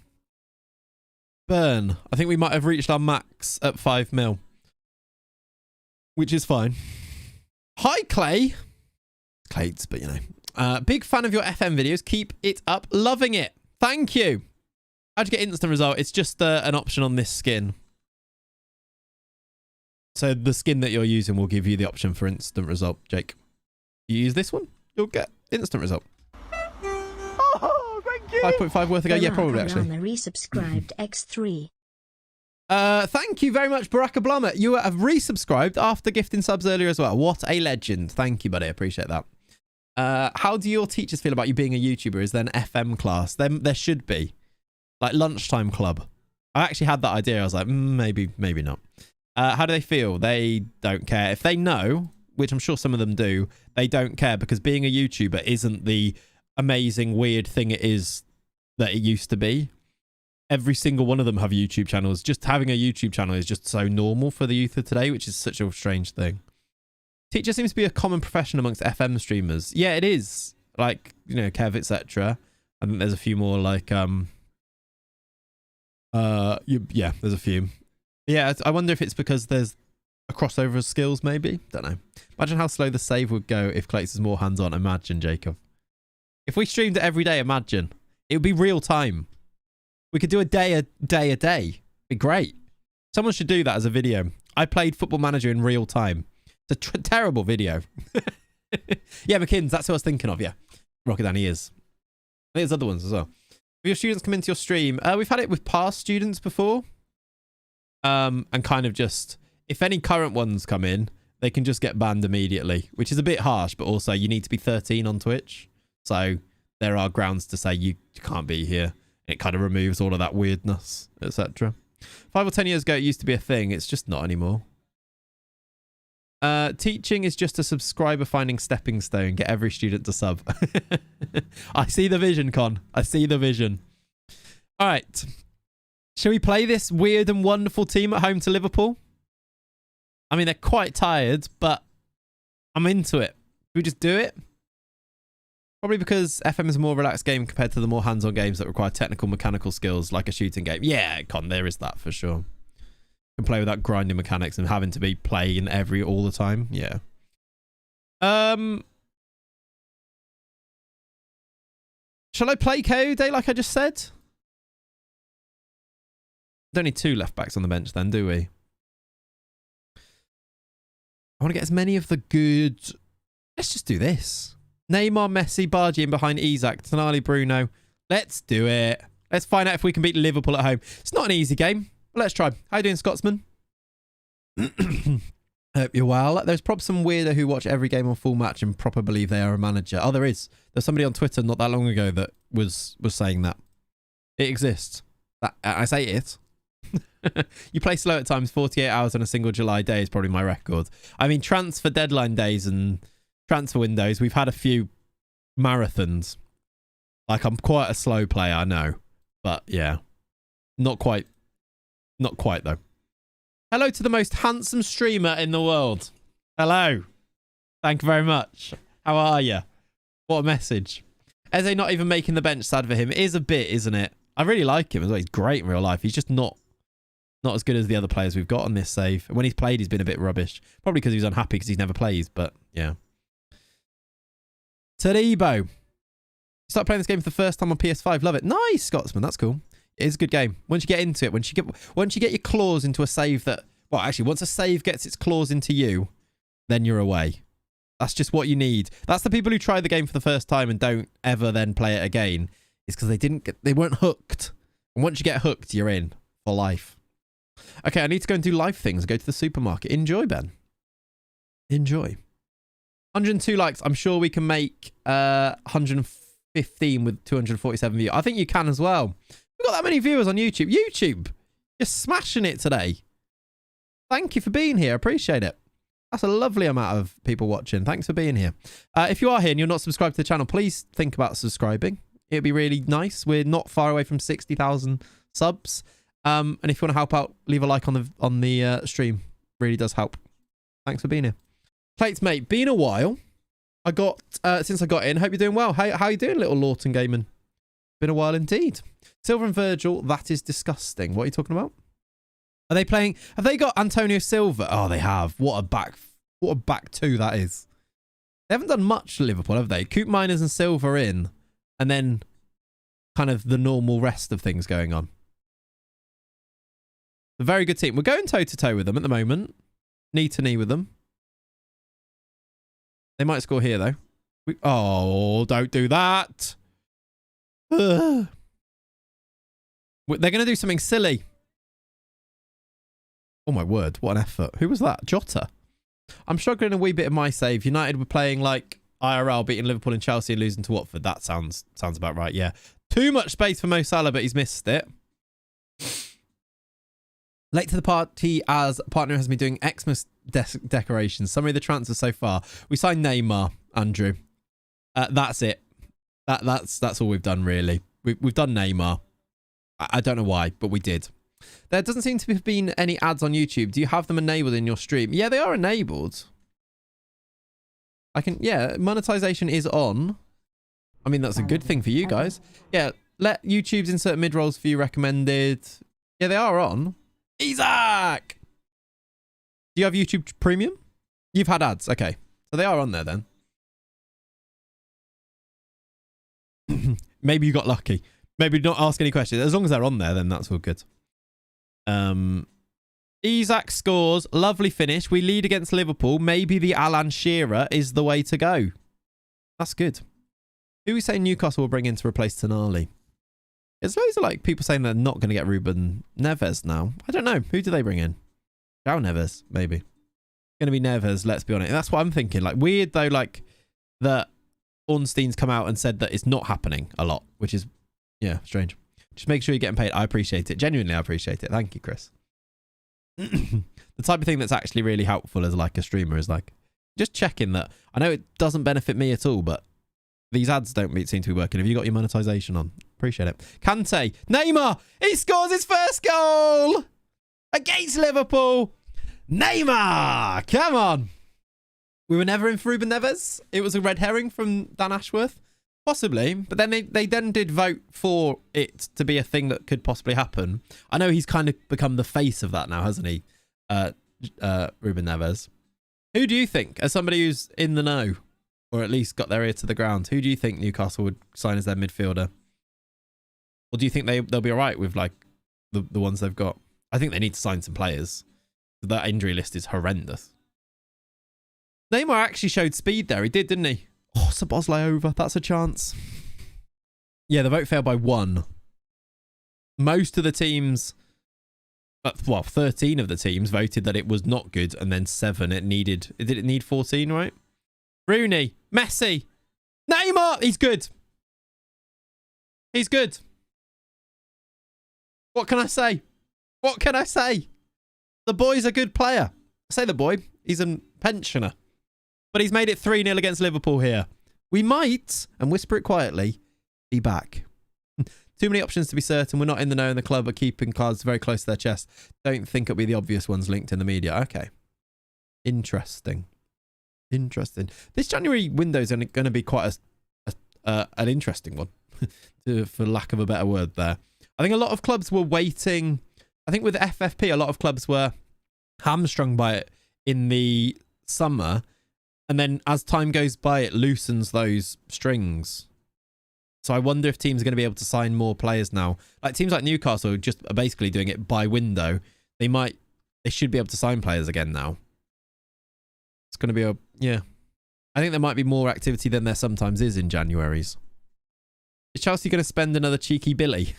I think we might have reached our max at 5 mil. Which is fine. Hi, Clay. Clayts, but you know. Big fan of your FM videos. Keep it up. Loving it. Thank you. How'd you get instant result? It's just an option on this skin. So the skin that you're using will give you the option for instant result, Jake. You use this one, you'll get instant result. Oh, thank you. 5.5 worth ago. Yeah, probably actually. Resubscribed X3. Thank you very much, Barack Obama. You have resubscribed after gifting subs earlier as well. What a legend. Thank you, buddy. I appreciate that. How do your teachers feel about you being a YouTuber? Is there an FM class? There should be. Like lunchtime club. I actually had that idea. I was like, maybe not. How do they feel? They don't care. If they know, which I'm sure some of them do, they don't care because being a YouTuber isn't the amazing, weird thing it is that it used to be. Every single one of them have YouTube channels. Just having a YouTube channel is just so normal for the youth of today, which is such a strange thing. Teacher seems to be a common profession amongst FM streamers. Yeah, it is. Like, you know, Kev, etc. I think there's a few more like, yeah, there's a few. Yeah, I wonder if it's because there's a crossover of skills, maybe. Don't know. Imagine how slow the save would go if Clayts is more hands-on. Imagine, Jacob. If we streamed it every day, imagine. It would be real time. We could do a day. It'd be great. Someone should do that as a video. I played Football Manager in real time. It's a terrible video. Yeah, McKinn's, that's who I was thinking of, yeah. Rocket Danny is. I think there's other ones as well. If your students come into your stream, we've had it with past students before. And kind of just, if any current ones come in, they can just get banned immediately, which is a bit harsh, but also you need to be 13 on Twitch. So there are grounds to say you can't be here. It kind of removes all of that weirdness, etc. 5 or 10 years ago, it used to be a thing. It's just not anymore. Teaching is just a subscriber finding stepping stone. Get every student to sub. I see the vision, Con. I see the vision. All right. Shall we play this weird and wonderful team at home to Liverpool? I mean, they're quite tired, but I'm into it. Should we just do it? Probably because FM is a more relaxed game compared to the more hands-on games that require technical mechanical skills like a shooting game. Yeah, Con, there is that for sure. Can play without grinding mechanics and having to be playing all the time. Yeah. Shall I play KO Day like I just said? There's only 2 left backs on the bench then, do we? I want to get as many of the good... Let's just do this. Neymar, Messi, Bargy in behind Isak, Tonali, Bruno. Let's do it. Let's find out if we can beat Liverpool at home. It's not an easy game, but let's try. How you doing, Scotsman? Hope you're well. There's probably some weirdo who watch every game on full match and proper believe they are a manager. Oh, there is. There's somebody on Twitter not that long ago that was saying that. It exists. I say it. You play slow at times. 48 hours on a single July day is probably my record. I mean, transfer deadline days and transfer windows, we've had a few marathons. Like, I'm quite a slow player, I know. But, yeah. Not quite, though. Hello to the most handsome streamer in the world. Hello. Thank you very much. How are you? What a message. Eze not even making the bench, sad for him. It is a bit, isn't it? I really like him as well. He's great in real life. He's just not as good as the other players we've got on this save. When he's played, he's been a bit rubbish. Probably because he's unhappy because he's never plays, but yeah. Taribo. Start playing this game for the first time on PS5. Love it. Nice, Scotsman. That's cool. It is a good game. Once you get into it, once you get your claws into a save that... Well, actually, once a save gets its claws into you, then you're away. That's just what you need. That's the people who try the game for the first time and don't ever then play it again. It's because they weren't hooked. And once you get hooked, you're in for life. Okay, I need to go and do life things. Go to the supermarket. Enjoy, Ben. Enjoy. 102 likes. I'm sure we can make 115 with 247 views. I think you can as well. We've got that many viewers on YouTube. YouTube, you're smashing it today. Thank you for being here. Appreciate it. That's a lovely amount of people watching. Thanks for being here. If you are here and you're not subscribed to the channel, please think about subscribing. It'd be really nice. We're not far away from 60,000 subs. And if you want to help out, leave a like on the stream. Really does help. Thanks for being here. Clayts, mate, been a while. Since I got in. Hope you're doing well. How you doing, little Lawton Gaiman? Been a while indeed. Silver and Virgil, that is disgusting. What are you talking about? Are they playing? Have they got Antonio Silva? Oh, they have. What a back two that is. They haven't done much Liverpool, have they? Coop Miners and Silva in, and then kind of the normal rest of things going on. A very good team. We're going toe-to-toe with them at the moment. Knee-to-knee with them. They might score here, though. Oh, don't do that. They're going to do something silly. Oh my word, what an effort. Who was that? Jota. I'm struggling a wee bit in my save. United were playing like IRL, beating Liverpool and Chelsea and losing to Watford. That sounds about right, yeah. Too much space for Mo Salah, but he's missed it. Late to the party as partner has been doing Xmas decorations. Summary of the transfers so far. We signed Neymar, Andrew. That's it. That's all we've done, really. We've done Neymar. I don't know why, but we did. There doesn't seem to have been any ads on YouTube. Do you have them enabled in your stream? Yeah, they are enabled. Yeah, monetization is on. I mean, that's a good thing for you guys. Yeah, let YouTube's insert mid-rolls for you recommended. Yeah, they are on. Isaac! Do you have YouTube Premium? You've had ads. Okay. So they are on there then. Maybe you got lucky. Maybe not ask any questions. As long as they're on there, then that's all good. Isaac scores. Lovely finish. We lead against Liverpool. Maybe the Alan Shearer is the way to go. That's good. Who are we saying Newcastle will bring in to replace Tonali? There's loads of like people saying they're not going to get Ruben Neves now. I don't know. Who do they bring in? João Neves, maybe. Going to be Neves, let's be honest. That's what I'm thinking. Like, weird though, like, that Ornstein's come out and said that it's not happening a lot, which is, yeah, strange. Just make sure you're getting paid. I appreciate it. Genuinely, I appreciate it. Thank you, Chris. The type of thing that's actually really helpful as like a streamer is like, just checking that. I know it doesn't benefit me at all, but these ads don't seem to be working. Have you got your monetization on? Appreciate it. Kante. Neymar. He scores his first goal against Liverpool. Neymar. Come on. We were never in for Ruben Neves. It was a red herring from Dan Ashworth. Possibly. But then they then did vote for it to be a thing that could possibly happen. I know he's kind of become the face of that now, hasn't he? Ruben Neves. Who do you think, as somebody who's in the know, or at least got their ear to the ground, who do you think Newcastle would sign as their midfielder? Or do you think they'll be all right with like the ones they've got? I think they need to sign some players. That injury list is horrendous. Neymar actually showed speed there. He did, didn't he? Oh, Szoboszlai over. That's a chance. Yeah, the vote failed by 1. Most of the teams, well, 13 of the teams voted that it was not good, and then 7 did it need 14, right? Rooney, Messi, Neymar. He's good. He's good. What can I say? What can I say? The boy's a good player. I say the boy. He's a pensioner. But he's made it 3-0 against Liverpool here. We might, and whisper it quietly, be back. Too many options to be certain. We're not in the know, and the club are keeping cards very close to their chest. Don't think it'll be the obvious ones linked in the media. Okay. Interesting. Interesting. This January window is going to be quite an interesting one, for lack of a better word there. I think a lot of clubs were waiting. I think with FFP, a lot of clubs were hamstrung by it in the summer. And then as time goes by, it loosens those strings. So I wonder if teams are going to be able to sign more players now. Like teams like Newcastle just are basically doing it by window. They should be able to sign players again now. It's going to be yeah. I think there might be more activity than there sometimes is in Januaries. Is Chelsea going to spend another cheeky Billy?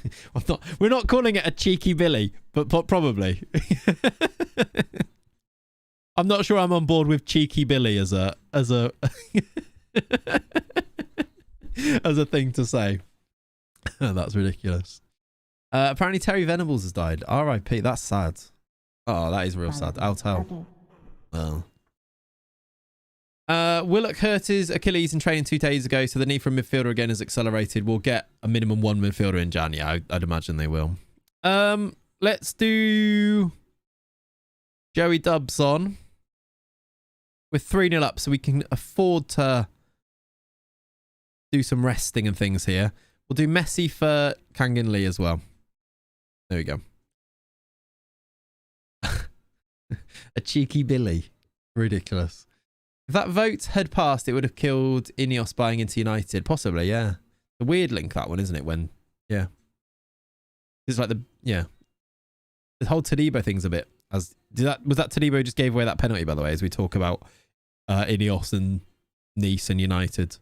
We're not calling it a cheeky Billy, but probably. I'm not sure I'm on board with cheeky Billy as a as a thing to say. That's ridiculous. Apparently Terry Venables has died. R.I.P. That's sad. Oh, that is real sad. I'll tell. Well. Willock hurt his Achilles in training 2 days ago, so the need for a midfielder again is accelerated. We'll get a minimum 1 midfielder in Jan. Yeah, I'd imagine they will. Let's do Joey Dubs on. We're 3-0 up, so we can afford to do some resting and things here. We'll do Messi for Kangan Lee as well. There we go. A cheeky Billy. Ridiculous. If that vote had passed, it would have killed Ineos buying into United. Possibly, yeah. A weird link, that one, isn't it? When, yeah. It's like the whole Todibo thing's a bit... was that Todibo who just gave away that penalty, by the way, as we talk about Ineos and Nice and United?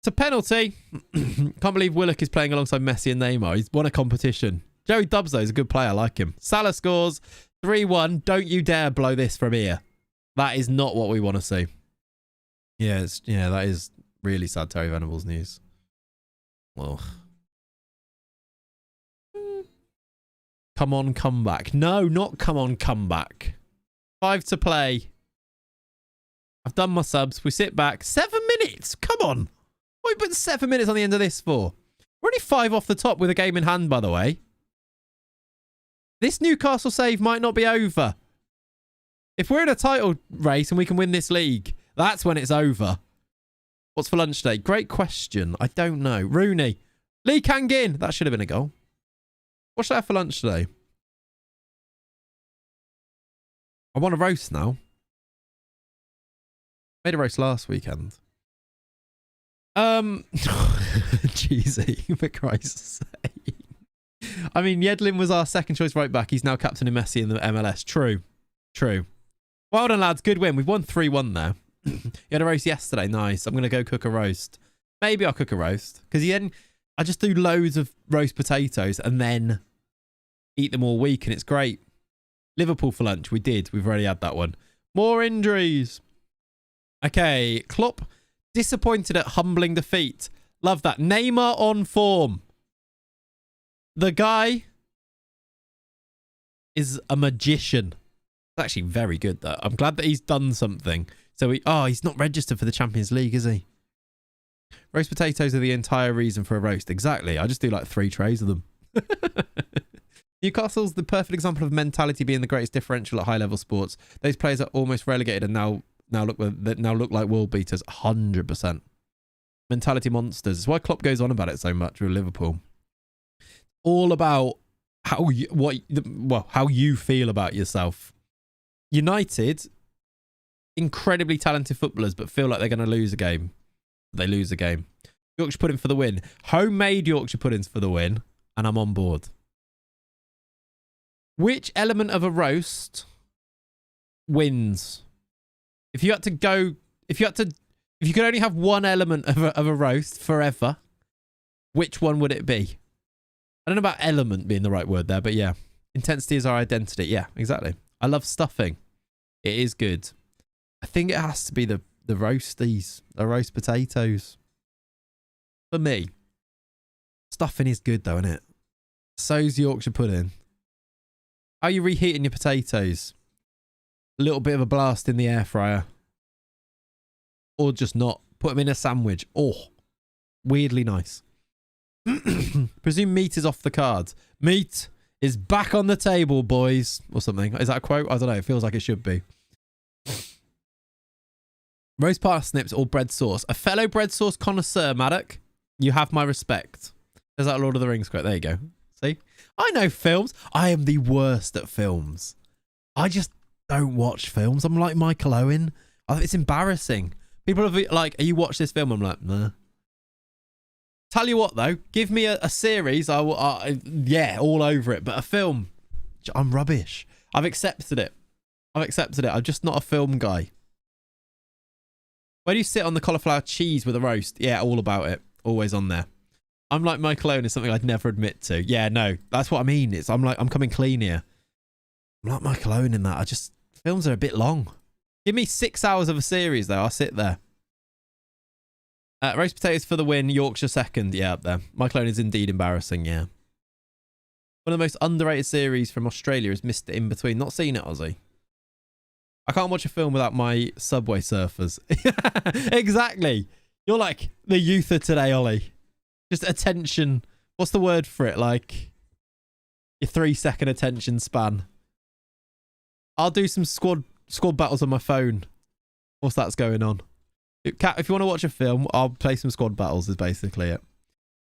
It's a penalty. Can't believe Willock is playing alongside Messi and Neymar. He's won a competition. Joey Dubs, though, is a good player. I like him. Salah scores 3-1. Don't you dare blow this from here. That is not what we want to see. Yeah, that is really sad Terry Venables news. Well, come on, come back. No, not come on, come back. 5 to play. I've done my subs. We sit back. 7 minutes. Come on. What are we putting 7 minutes on the end of this for? We're only 5 off the top with a game in hand, by the way. This Newcastle save might not be over. If we're in a title race and we can win this league, that's when it's over. What's for lunch today? Great question. I don't know. Rooney. Lee Kangin. That should have been a goal. What should I have for lunch today? I want a roast now. Made a roast last weekend. Cheesy, for Christ's sake. I mean, Yedlin was our second choice right back. He's now captaining Messi in the MLS. True. True. Well done, lads. Good win. We've won 3-1 there. You had a roast yesterday. Nice. I'm going to go cook a roast. Maybe I'll cook a roast. Because I just do loads of roast potatoes and then eat them all week. And it's great. Liverpool for lunch. We did. We've already had that one. More injuries. Okay. Klopp disappointed at humbling defeat. Love that. Neymar on form. The guy is a magician. It's actually very good, though. I'm glad that he's done something. So he's not registered for the Champions League, is he? Roast potatoes are the entire reason for a roast. Exactly. I just do like 3 trays of them. Newcastle's the perfect example of mentality being the greatest differential at high-level sports. Those players are almost relegated and now look like world beaters. 100%. Mentality monsters. It's why Klopp goes on about it so much with Liverpool. All about how you feel about yourself. United, incredibly talented footballers, but feel like they're going to lose a game. They lose a game. Yorkshire pudding for the win. Homemade Yorkshire puddings for the win, and I'm on board. Which element of a roast wins? If you could only have one element of a roast forever, which one would it be? I don't know about element being the right word there, but yeah. Intensity is our identity. Yeah, exactly. I love stuffing. It is good. I think it has to be the roasties, the roast potatoes. For me. Stuffing is good though, isn't it? So's Yorkshire pudding. How are you reheating your potatoes? A little bit of a blast in the air fryer. Or just not. Put them in a sandwich. Oh, weirdly nice. Presume meat is off the cards. Meat is back on the table, boys. Or something. Is that a quote? I don't know. It feels like it should be. Roast parsnips or bread sauce. A fellow bread sauce connoisseur, Maddock. You have my respect. There's that Lord of the Rings quote. There you go. See? I know films. I am the worst at films. I just don't watch films. I'm like Michael Owen. It's embarrassing. People are like, "Are you watch this film?" I'm like, nah. Tell you what, though. Give me a series. Yeah, all over it. But a film, I'm rubbish. I've accepted it. I'm just not a film guy. Where do you sit on the cauliflower cheese with a roast? Yeah, all about it. Always on there. I'm like Michael Owen is something I'd never admit to. Yeah, no, that's what I mean. I'm coming clean here. I'm like Michael Owen in that. Films are a bit long. Give me 6 hours of a series, though. I'll sit there. Roast potatoes for the win. Yorkshire second. Yeah, up there. Michael Owen is indeed embarrassing, yeah. One of the most underrated series from Australia is Mr. In Between. Not seen it, Ozzy. I can't watch a film without my Subway Surfers. Exactly. You're like the youth of today, Ollie. Just attention. What's the word for it? Like your 3-second attention span. I'll do some squad battles on my phone. Whilst that's going on. Cat, if you want to watch a film, I'll play some squad battles is basically it.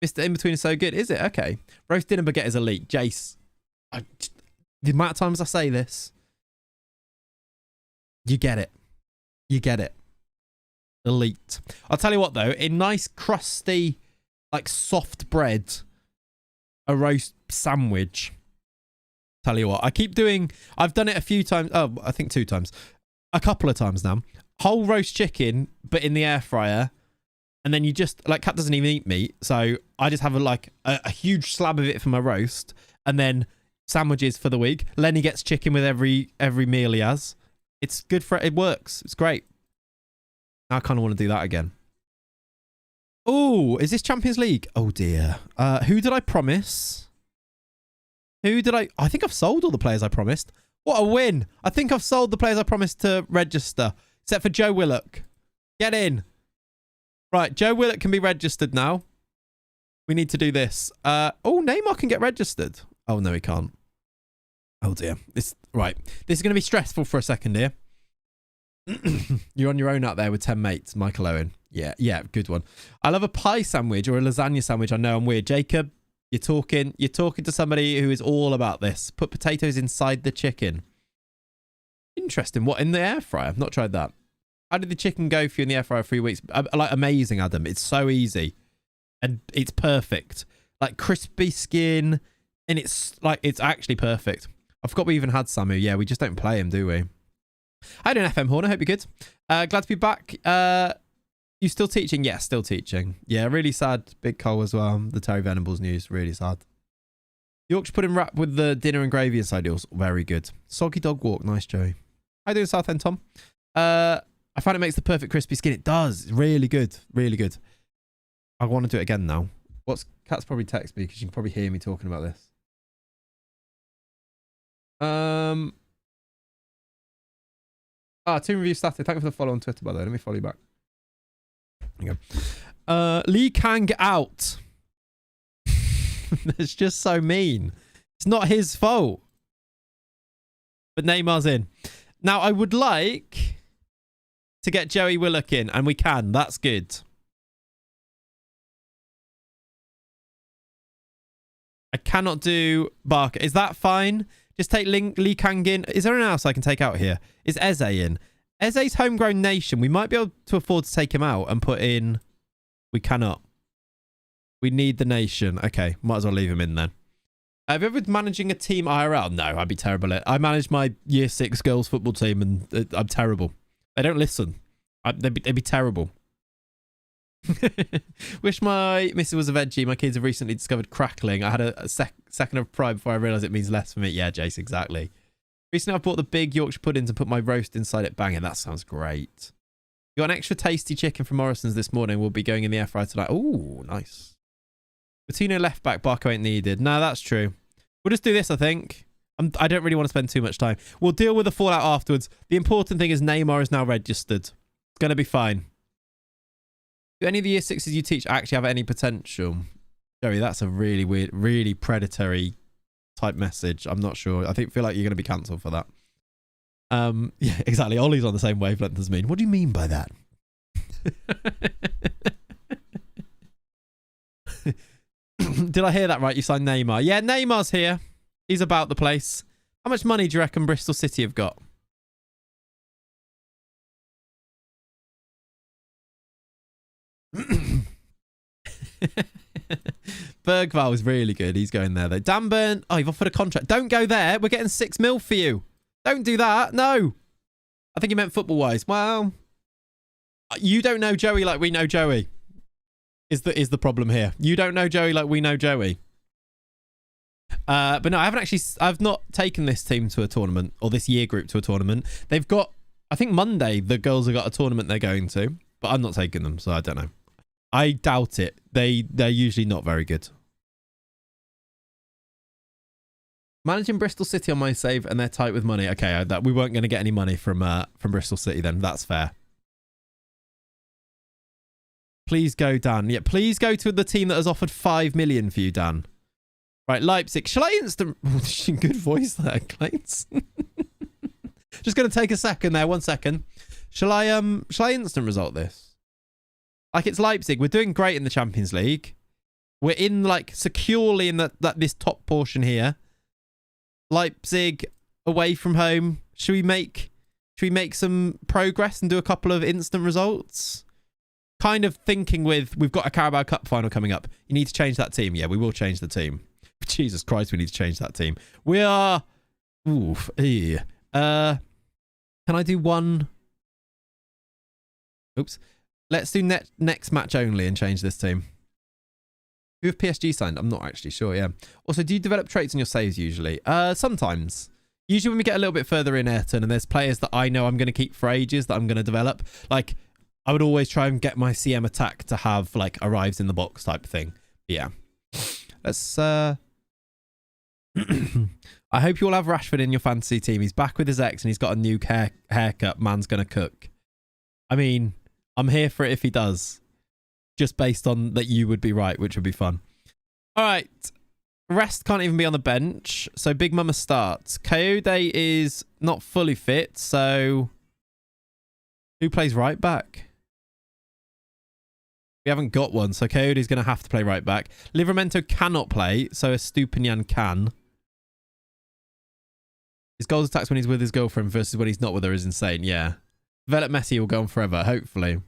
Mr. In Between is so good. Is it? Okay. Roast dinner baguette is elite. Jace. The amount of times I say this. You get it. You get it. Elite. I'll tell you what though. In nice crusty, like soft bread, a roast sandwich. Tell you what. I've done it a few times. Oh, I think 2 times. A couple of times now. Whole roast chicken, but in the air fryer. And then you just, like, Cat doesn't even eat meat. So I just have a huge slab of it for my roast. And then sandwiches for the week. Lenny gets chicken with every meal he has. It's good for it. Works. It's great. I kind of want to do that again. Oh, is this Champions League? Oh dear. Who did I promise? I think I've sold all the players I promised. What a win. I think I've sold the players I promised to register. Except for Joe Willock. Get in. Right, Joe Willock can be registered now. We need to do this. Oh, Neymar can get registered. Oh, no, he can't. Oh, dear. Right. This is going to be stressful for a second here. You're on your own out there with 10 mates, Michael Owen. Yeah, good one. I love a pie sandwich or a lasagna sandwich. I know I'm weird. Jacob, you're talking to somebody who is all about this. Put potatoes inside the chicken. Interesting. What, in the air fryer? I've not tried that. How did the chicken go for you in the air fryer 3 weeks? Like, amazing, Adam. It's so easy. And it's perfect. Like, crispy skin. And it's actually perfect. I forgot we even had Samu. Yeah, we just don't play him, do we? How you doing, FM Horner? Hope you're good. Glad to be back. You still teaching? Yeah, still teaching. Yeah, really sad. Big Cole as well. The Terry Venables news. Really sad. Yorkshire pudding wrap with the dinner and gravy inside yours. Very good. Soggy dog walk. Nice, Joey. How you doing, Southend Tom? I find it makes the perfect crispy skin. It does. It's really good. Really good. I want to do it again now. Cat's probably text me because you can probably hear me talking about this. Team review started. Thank you for the follow on Twitter, by the way. Let me follow you back. There you go. Lee Kang out. It's just so mean. It's not his fault. But Neymar's in. Now, I would like to get Joey Willock in, and we can. That's good. I cannot do Barker. Is that fine? Just take Lee Kang in. Is there anyone else I can take out here? Is Eze in? Eze's homegrown nation. We might be able to afford to take him out and put in... We cannot. We need the nation. Okay, might as well leave him in then. Have you ever been managing a team IRL? No, I'd be terrible at it. I manage my year 6 girls football team and I'm terrible. They don't listen. They'd be terrible. Wish my missus was a veggie. My kids have recently discovered crackling. I had a second of pride before I realised it means less for me. Yeah, Jace, exactly. Recently, I bought the big Yorkshire puddings and put my roast inside it. Banging. That sounds great. Got an extra tasty chicken from Morrison's this morning. We'll be going in the air fryer tonight. Oh, nice. Patino left back. Barco ain't needed. No, that's true. We'll just do this, I think. I don't really want to spend too much time. We'll deal with the fallout afterwards. The important thing is Neymar is now registered. It's going to be fine. Do any of the year 6s you teach actually have any potential? Joey, that's a really weird, really predatory type message. I'm not sure. I feel like you're going to be cancelled for that. Yeah, exactly. Ollie's on the same wavelength as me. What do you mean by that? Did I hear that right? You signed Neymar. Yeah, Neymar's here. He's about the place. How much money do you reckon Bristol City have got? Bergval is really good. He's going there though. Dan Burn. Oh, you've offered a contract. Don't go there. We're getting 6 mil for you. Don't do that. No. I think he meant football wise. Well, you don't know Joey like we know Joey. Is the problem here? You don't know Joey like we know Joey. But no, I've not taken this team to a tournament or this year group to a tournament. They've got, I think Monday, the girls have got a tournament they're going to, but I'm not taking them, so I don't know. I doubt it. They're usually not very good. Managing Bristol City on my save and they're tight with money. Okay, we weren't going to get any money from Bristol City then. That's fair. Please go, Dan. Yeah, please go to the team that has offered 5 million for you, Dan. Right, Leipzig. Shall I instant... Good voice there, Clayts. Just going to take a second there. 1 second. Shall I instant result this? Like, it's Leipzig. We're doing great in the Champions League. We're in, like, securely in this top portion here. Leipzig away from home. Should we make some progress and do a couple of instant results? Kind of thinking we've got a Carabao Cup final coming up. You need to change that team. Yeah, we will change the team. Jesus Christ, we need to change that team. We are... Oof. Can I do one... Oops. Let's do next match only and change this team. Who have PSG signed? I'm not actually sure, yeah. Also, do you develop traits in your saves usually? Sometimes. Usually when we get a little bit further in Ayrton and there's players that I know I'm going to keep for ages that I'm going to develop. Like, I would always try and get my CM attack to have, like, arrives in the box type thing. Yeah. Let's, I hope you all have Rashford in your fantasy team. He's back with his ex and he's got a new haircut. Man's going to cook. I mean, I'm here for it if he does. Just based on that you would be right, which would be fun. All right. Rest can't even be on the bench. So Big Mama starts. Coyote is not fully fit. So who plays right back? We haven't got one. So Coyote's going to have to play right back. Livramento cannot play. So Estupinian can. His goals attacks when he's with his girlfriend versus when he's not with her is insane. Yeah. Develop Messi will go on forever. Hopefully.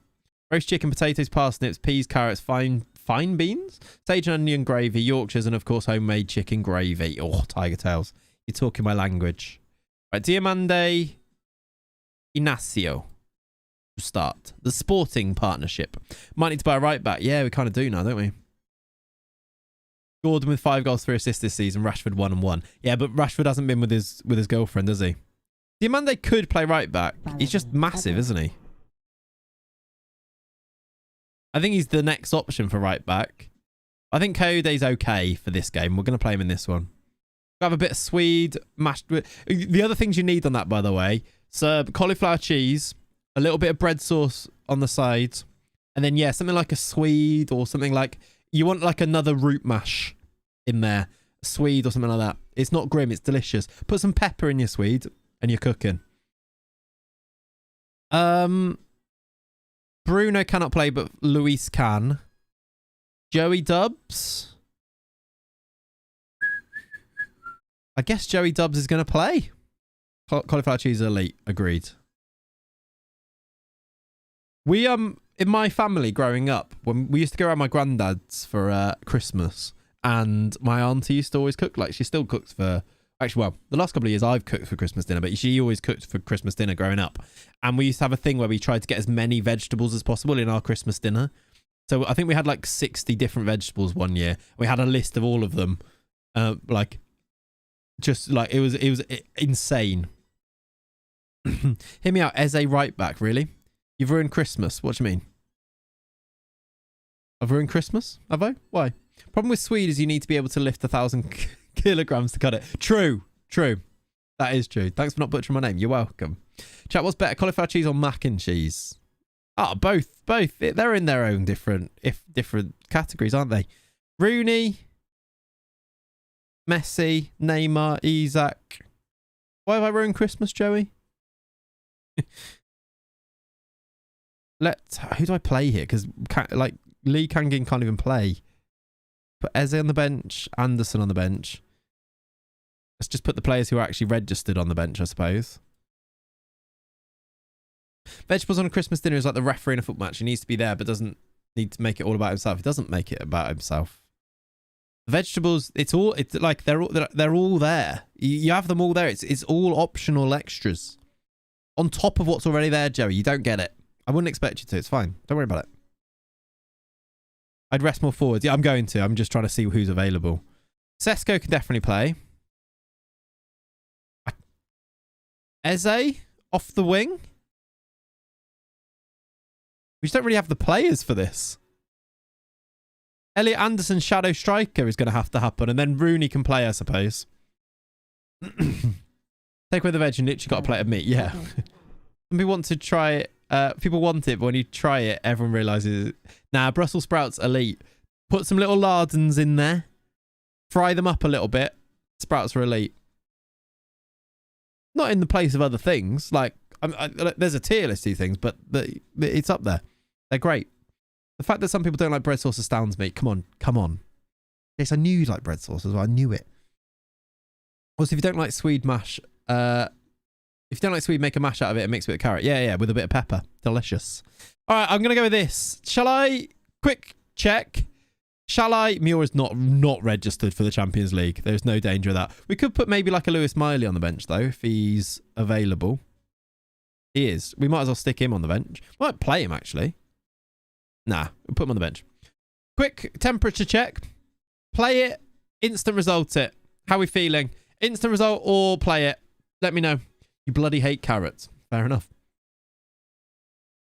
Roast chicken, potatoes, parsnips, peas, carrots, fine beans, sage and onion gravy, Yorkshires, and of course homemade chicken gravy. Oh, tiger tails. You're talking my language. Right, Diamande Inacio to start. The sporting partnership. Might need to buy a right back. Yeah, we kind of do now, don't we? Gordon with 5 goals, 3 assists this season. Rashford 1 and 1. Yeah, but Rashford hasn't been with his girlfriend, has he? Diamande could play right back. He's just massive, isn't he? I think he's the next option for right back. I think Coyote's okay for this game. We're going to play him in this one. Have a bit of Swede mashed with... The other things you need on that, by the way, so cauliflower cheese, a little bit of bread sauce on the side, and then, yeah, something like a Swede or something like... You want like another root mash in there. Swede or something like that. It's not grim. It's delicious. Put some pepper in your Swede and you're cooking. Bruno cannot play, but Luis can. Joey Dubs. I guess Joey Dubs is going to play. Cauliflower cheese elite. Agreed. We, in my family growing up, when we used to go around my granddad's for Christmas, and my auntie used to always cook, like she still cooks for... Actually, well, the last couple of years I've cooked for Christmas dinner, but she always cooked for Christmas dinner growing up. And we used to have a thing where we tried to get as many vegetables as possible in our Christmas dinner. So I think we had like 60 different vegetables one year. We had a list of all of them. Like, just like, it was insane. Hear me out. Eze right back, really? You've ruined Christmas. What do you mean? I've ruined Christmas? Have I? Why? Problem with Swede is you need to be able to lift 1,000 kilograms to cut it. True. That is true. Thanks for not butchering my name. You're welcome. Chat, what's better, cauliflower cheese or mac and cheese? Ah, both. They're in their own different categories, aren't they? Rooney, Messi, Neymar, Isaac. Why have I ruined Christmas, Joey? Who do I play here? Because like Lee Kangin can't even play. Put Eze on the bench, Anderson on the bench. Let's just put the players who are actually registered on the bench, I suppose. Vegetables on a Christmas dinner is like the referee in a football match. He needs to be there, but doesn't need to make it all about himself. He doesn't make it about himself. Vegetables, it's like they're all there. You have them all there. It's all optional extras on top of what's already there, Joey. You don't get it. I wouldn't expect you to. It's fine. Don't worry about it. I'd rest more forwards. Yeah, I'm going to. I'm just trying to see who's available. Sesko can definitely play. Eze off the wing. We just don't really have the players for this. Elliot Anderson, shadow striker, is going to have to happen. And then Rooney can play, I suppose. Take away the veg and literally got a plate of meat. Yeah. Some people want to try it. People want it, but when you try it, everyone realises... Nah, Brussels sprouts, elite. Put some little lardons in there. Fry them up a little bit. Sprouts are elite. Not in the place of other things. Like, there's a tier list of these things, but it's up there. They're great. The fact that some people don't like bread sauce astounds me. Come on. Yes, I knew you like bread sauce as well. I knew it. Also, if you don't like Swede mash, if you don't like Swede, make a mash out of it and mix it with carrot. Yeah, with a bit of pepper. Delicious. All right, I'm going to go with this. Shall I? Quick check. Shall I? Muir is not registered for the Champions League. There's no danger of that. We could put maybe like a Lewis Miley on the bench, though, if he's available. He is. We might as well stick him on the bench. Might play him, actually. Nah, we'll put him on the bench. Quick temperature check. Play it. Instant result it. How are we feeling? Instant result or play it? Let me know. You bloody hate carrots. Fair enough.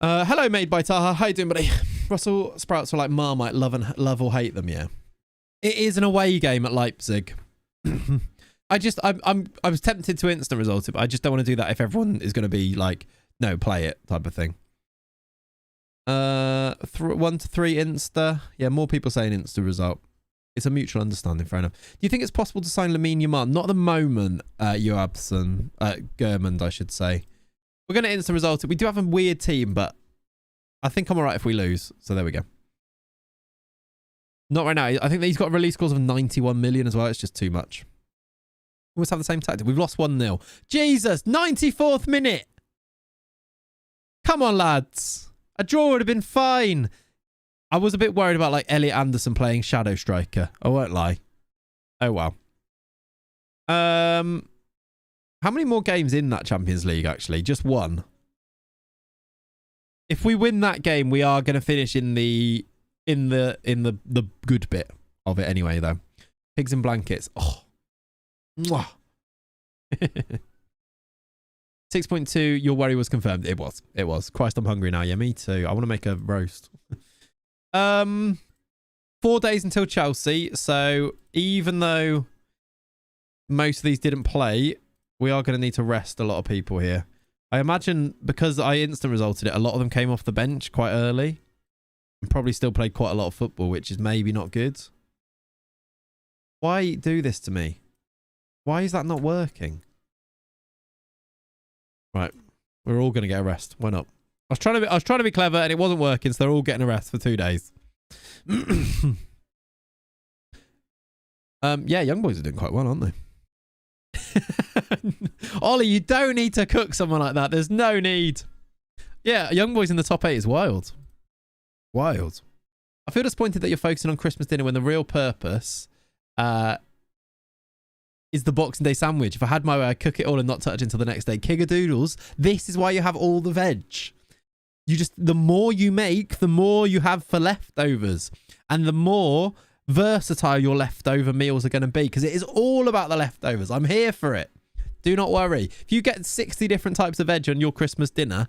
Hello, made by Taha. How you doing, buddy? Russell Sprouts are like Marmite. Love or hate them, yeah. It is an away game at Leipzig. I was tempted to instant result it, but I just don't want to do that if everyone is going to be like, no, play it type of thing. 1 to 3 insta. Yeah, more people saying insta result. It's a mutual understanding, fair enough. Do you think it's possible to sign Lamine Yamal? Not at the moment, Joabson. Germund, I should say. We're going to instant result it. We do have a weird team, but I think I'm all right if we lose. So there we go. Not right now. I think that he's got a release clause of 91 million as well. It's just too much. We always have the same tactic. We've lost 1-0. Jesus, 94th minute. Come on, lads. A draw would have been fine. I was a bit worried about like Elliot Anderson playing Shadow Striker. I won't lie. Oh, well. How many more games in that Champions League, actually? Just one. If we win that game, we are going to finish in the good bit of it anyway, though. Pigs in blankets. Oh. Mwah. 6.2, your worry was confirmed. It was. Christ, I'm hungry now. Yeah, me too. I want to make a roast. 4 days until Chelsea. So even though most of these didn't play, we are going to need to rest a lot of people here. I imagine because I instant resulted it, a lot of them came off the bench quite early and probably still played quite a lot of football, which is maybe not good. Why do this to me? Why is that not working? Right. We're all going to get a rest. Why not? I was trying to be clever and it wasn't working, so they're all getting a rest for 2 days. Yeah, young boys are doing quite well, aren't they? Ollie, you don't need to cook someone like that. There's no need. Yeah, young boys in the top 8 is wild. Wild. I feel disappointed that you're focusing on Christmas dinner when the real purpose is the Boxing Day sandwich. If I had my way, I'd cook it all and not touch until the next day. Kigadoodles, this is why you have all the veg. The more you make, the more you have for leftovers. And the more versatile your leftover meals are going to be. Because it is all about the leftovers. I'm here for it. Do not worry. If you get 60 different types of veg on your Christmas dinner,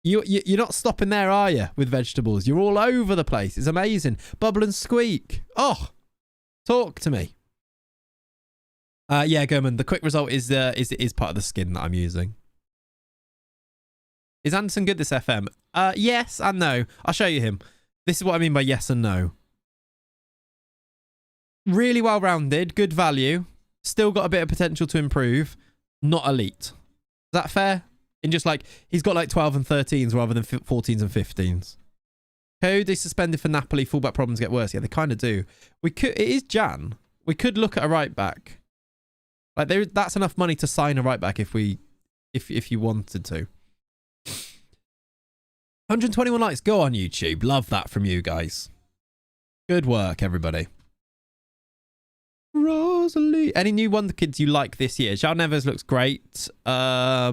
you're not stopping there, are you, with vegetables? You're all over the place. It's amazing. Bubble and squeak. Oh, talk to me. Yeah, German, the quick result is part of the skin that I'm using. Is Anderson good this FM? Yes and no. I'll show you him. This is what I mean by yes and no. Really well-rounded, good value. Still got a bit of potential to improve. Not elite. Is that fair? In just like, he's got like 12 and 13s rather than 14s and 15s. Cody suspended for Napoli. Fullback problems get worse. Yeah, they kind of do. It is Jan. We could look at a right back. Like that's enough money to sign a right back if you wanted to. 121 likes. Go on YouTube. Love that from you guys. Good work, everybody. Rosalie. Any new Wonder Kids you like this year? João Neves looks great. I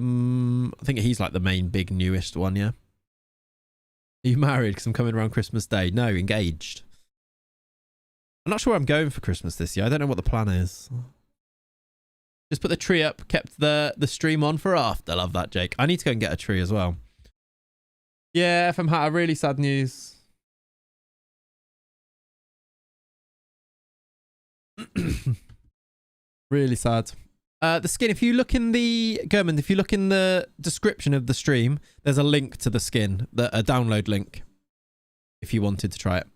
think he's like the main big newest one, yeah. Are you married? Because I'm coming around Christmas Day. No, engaged. I'm not sure where I'm going for Christmas this year. I don't know what the plan is. Just put the tree up, kept the stream on for after. Love that, Jake. I need to go and get a tree as well. Yeah, FM Hatter, really sad news. Really sad. The skin, if you look in the German, if you look in the description of the stream, there's a link to the skin, a download link, if you wanted to try it.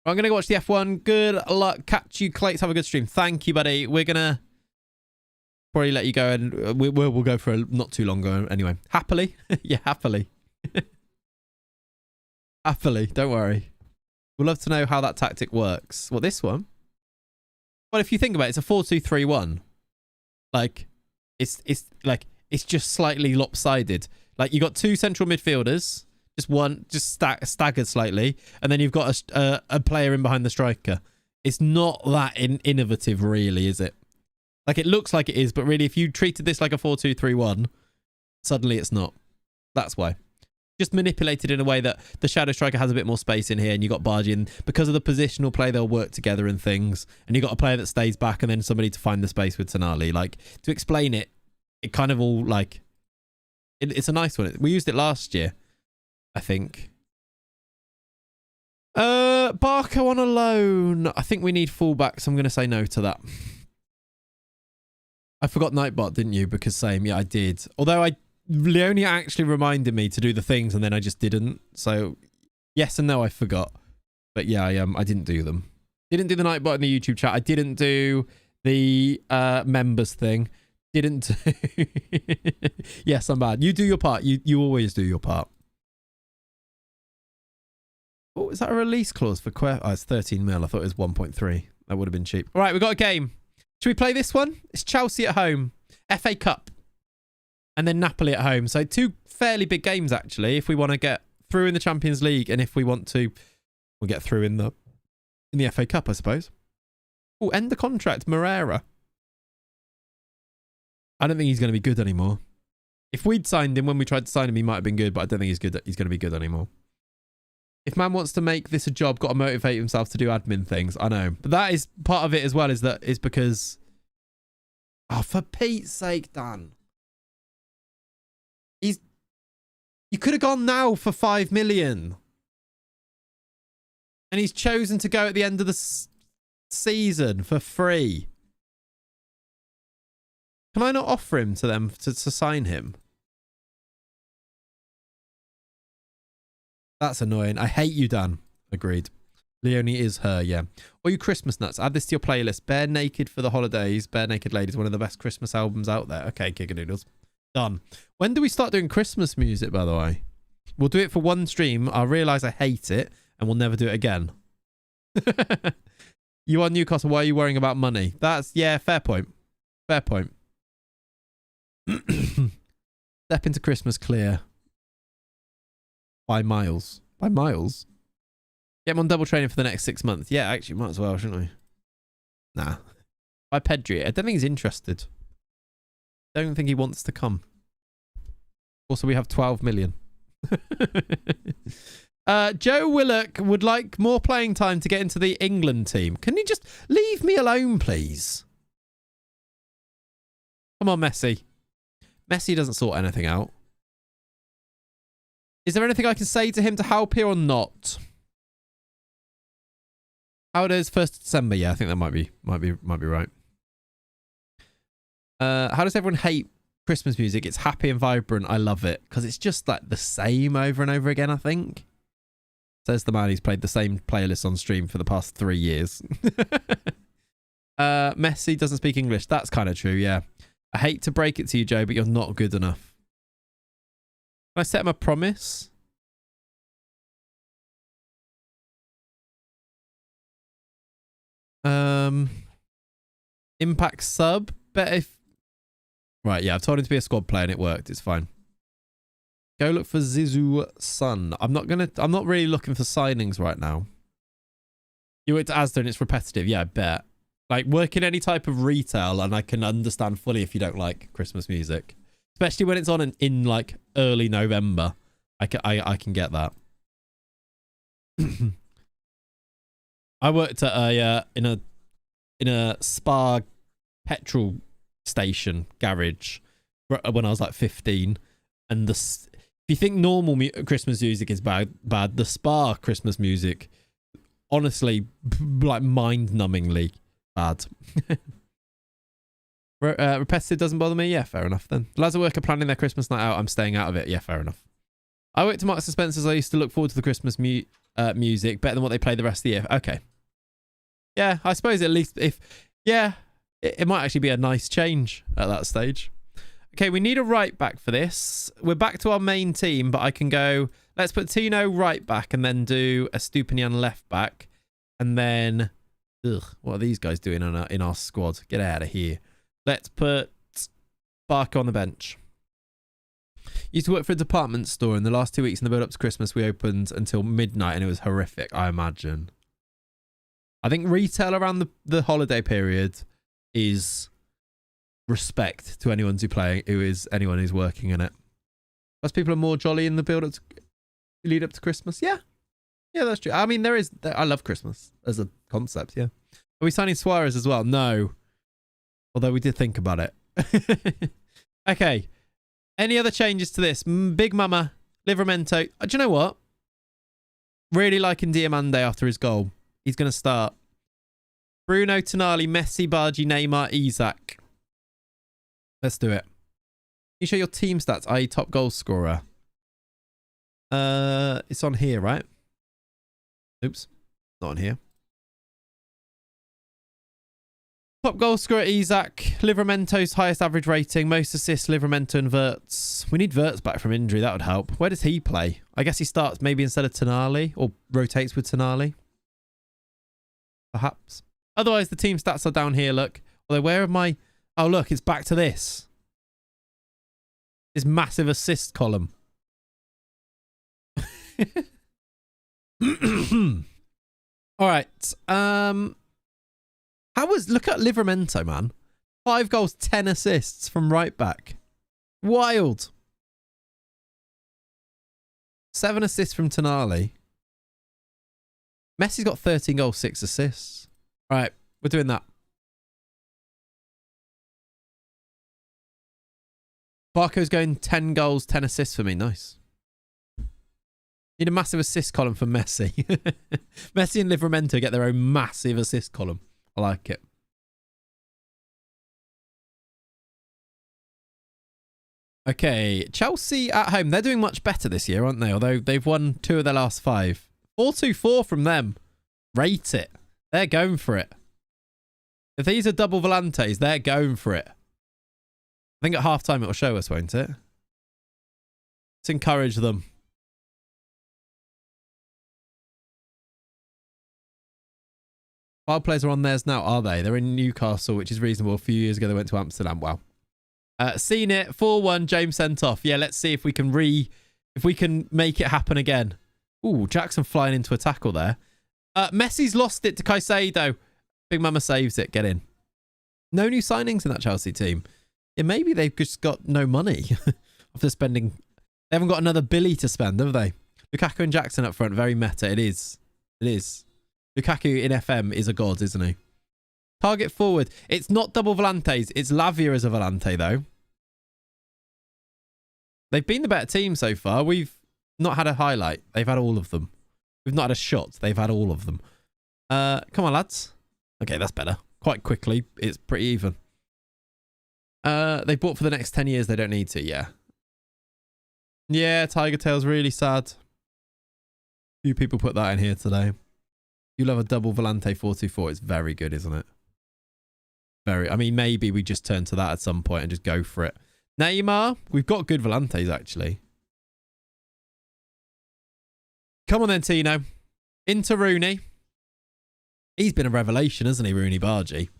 I'm going to go watch the F1. Good luck. Catch you, Clayts. Have a good stream. Thank you, buddy. We're going to probably let you go, and we'll go for a not too long ago anyway. Happily. Yeah, happily. Happily. Don't worry. We'd love to know how that tactic works. What, this one? Well, if you think about it, it's a 4-2-3-1. Like, it's just slightly lopsided. Like, you got two central midfielders, just staggered slightly, and then you've got a player in behind the striker. It's not that innovative, really, is it? Like, it looks like it is, but really, if you treated this like a 4-2-3-1, suddenly it's not. That's why. just manipulated in a way that the shadow striker has a bit more space in here, and you got Bargy, and because of the positional play, they'll work together and things. And you got a player that stays back, and then somebody to find the space with Tonali. Like, to explain it, it kind of all like it's a nice one. We used it last year, I think. Barco on a loan. I think we need fullbacks. I'm going to say no to that. I forgot Nightbot, didn't you? Because same, yeah, I did. Although Leonie actually reminded me to do the things, and then I just didn't. So yes and no, I forgot. But yeah, I didn't do them. Didn't do the Nightbot in the YouTube chat. I didn't do the members thing. Didn't do... Yes, I'm bad. You do your part. You always do your part. Oh, is that a release clause for Quer? Oh, it's 13 mil. I thought it was 1.3. That would have been cheap. All right, we've got a game. Should we play this one? It's Chelsea at home, FA Cup, and then Napoli at home. So 2 fairly big games, actually, if we want to get through in the Champions League, and if we want to, we'll get through in the FA Cup, I suppose. Oh, end the contract, Moreira. I don't think he's going to be good anymore. If we'd signed him when we tried to sign him, he might have been good, but I don't think he's good. He's going to be good anymore. If man wants to make this a job, got to motivate himself to do admin things. I know. But that is part of it as well, is because... Oh, for Pete's sake, Dan. You could have gone now for 5 million. And he's chosen to go at the end of the season for free. Can I not offer him to them to sign him? That's annoying. I hate you, Dan. Agreed. Leonie is her, yeah. Or you Christmas nuts. Add this to your playlist. Bare Naked for the Holidays. Bare Naked Ladies. One of the best Christmas albums out there. Okay, Gigadoodles. Done. When do we start doing Christmas music, by the way? We'll do it for one stream. I'll realise I hate it, and we'll never do it again. You are Newcastle. Why are you worrying about money? That's, yeah, fair point. Fair point. Step into Christmas clear. By miles. By miles? Get him on double training for the next 6 months. Yeah, actually, might as well, shouldn't we? Nah. By Pedri. I don't think he's interested. Don't think he wants to come. Also, we have 12 million. Joe Willock would like more playing time to get into the England team. Can you just leave me alone, please? Come on, Messi. Messi doesn't sort anything out. Is there anything I can say to him to help here or not? How it is 1st December? Yeah, I think that might be right. How does everyone hate Christmas music? It's happy and vibrant. I love it because it's just like the same over and over again, I think. Says the man who's played the same playlist on stream for the past 3 years. Messi doesn't speak English. That's kind of true, yeah. I hate to break it to you, Joe, but you're not good enough. Can I set him a promise? Impact sub. Bet if... Right, yeah, I've told him to be a squad player and it worked. It's fine. Go look for Zizou Sun. I'm not really looking for signings right now. You went to Asda and it's repetitive. Yeah, I bet. Like, work in any type of retail and I can understand fully if you don't like Christmas music. Especially when it's on in like early November. I can get that. I worked at in a Spa petrol station garage when I was like 15, and if you think normal Christmas music is bad, the Spa Christmas music, honestly, like mind-numbingly bad. Repetitive doesn't bother me. Yeah, fair enough then. The lads at work are planning their Christmas night out. I'm staying out of it. Yeah, fair enough. I worked at Marks and Spencer's. I used to look forward to the Christmas music better than what they play the rest of the year. Okay. Yeah, I suppose at least if... Yeah, it might actually be a nice change at that stage. Okay, we need a right back for this. We're back to our main team, but I can go... Let's put Tino right back and then do a Stupinian left back. And then... Ugh, what are these guys doing in our squad? Get out of here. Let's put Barker on the bench. Used to work for a department store. In the last 2 weeks in the build-up to Christmas, we opened until midnight and it was horrific, I imagine. I think retail around the holiday period is respect to anyone who's working in it. Plus, people are more jolly in the build-up Lead up to Christmas. Yeah. Yeah, that's true. I mean, I love Christmas as a concept. Yeah. Are we signing Suarez as well? No. Although we did think about it. Okay. Any other changes to this? Big Mama, Livramento. Do you know what? Really liking Diamande after his goal. He's going to start. Bruno, Tonali, Messi, Bargi, Neymar, Isak. Let's do it. You show your team stats, i.e. top goal scorer. It's on here, right? Oops. Not on here. Top goal scorer, Isak. Livramento's highest average rating. Most assists, Livramento and Wirtz. We need Wirtz back from injury. That would help. Where does he play? I guess he starts maybe instead of Tonali. Or rotates with Tonali. Perhaps. Otherwise, the team stats are down here, look. Although, where am I? Oh, look. It's back to this. This massive assist column. All right. Look at Livramento, man. 5 goals, 10 assists from right back. Wild. 7 assists from Tonali. Messi's got 13 goals, 6 assists. All right, we're doing that. Barco's going 10 goals, 10 assists for me. Nice. Need a massive assist column for Messi. Messi and Livramento get their own massive assist column. I like it. Okay, Chelsea at home. They're doing much better this year, aren't they? Although they've won 2 of their last 5. 4-2-4 from them. Rate it. They're going for it. If these are double volantes, they're going for it. I think at halftime it'll show us, won't it? Let's encourage them. Our players are on theirs now, are they? They're in Newcastle, which is reasonable. A few years ago, they went to Amsterdam. Wow. Seen it. 4-1. James sent off. Yeah, let's see if we can make it happen again. Ooh, Jackson flying into a tackle there. Messi's lost it to Caicedo. Big Mama saves it. Get in. No new signings in that Chelsea team. Yeah, maybe they've just got no money after spending. They haven't got another Billy to spend, have they? Lukaku and Jackson up front. Very meta. It is. It is. Lukaku in FM is a god, isn't he? Target forward. It's not double volantes. It's Lavia as a volante, though. They've been the better team so far. We've not had a highlight. They've had all of them. We've not had a shot. They've had all of them. Come on, lads. Okay, that's better. Quite quickly. It's pretty even. They bought for the next 10 years. They don't need to, yeah. Yeah, Tiger Tail's really sad. Few people put that in here today. You love a double volante 4-2-4. It's very good, isn't it? Very. I mean, maybe we just turn to that at some point and just go for it. Neymar. We've got good volantes, actually. Come on then, Tino. Into Rooney. He's been a revelation, hasn't he, Rooney Bargi?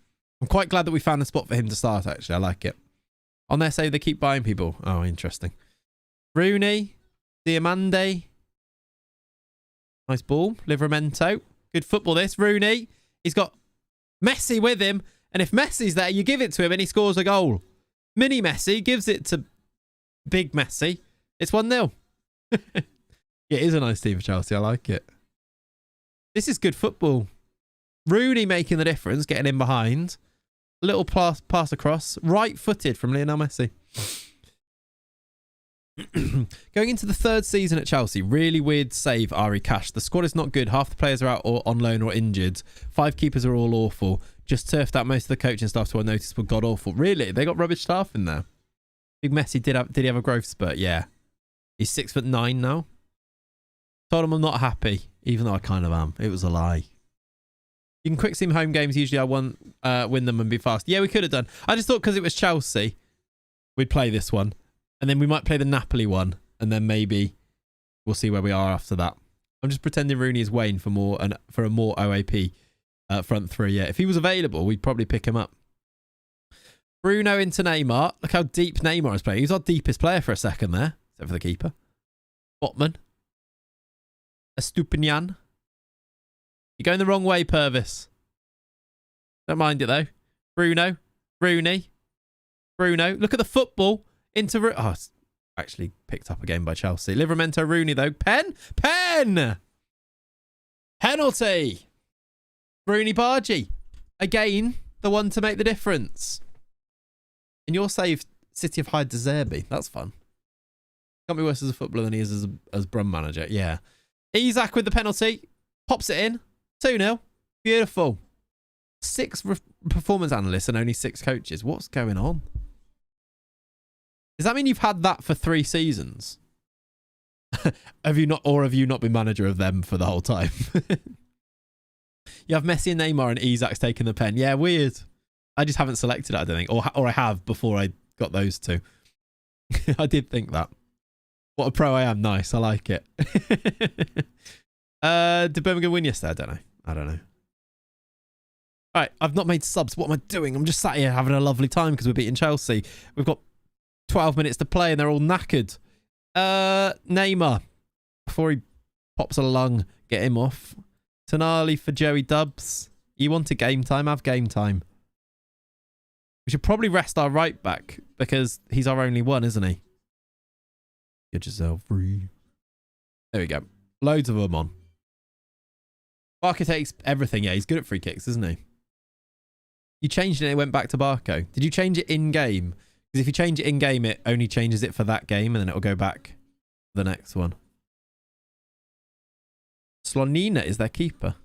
I'm quite glad that we found a spot for him to start, actually. I like it. On there, say they keep buying people. Oh, interesting. Rooney. Diamande. Nice ball. Livramento. Good football, this. Rooney. He's got Messi with him. And if Messi's there, you give it to him and he scores a goal. Mini Messi gives it to Big Messi. It's 1-0. It is a nice team for Chelsea. I like it. This is good football. Rooney making the difference, getting in behind. A little pass across. Right-footed from Lionel Messi. Going into the 3rd season at Chelsea. Really weird save, Ari Cash. The squad is not good. Half the players are out or on loan or injured. 5 keepers are all awful. Just turfed out most of the coaching staff to unnoticeable god awful. Really? They got rubbish staff in there. Big Messi did he have a growth spurt? Yeah. He's 6'9" now. Told him I'm not happy, even though I kind of am. It was a lie. You can quick sim home games. Usually I win them and be fast. Yeah, we could have done. I just thought because it was Chelsea, we'd play this one. And then we might play the Napoli one. And then maybe we'll see where we are after that. I'm just pretending Rooney is Wayne for a more OAP front 3. Yeah, if he was available, we'd probably pick him up. Bruno into Neymar. Look how deep Neymar is playing. He was our deepest player for a second there. Except for the keeper. Botman. Estupinian. You're going the wrong way, Purvis. Don't mind it, though. Bruno. Rooney. Bruno. Look at the football. Into... actually picked up again by Chelsea. Livramento Rooney, though. Pen! Penalty! Rooney Bargy. Again, the one to make the difference. And you're saved City of Hyde De Zerbi. That's fun. Can't be worse as a footballer than he is as Brum manager. Yeah. Isak with the penalty. Pops it in. 2-0. Beautiful. 6 performance analysts and only 6 coaches. What's going on? Does that mean you've had that for 3 seasons? Have you not been manager of them for the whole time? You have Messi and Neymar and Isak's taking the pen. Yeah, weird. I just haven't selected it, I don't think. Or I have before I got those 2. I did think that. What a pro I am. Nice. I like it. Did Birmingham win yesterday? I don't know. All right. I've not made subs. What am I doing? I'm just sat here having a lovely time because we're beating Chelsea. We've got 12 minutes to play and they're all knackered. Neymar. Before he pops a lung, get him off. Tonali for Joey Dubs. You want a game time? Have game time. We should probably rest our right back because he's our only one, isn't he? Get yourself free. There we go. Loads of them on. Barco takes everything. Yeah, he's good at free kicks, isn't he? You changed it and it went back to Barco. Did you change it in-game? Because if you change it in-game, it only changes it for that game and then it'll go back to the next one. Slonina is their keeper.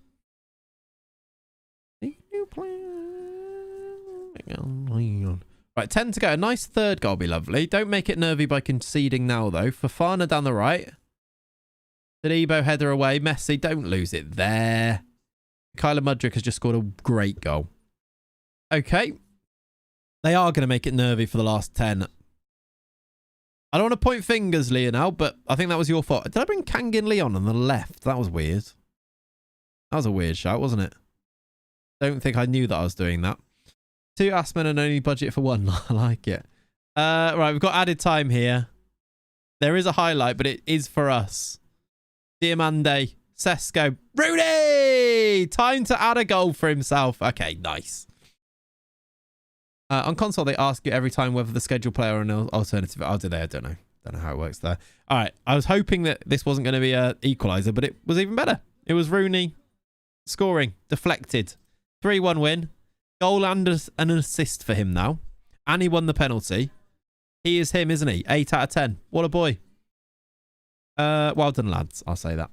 Right, 10 to go. A nice third goal will be lovely. Don't make it nervy by conceding now, though. Fofana down the right. Tadibo header away. Messi, don't lose it there. Kyler Mudryk has just scored a great goal. Okay. They are going to make it nervy for the last 10. I don't want to point fingers, Lionel, but I think that was your fault. Did I bring Kangin Leon on the left? That was weird. That was a weird shout, wasn't it? Don't think I knew that I was doing that. 2 Asman and only budget for 1. I like it. Right, we've got added time here. There is a highlight, but it is for us. Diamande, Sesko, Rudy! Time to add a goal for himself. Okay, nice. On console, they ask you every time whether the scheduled player or an alternative. Oh, do they? I don't know. Don't know how it works there. All right. I was hoping that this wasn't going to be an equaliser, but it was even better. It was Rooney scoring, deflected. 3-1 win. Goal and an assist for him now. And he won the penalty. He is him, isn't he? 8 out of 10. What a boy. Well done, lads. I'll say that.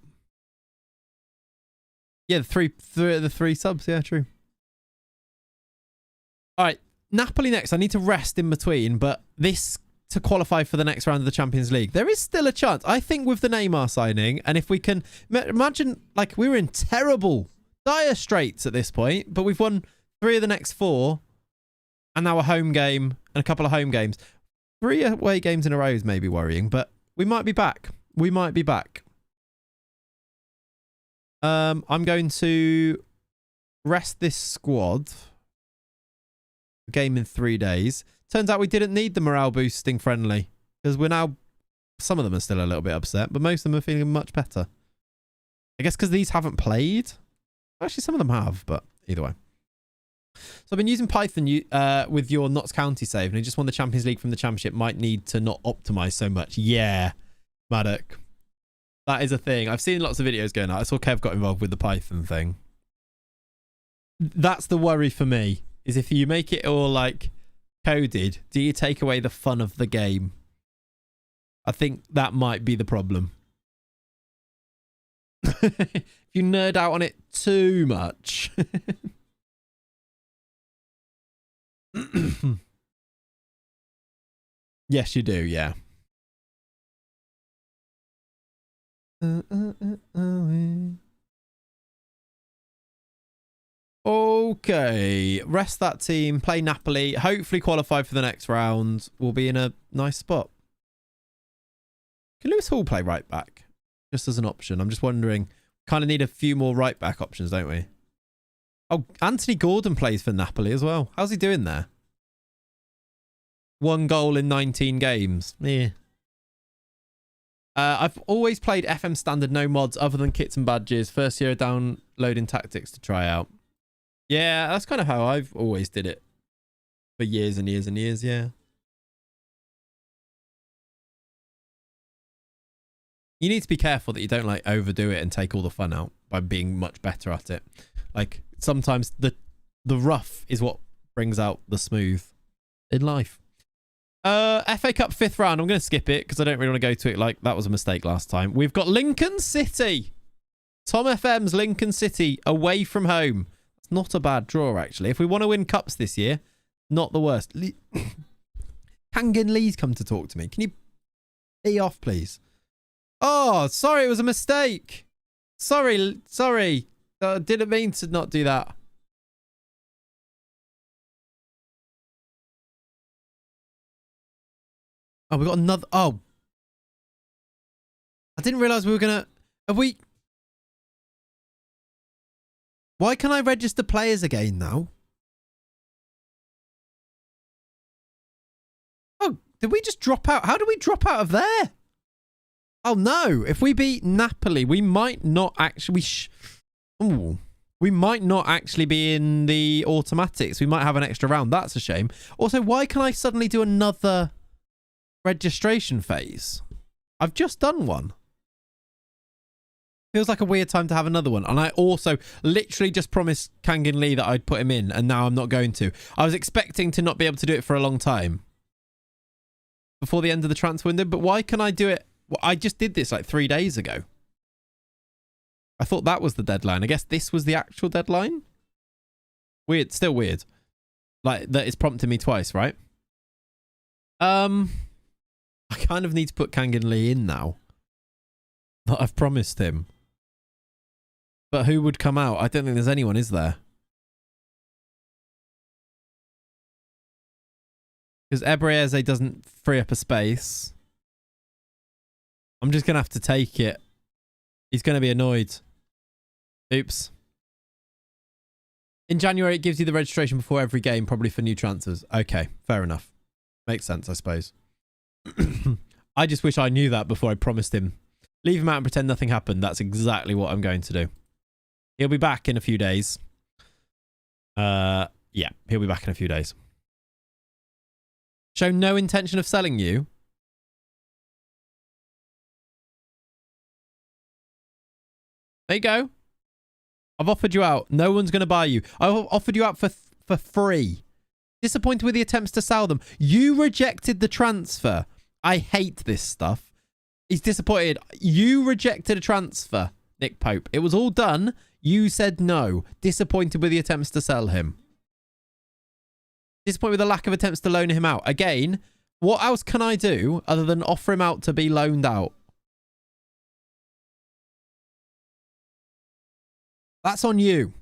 Yeah, the three subs. Yeah, true. All right. Napoli next. I need to rest in between, but this to qualify for the next round of the Champions League. There is still a chance. I think with the Neymar signing, and if we can... Imagine, like, we were in terrible, dire straits at this point, but we've won 3 of the next 4, and now a home game and a couple of home games. 3 away games in a row is maybe worrying, but we might be back. We might be back. I'm going to rest this squad. Game in 3 days. Turns out we didn't need the morale boosting friendly because we're now... Some of them are still a little bit upset, but most of them are feeling much better. I guess because these haven't played. Actually, some of them have, but either way. So I've been using Python with your Notts County save, and he just won the Champions League from the Championship. Might need to not optimize so much. Yeah, Maddock. That is a thing. I've seen lots of videos going out. I saw Kev got involved with the Python thing. That's the worry for me, is if you make it all like coded, do you take away the fun of the game? I think that might be the problem. If you nerd out on it too much. Yes, you do, yeah. Okay, rest that team, play Napoli, hopefully qualify for the next round. We'll be in a nice spot. Can Lewis Hall play right back? Just as an option. I'm just wondering. Kind of need a few more right back options, don't we? Oh, Anthony Gordon plays for Napoli as well. How's he doing there? 1 goal in 19 games. Yeah. I've always played FM standard, no mods other than kits and badges. First year of downloading tactics to try out. Yeah, that's kind of how I've always did it. For years and years and years, yeah. You need to be careful that you don't like overdo it and take all the fun out by being much better at it. Like sometimes the rough is what brings out the smooth in life. FA Cup 5th round. I'm going to skip it because I don't really want to go to it. Like that was a mistake last time. We've got Lincoln City. Tom FM's Lincoln City away from home. It's not a bad draw actually. If we want to win cups this year, not the worst. Kangan Lee's come to talk to me. Can you be off, please? Oh, sorry, it was a mistake. Sorry. Didn't mean to not do that. Oh, we got another. Oh, I didn't realize we were gonna. Have we? Why can I register players again now? Oh, did we just drop out? How do we drop out of there? Oh no! If we beat Napoli, we might not actually. We might not actually be in the automatics. We might have an extra round. That's a shame. Also, why can I suddenly do another registration phase? I've just done one. Feels like a weird time to have another one. And I also literally just promised Kangan Lee that I'd put him in, and now I'm not going to. I was expecting to not be able to do it for a long time before the end of the transfer window, but why can I do it? Well, I just did this like 3 days ago. I thought that was the deadline. I guess this was the actual deadline. Weird. Still weird. Like that is prompting me twice, right? I kind of need to put Kangan Lee in now that I've promised him. But who would come out? I don't think there's anyone, is there? Because Ebreze doesn't free up a space. I'm just going to have to take it. He's going to be annoyed. Oops. In January, it gives you the registration before every game, probably for new transfers. Okay, fair enough. Makes sense, I suppose. I just wish I knew that before I promised him. Leave him out and pretend nothing happened. That's exactly what I'm going to do. He'll be back in a few days. Yeah, he'll be back in a few days. Show no intention of selling you. There you go. I've offered you out. No one's going to buy you. I've offered you out for free. Disappointed with the attempts to sell them. You rejected the transfer. I hate this stuff. He's disappointed. You rejected a transfer, Nick Pope. It was all done. You said no. Disappointed with the attempts to sell him. Disappointed with the lack of attempts to loan him out. Again, what else can I do other than offer him out to be loaned out? That's on you.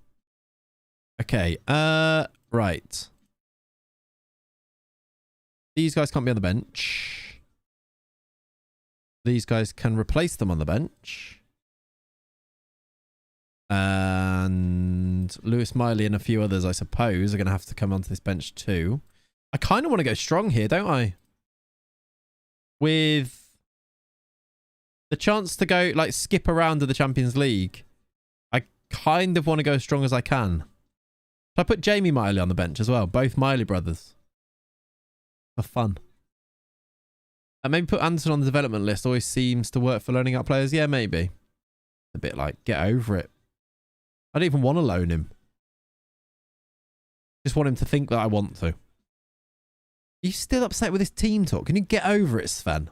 Okay. Right. These guys can't be on the bench. These guys can replace them on the bench. And Lewis Miley and a few others, I suppose, are going to have to come onto this bench too. I kind of want to go strong here, don't I? With the chance to go, like, skip around to the Champions League. I kind of want to go as strong as I can. So I put Jamie Miley on the bench as well. Both Miley brothers. For fun. And maybe put Anderson on the development list. Always seems to work for loaning out players. Yeah, maybe. A bit like, get over it. I don't even want to loan him. Just want him to think that I want to. Are you still upset with this team talk? Can you get over it, Sven?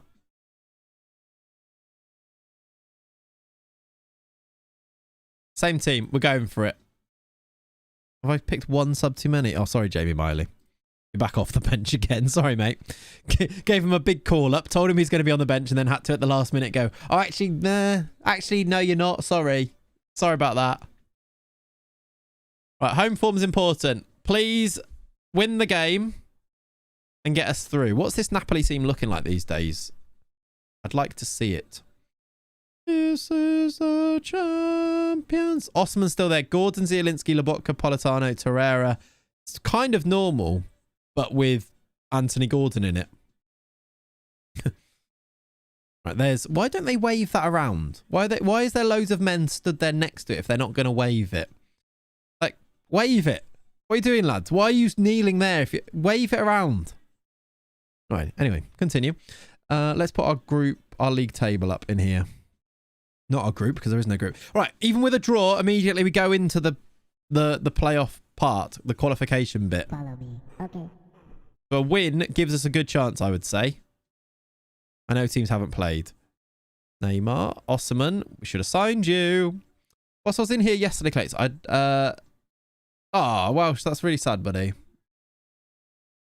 Same team. We're going for it. Have I picked one sub too many? Oh, sorry, Jamie Miley. You're back off the bench again. Sorry, mate. Gave him a big call up. Told him he's going to be on the bench and then had to at the last minute go, oh, actually, nah. Actually, no, you're not. Sorry. Sorry about that. Right, home form's important. Please win the game and get us through. What's this Napoli team looking like these days? I'd like to see it. This is the champions. Osman's still there. Gordon, Zielinski, Lobotka, Politano, Torreira. It's kind of normal, but with Anthony Gordon in it. Right, there's... Why don't they wave that around? Why is there loads of men stood there next to it if they're not going to wave it? Like, wave it. What are you doing, lads? Why are you kneeling there? If you wave it around. Right, anyway, continue. Let's put our league table up in here. Not a group, because there is no group. Right, even with a draw, immediately we go into the playoff part, the qualification bit. Follow me. Okay. So a win gives us a good chance, I would say. I know teams haven't played. Neymar, Osman, we should have signed you. Whilst I was in here yesterday, Clayts, oh, wow, that's really sad, buddy.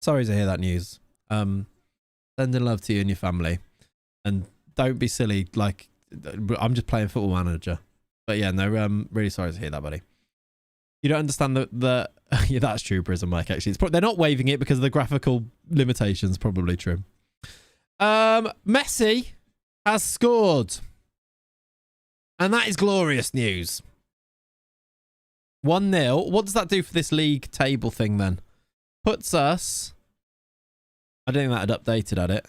Sorry to hear that news. Sending love to you and your family. And don't be silly, like, I'm just playing Football Manager. But yeah, no, really sorry to hear that, buddy. You don't understand the yeah, that's true, Prism Mike, actually. They're not waving it because of the graphical limitations, probably true. Messi has scored. And that is glorious news. 1-0. What does that do for this league table thing then? Puts us... I don't think that had updated at it.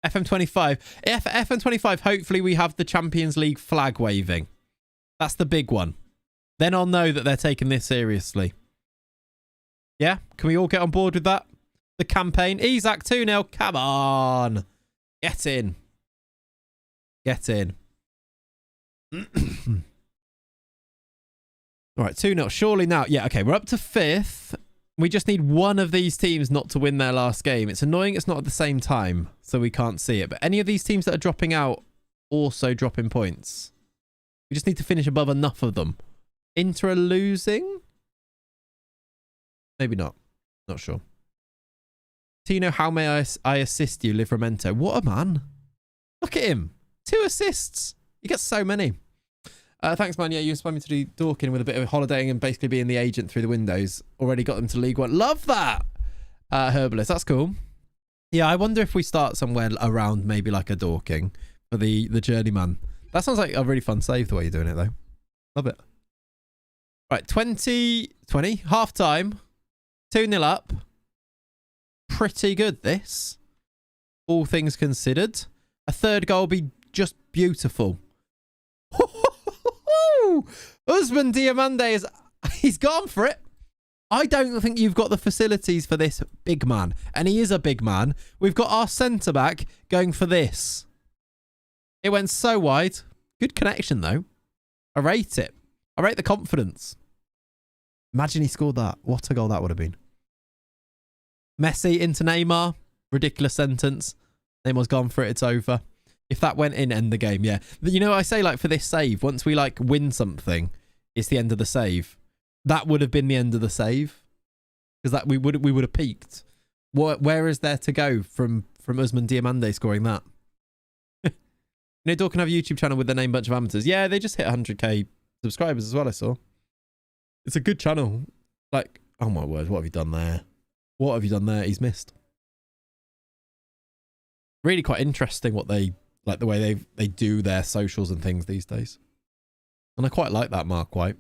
FM25. FM25, hopefully we have the Champions League flag waving. That's the big one. Then I'll know that they're taking this seriously. Yeah? Can we all get on board with that? The campaign. Isaac 2-0. Come on. Get in. Get in. All right, 2-0. Surely now. Yeah, okay. We're up to 5th. We just need one of these teams not to win their last game. It's annoying it's not at the same time, so we can't see it. But any of these teams that are dropping out also dropping points. We just need to finish above enough of them. Inter are losing? Maybe not. Not sure. Tino, how may I assist you, Livramento? What a man. Look at him. 2 assists. You get so many. Thanks, man. Yeah, you inspired me to do Dorking with a bit of holidaying and basically being the agent through the windows. Already got them to League One. Love that. Herbalist. That's cool. Yeah, I wonder if we start somewhere around maybe like a Dorking for the journeyman. That sounds like a really fun save the way you're doing it, though. Love it. Right, 20, half time. 2-0 up. Pretty good, this. All things considered. A third goal would be just beautiful. Usman Diamande he's gone for it. I don't think you've got the facilities for this big man. And he is a big man. We've got our centre-back going for this. It went so wide. Good connection, though. I rate it. I rate the confidence. Imagine he scored that. What a goal that would have been. Messi into Neymar. Ridiculous sentence. Neymar's gone for it. It's over. If that went in, end the game. Yeah. You know, I say like for this save, once we like win something, it's the end of the save. That would have been the end of the save. Because that we would have peaked. Where is there to go from Usman Diamande scoring that? You know, Dork can have a YouTube channel with the name Bunch of Amateurs. Yeah, they just hit 100k subscribers as well, I saw. It's a good channel. Like, oh my word, what have you done there? What have you done there? He's missed. Really quite interesting what they, like the way they do their socials and things these days. And I quite like that Mark White.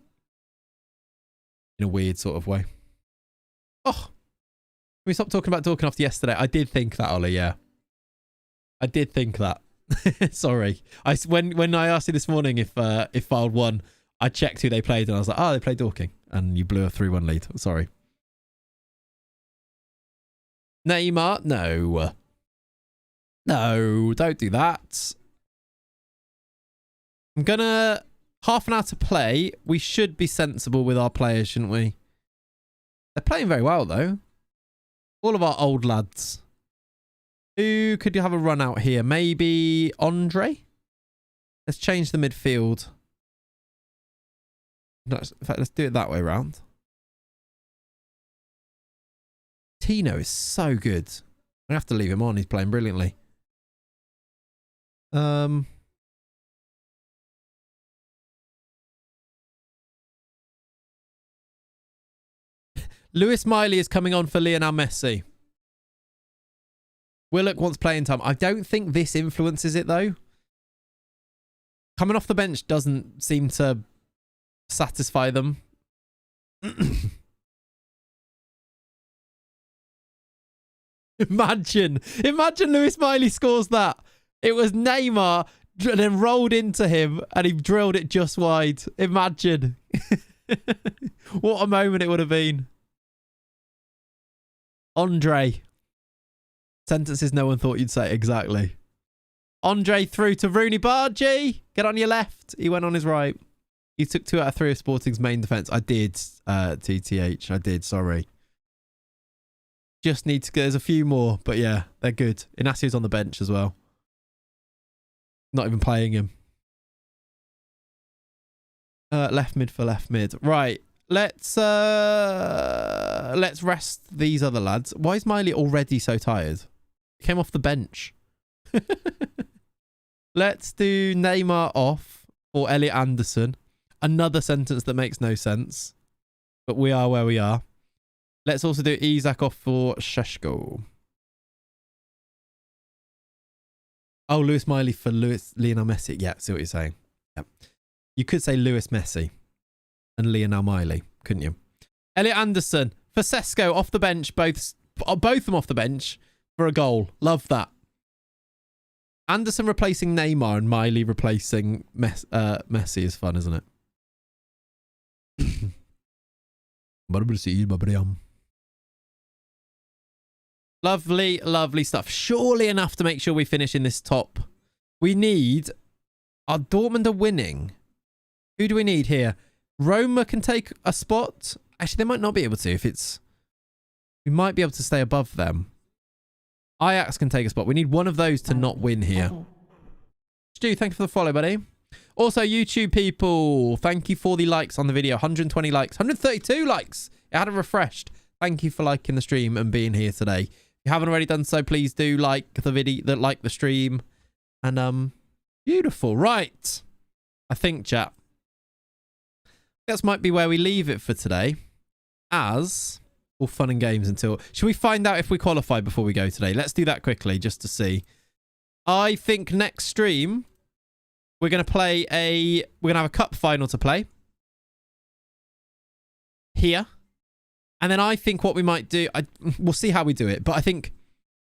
In a weird sort of way. Oh, can we stop talking about Dorking off yesterday? I did think that, Ollie, yeah. I did think that. Sorry. When I asked you this morning if Filed won, I checked who they played and I was like, oh, they played Dorking. And you blew a 3-1 lead. Sorry. Neymar? No. No, don't do that. I'm gonna... Half an hour to play. We should be sensible with our players, shouldn't we? They're playing very well, though. All of our old lads. Who could you have a run out here? Maybe Andre? Let's change the midfield. No, in fact, let's do it that way around. Tino is so good. I have to leave him on. He's playing brilliantly. Lewis Miley is coming on for Lionel Messi. Willock wants playing time. I don't think this influences it, though. Coming off the bench doesn't seem to satisfy them. Imagine Lewis Miley scores that. It was Neymar and then rolled into him and he drilled it just wide. Imagine. What a moment it would have been. Andre. Sentences no one thought you'd say. Exactly. Andre through to Rooney Bargy. Get on your left. He went on his right. You took 2 out of 3 of Sporting's main defence. I did, TTH. I did, sorry. Just need to... There's a few more, but yeah, they're good. Inaccio's on the bench as well. Not even playing him. Left mid for left mid. Right. Let's rest these other lads. Why is Miley already so tired? He came off the bench. Let's do Neymar off for Elliot Anderson. Another sentence that makes no sense. But we are where we are. Let's also do Isak off for Sheshko. Oh, Lewis Miley for Lionel Messi. Yeah, see what you're saying. Yeah. You could say Lewis Messi and Lionel Miley, couldn't you? Elliot Anderson for Sesko off the bench. Both of them off the bench for a goal. Love that. Anderson replacing Neymar and Miley replacing Messi is fun, isn't it? Lovely, lovely stuff. Surely enough to make sure we finish in this top. We need... Our Dortmund are winning. Who do we need here? Roma can take a spot. Actually, they might not be able to if it's... We might be able to stay above them. Ajax can take a spot. We need one of those to not win here. Stu, thank you for the follow, buddy. Also, YouTube people, thank you for the likes on the video. 120 likes. 132 likes. It hadn't refreshed. Thank you for liking the stream and being here today. If you haven't already done so, please do like the video, like the stream. And, beautiful. Right. I think, chat. This might be where we leave it for today. As all fun and games until... Should we find out if we qualify before we go today? Let's do that quickly just to see. I think next stream, we're going to play a... We're going to have a cup final to play. Here. And then I think what we might do... We'll see how we do it. But I think...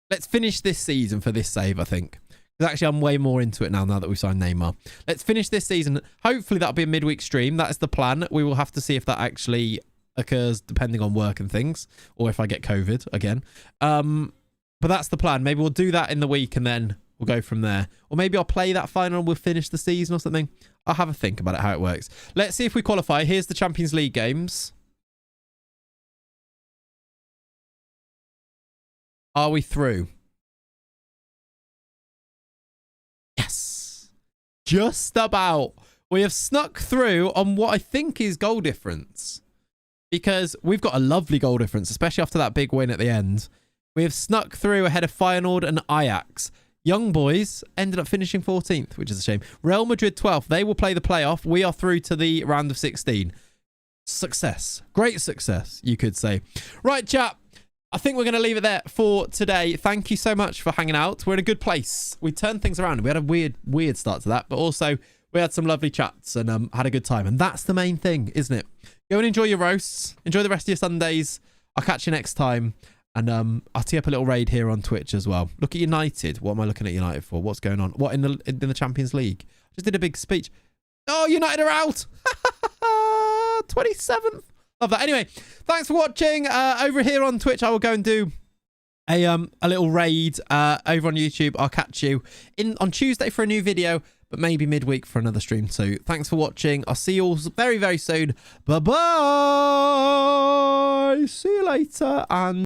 Let's finish this season for this save, I think. Because actually, I'm way more into it now that we've signed Neymar. Let's finish this season. Hopefully, that'll be a midweek stream. That is the plan. We will have to see if that actually occurs depending on work and things. Or if I get COVID again. But that's the plan. Maybe we'll do that in the week and then we'll go from there. Or maybe I'll play that final and we'll finish the season or something. I'll have a think about it, how it works. Let's see if we qualify. Here's the Champions League games. Are we through? Yes. Just about. We have snuck through on what I think is goal difference. Because we've got a lovely goal difference, especially after that big win at the end. We have snuck through ahead of Feyenoord and Ajax. Young boys ended up finishing 14th, which is a shame. Real Madrid 12th. They will play the playoff. We are through to the round of 16. Success. Great success, you could say. Right, chat. I think we're going to leave it there for today. Thank you so much for hanging out. We're in a good place. We turned things around. We had a weird start to that, but also we had some lovely chats and had a good time. And that's the main thing, isn't it? Go and enjoy your roasts. Enjoy the rest of your Sundays. I'll catch you next time. And I'll tee up a little raid here on Twitch as well. Look at United. What am I looking at United for? What's going on? What in the Champions League? Just did a big speech. Oh, United are out. 27th. Love that. Anyway, thanks for watching. Over here on Twitch, I will go and do a little raid over on YouTube. I'll catch you on Tuesday for a new video, but maybe midweek for another stream too. Thanks for watching. I'll see you all very, very soon. Bye-bye. See you later. And